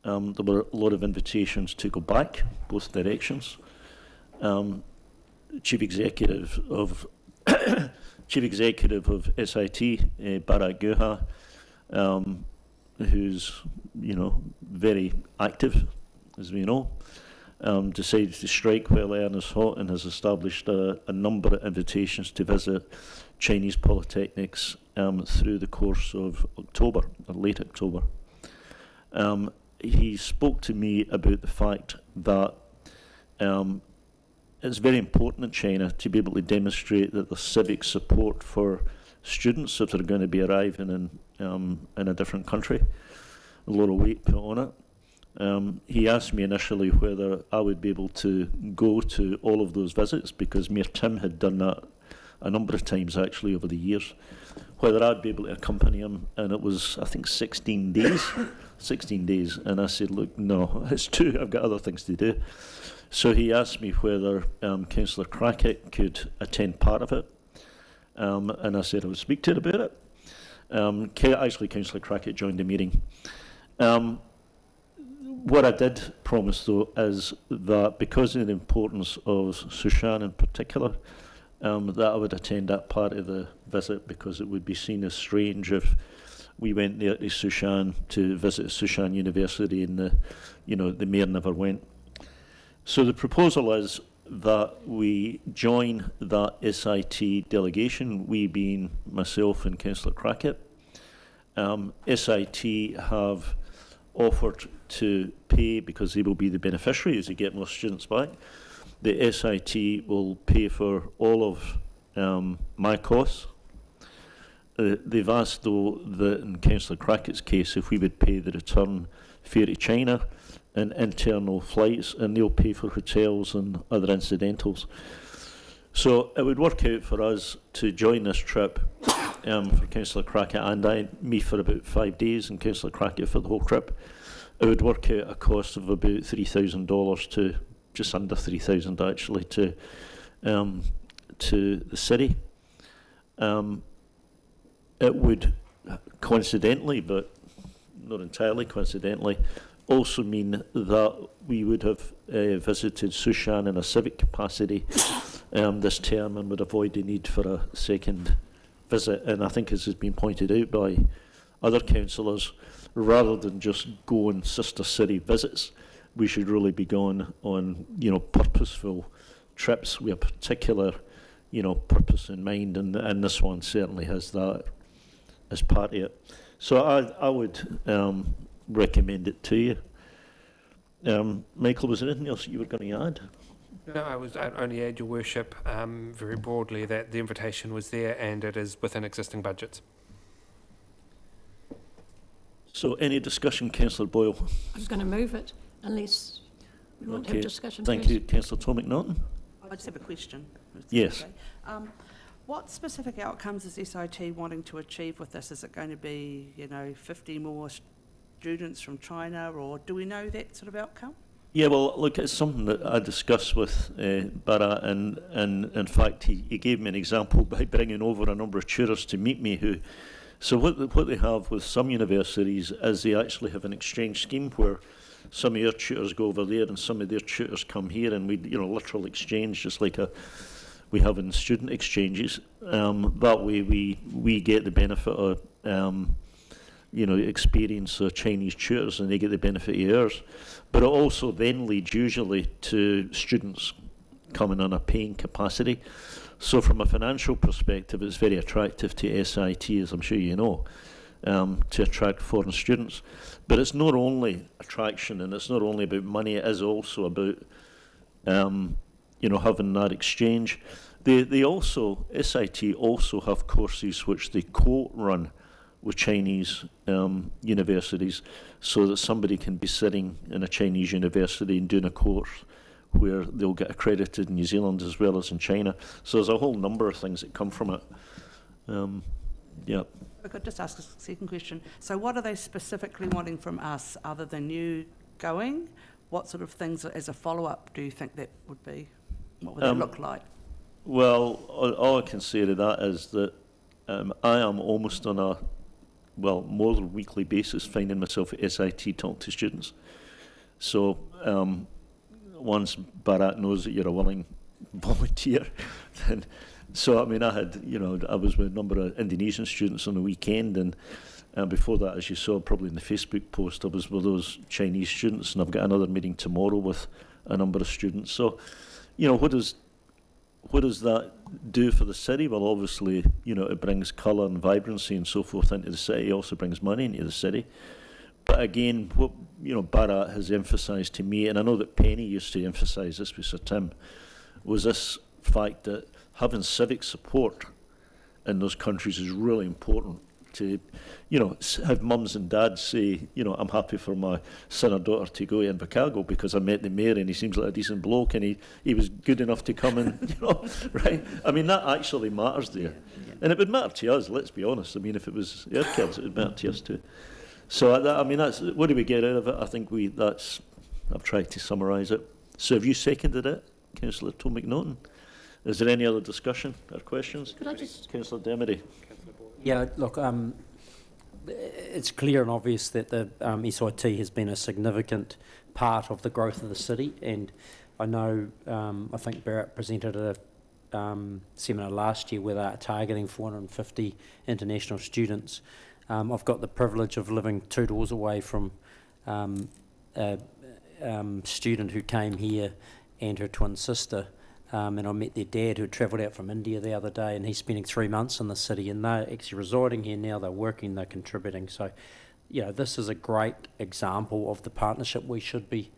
[SPEAKER 1] There were a lot of invitations to go back, both directions. Chief Executive of SIT, Bharat Guha, who's, you know, very active, as we know, decided to strike while iron is hot and has established a number of invitations to visit Chinese polytechnics through the course of October, or late October. He spoke to me about the fact that it's very important in China to be able to demonstrate that there's civic support for students that are going to be arriving in a different country. A lot of weight put on it. He asked me initially whether I would be able to go to all of those visits, because Mayor Tim had done that a number of times actually over the years, whether I'd be able to accompany him, and it was, I think, 16 days. 16 days, and I said, look, no, it's too, I've got other things to do. So he asked me whether Councillor Crackett could attend part of it, and I said I would speak to her about it. Actually, Councillor Crackett joined the meeting. What I did promise, though, is that because of the importance of Sushan in particular, that I would attend that part of the visit, because it would be seen as strange if we went there to Sushan to visit Sushan University and the mayor never went. So the proposal is that we join that SIT delegation, we being myself and Councillor Crackett. SIT have offered to pay, because they will be the beneficiary as they get more students back. The SIT will pay for all of my costs. They've asked, though, that in Councillor Crackett's case, if we would pay the return fare to China and internal flights, and they'll pay for hotels and other incidentals. So it would work out for us to join this trip for Councillor Crackett and me for about 5 days, and Councillor Crackett for the whole trip. It would work out a cost of about $3,000 to just under $3,000 actually to the city. It would coincidentally, but not entirely coincidentally, also mean that we would have visited Sushan in a civic capacity this term and would avoid the need for a second visit. And I think, as has been pointed out by other councillors, rather than just go on sister city visits, we should really be going on, purposeful trips with a particular, purpose in mind, and this one certainly has that as part of it. So I would recommend it to you. Michael, was there anything else you were going to add?
[SPEAKER 2] No, I'd only add, Your Worship, very broadly, that the invitation was there and it is within existing budgets.
[SPEAKER 1] So any discussion, Councillor Boyle?
[SPEAKER 19] I was going to move it unless we want to have discussion
[SPEAKER 1] Thank
[SPEAKER 19] first.
[SPEAKER 1] you, Councillor Tom McNaughton.
[SPEAKER 3] I just have a question. if that's
[SPEAKER 1] Yes.
[SPEAKER 3] okay. What specific outcomes is SIT wanting to achieve with this? Is it going to be, 50 more students from China, or do we know that sort of outcome?
[SPEAKER 1] Yeah, well, look, it's something that I discussed with Barra, and in fact, he gave me an example by bringing over a number of tutors to meet me. So what they have with some universities is they actually have an exchange scheme where some of your tutors go over there and some of their tutors come here, and we, literal exchange, just like we have in student exchanges. That way, we get the benefit of experience of Chinese tutors, and they get the benefit of ours. But it also then leads usually to students coming on a paying capacity. So from a financial perspective, it's very attractive to SIT, as I'm sure you know, to attract foreign students. But it's not only attraction, and it's not only about money, it is also about having that exchange. They also, SIT also have courses which they co-run with Chinese universities, so that somebody can be sitting in a Chinese university and doing a course where they'll get accredited in New Zealand as well as in China. So there's a whole number of things that come from it. Yeah.
[SPEAKER 3] I could just ask a second question. So what are they specifically wanting from us other than you going? What sort of things as a follow-up do you think that would be? What would that look like?
[SPEAKER 1] Well, all I can say to that is that I am almost on a, more than weekly basis finding myself at SIT talking to students. So once Bharat knows that you're a willing volunteer, then, so I mean, I was with a number of Indonesian students on the weekend, and before that, as you saw probably in the Facebook post, I was with those Chinese students, and I've got another meeting tomorrow with a number of students. So, what does that do for the city? Well, obviously, it brings colour and vibrancy and so forth into the city. It also brings money into the city. But again, what Bharat has emphasised to me, and I know that Penny used to emphasise this with Sir Tim, was this fact that having civic support in those countries is really important. To, have mums and dads say, I'm happy for my son or daughter to go to Invercargill because I met the mayor and he seems like a decent bloke and he was good enough to come and, right? I mean, that actually matters there. And it would matter to us, let's be honest. I mean, if it was our kids, it would matter to us too. So, that's what do we get out of it? I think I've tried to summarise it. So have you seconded it, Councillor Tom McNaughton? Is there any other discussion or questions?
[SPEAKER 19] Could I just...
[SPEAKER 1] Councillor Demery.
[SPEAKER 9] Yeah, look, it's clear and obvious that the SIT has been a significant part of the growth of the city, and I know, I think Barrett presented a seminar last year where they are targeting 450 international students. I've got the privilege of living 2 doors away from a student who came here and her twin sister. And I met their dad who had travelled out from India the other day, and he's spending 3 months in the city, and they're actually residing here now, they're working, they're contributing. So, this is a great example of the partnership we should be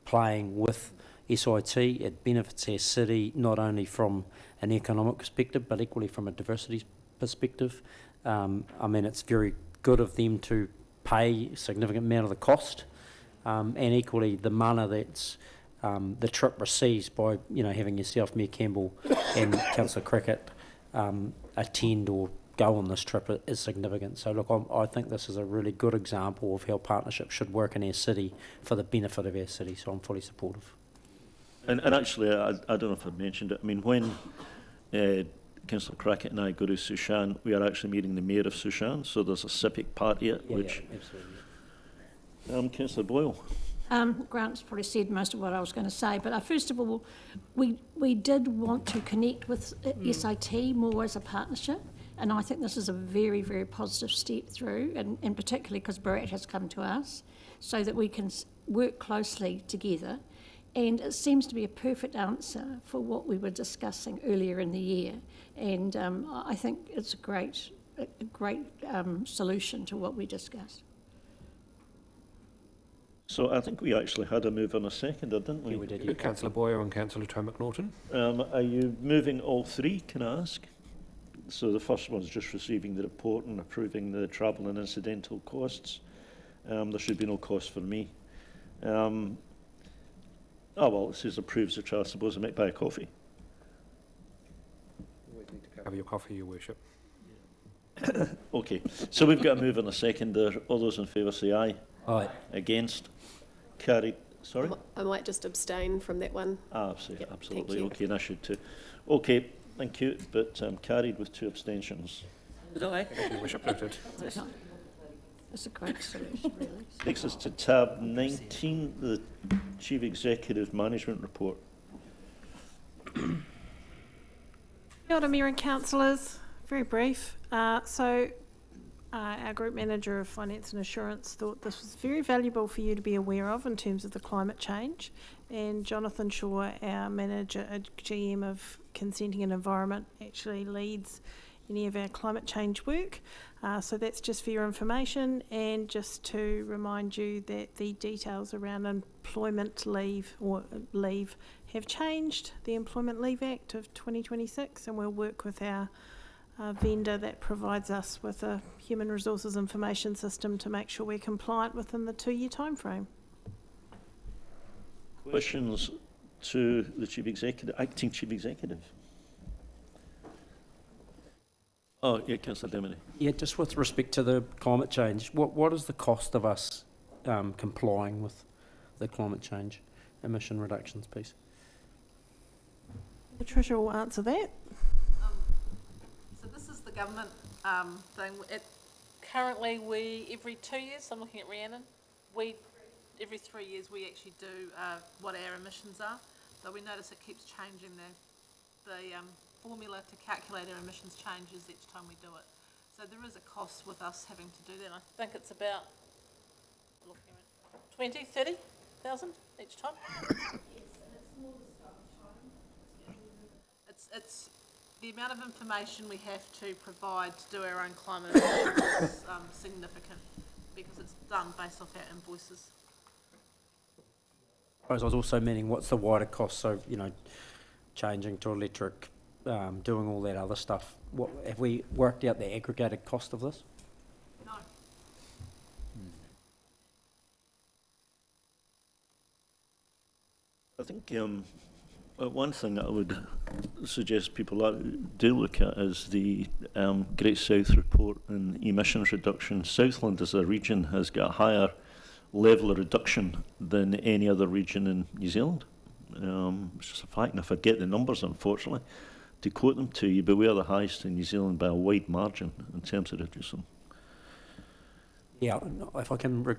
[SPEAKER 9] playing with SIT. It benefits our city not only from an economic perspective, but equally from a diversity perspective. I mean, it's very good of them to pay a significant amount of the cost, and equally the mana that's the trip receives by having yourself, Mayor Campbell and Councillor Cricket attend or go on this trip is significant. So look, I think this is a really good example of how partnership should work in our city for the benefit of our city, so I'm fully supportive.
[SPEAKER 1] And actually, I don't know if I mentioned it, I mean, when Councillor Cricket and I go to Sushan, we are actually meeting the Mayor of Sushan, so there's a civic party which...
[SPEAKER 9] Yeah, absolutely.
[SPEAKER 1] Councillor Boyle.
[SPEAKER 19] Grant's probably said most of what I was going to say, but first of all, we did want to connect with SIT more as a partnership, and I think this is a very, very positive step through, and particularly because Barat has come to us, so that we can work closely together. And it seems to be a perfect answer for what we were discussing earlier in the year, and I think it's a great solution to what we discussed.
[SPEAKER 1] So I think we actually had a move and a seconder, didn't we?
[SPEAKER 9] Yeah, we did.
[SPEAKER 2] Councillor Boyer and Councillor Tom McNaughton.
[SPEAKER 1] Are you moving all three, can I ask? So the first one's just receiving the report and approving the travel and incidental costs. There should be no cost for me. Oh, well, it says approves the trial. I suppose I might buy a coffee.
[SPEAKER 2] Have your coffee, Your Worship.
[SPEAKER 1] Okay, so we've got a move and a seconder. All those in favour say aye.
[SPEAKER 9] Aye.
[SPEAKER 1] Against? Carried. Sorry?
[SPEAKER 10] I might just abstain from that one.
[SPEAKER 1] Absolutely.
[SPEAKER 10] Yep,
[SPEAKER 1] Absolutely.
[SPEAKER 10] thank you.
[SPEAKER 1] Okay, and I should too. Okay, thank you. But carried with 2 abstentions.
[SPEAKER 2] Your Worship, noted.
[SPEAKER 19] It's a great solution, really.
[SPEAKER 1] Takes us to tab 19, the Chief Executive Management Report.
[SPEAKER 20] Kia ora, Mayor and Councillors. Very brief. Our Group Manager of Finance and Assurance thought this was very valuable for you to be aware of in terms of the climate change. And Jonathan Shaw, our Manager, GM of Consenting and Environment, actually leads any of our climate change work. So that's just for your information, and just to remind you that the details around employment leave have changed, the Employment Leave Act of 2026, and we'll work with our vendor that provides us with a human resources information system to make sure we're compliant within the 2-year time frame.
[SPEAKER 1] Questions to the Chief Executive, Acting Chief Executive? Oh, yeah, Councillor Deminy.
[SPEAKER 9] Yeah, just with respect to the climate change, what is the cost of us complying with the climate change emission reductions piece?
[SPEAKER 20] Patricia will answer that.
[SPEAKER 21] So this is the government thing. Currently, every 2 years, I'm looking at Rhiannon, every 3 years we actually do what our emissions are. But we notice it keeps changing. The formula to calculate our emissions changes each time we do it. So there is a cost with us having to do that. I think it's about 20, 30,000 each time. It's the amount of information we have to provide to do our own climate analysis is significant, because it's done based off our invoices.
[SPEAKER 9] I was also meaning, what's the wider cost? So, you know, changing to electric, doing all that other stuff. What have we worked out the aggregated cost of this?
[SPEAKER 21] No.
[SPEAKER 1] I think one thing I would suggest people do look at is the Great South report and emissions reduction. Southland as a region has got a higher level of reduction than any other region in New Zealand. It's just a fact, and I forget the numbers, unfortunately, to quote them to you, but we are the highest in New Zealand by a wide margin in terms of reducing.
[SPEAKER 9] Yeah, if I can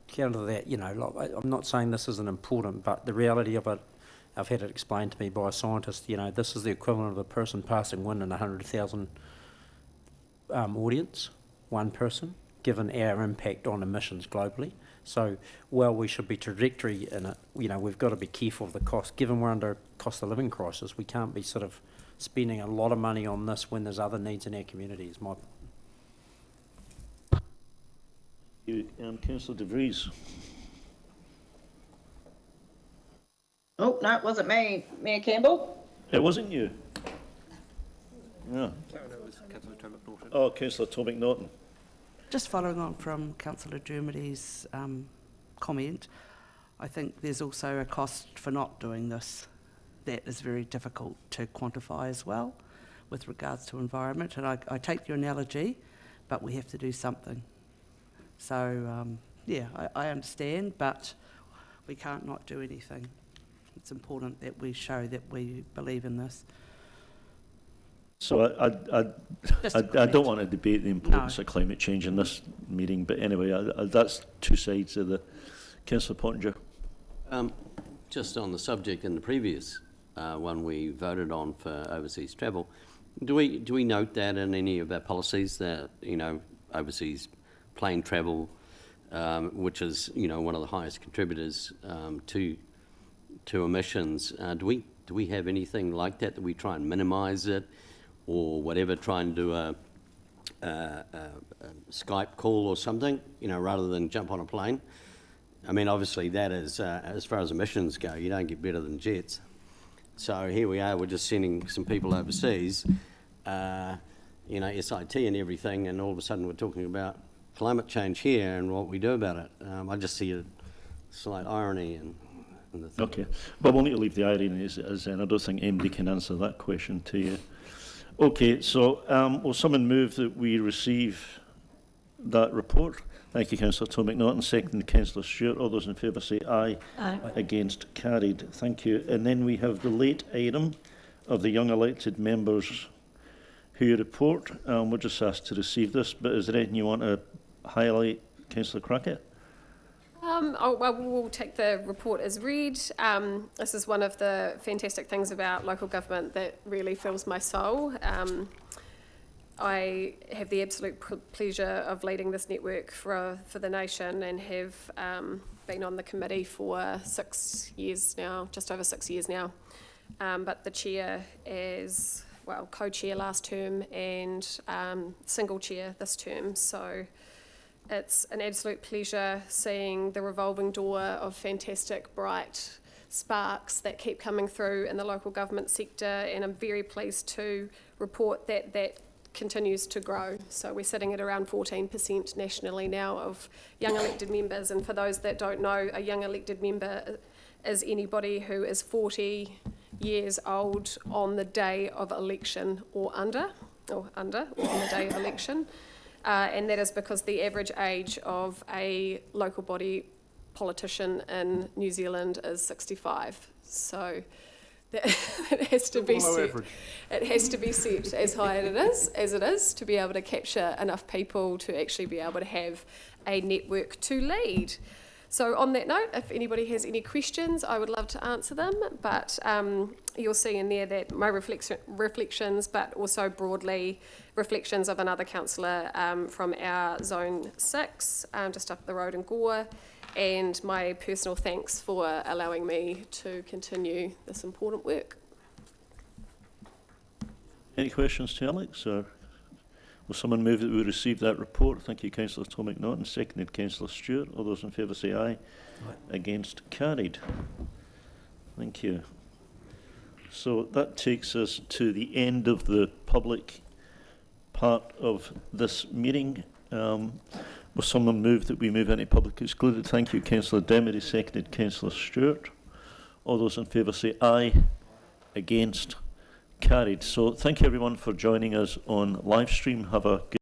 [SPEAKER 9] counter that, you know, like, I'm not saying this isn't important, but the reality of it, I've had it explained to me by a scientist, you know, this is the equivalent of a person passing wind in 100,000 audience, one person, given our impact on emissions globally. So, while we should be trajectory in it, you know, we've got to be careful of the cost. Given we're under a cost of living crisis, we can't be sort of spending a lot of money on this when there's other needs in our community, is my point.
[SPEAKER 1] Councillor De Vries.
[SPEAKER 14] Oh, no, it wasn't me, Mayor Campbell.
[SPEAKER 1] It wasn't you? Yeah. Oh, Councillor Tom McNaughton.
[SPEAKER 3] Just following on from Councillor Dermody's comment, I think there's also a cost for not doing this that is very difficult to quantify as well with regards to environment. And I take your analogy, but we have to do something. So, yeah, I understand, but we can't not do anything. It's important that we show that we believe in this.
[SPEAKER 1] So I don't want to debate the importance of climate change in this meeting, but anyway, that's two sides of the... Councillor Pottinger.
[SPEAKER 5] Just on the subject in the previous one we voted on for overseas travel, do we note that in any of our policies that, you know, overseas plane travel, which is, you know, one of the highest contributors to emissions, do we have anything like that we try and minimise it, or whatever, try and do a Skype call or something, you know, rather than jump on a plane? I mean, obviously that is, as far as emissions go, you don't get better than jets. So here we are, we're just sending some people overseas, you know, SIT and everything, and all of a sudden we're talking about climate change here and what we do about it. I just see a slight irony in the thing.
[SPEAKER 1] Okay, but we'll need to leave the irony as and I don't think anybody can answer that question to you. Okay, so will someone move that we receive that report? Thank you, Councillor Tom McNaughton. Second, Councillor Stewart. All those in favour say aye.
[SPEAKER 19] Aye.
[SPEAKER 1] Against, carried. Thank you. And then we have the late item of the young elected members who report. We're just asked to receive this, but is there anything you want to highlight, Councillor Crockett?
[SPEAKER 10] We'll take the report as read. This is one of the fantastic things about local government that really fills my soul. I have the absolute pleasure of leading this network for the nation, and have been on the committee for 6 years now, just over 6 years now. But the chair as, well, co-chair last term and single chair this term. So it's an absolute pleasure seeing the revolving door of fantastic, bright sparks that keep coming through in the local government sector, and I'm very pleased to report that that continues to grow. So we're sitting at around 14% nationally now of young elected members, and for those that don't know, a young elected member is anybody who is 40 years old on the day of election or under on the day of election. And that is because the average age of a local body politician in New Zealand is 65. So that it has to be set. It has to be set as high as it is to be able to capture enough people to actually be able to have a network to lead. So on that note, if anybody has any questions, I would love to answer them, but you'll see in there that my reflections, but also broadly reflections of another councillor from our Zone 6, just up the road in Gore, and my personal thanks for allowing me to continue this important work.
[SPEAKER 1] Any questions to Alex, or will someone move that we receive that report? Thank you, Councillor Tom McNaughton. Seconded, Councillor Stewart. All those in favour say aye. Aye. Against, carried. Thank you. So that takes us to the end of the public part of this meeting. Will someone move that we move any public excluded? Thank you, Councillor Demery. Seconded, Councillor Stewart. All those in favour say aye. Against, carried. So thank you everyone for joining us on live stream. Have a good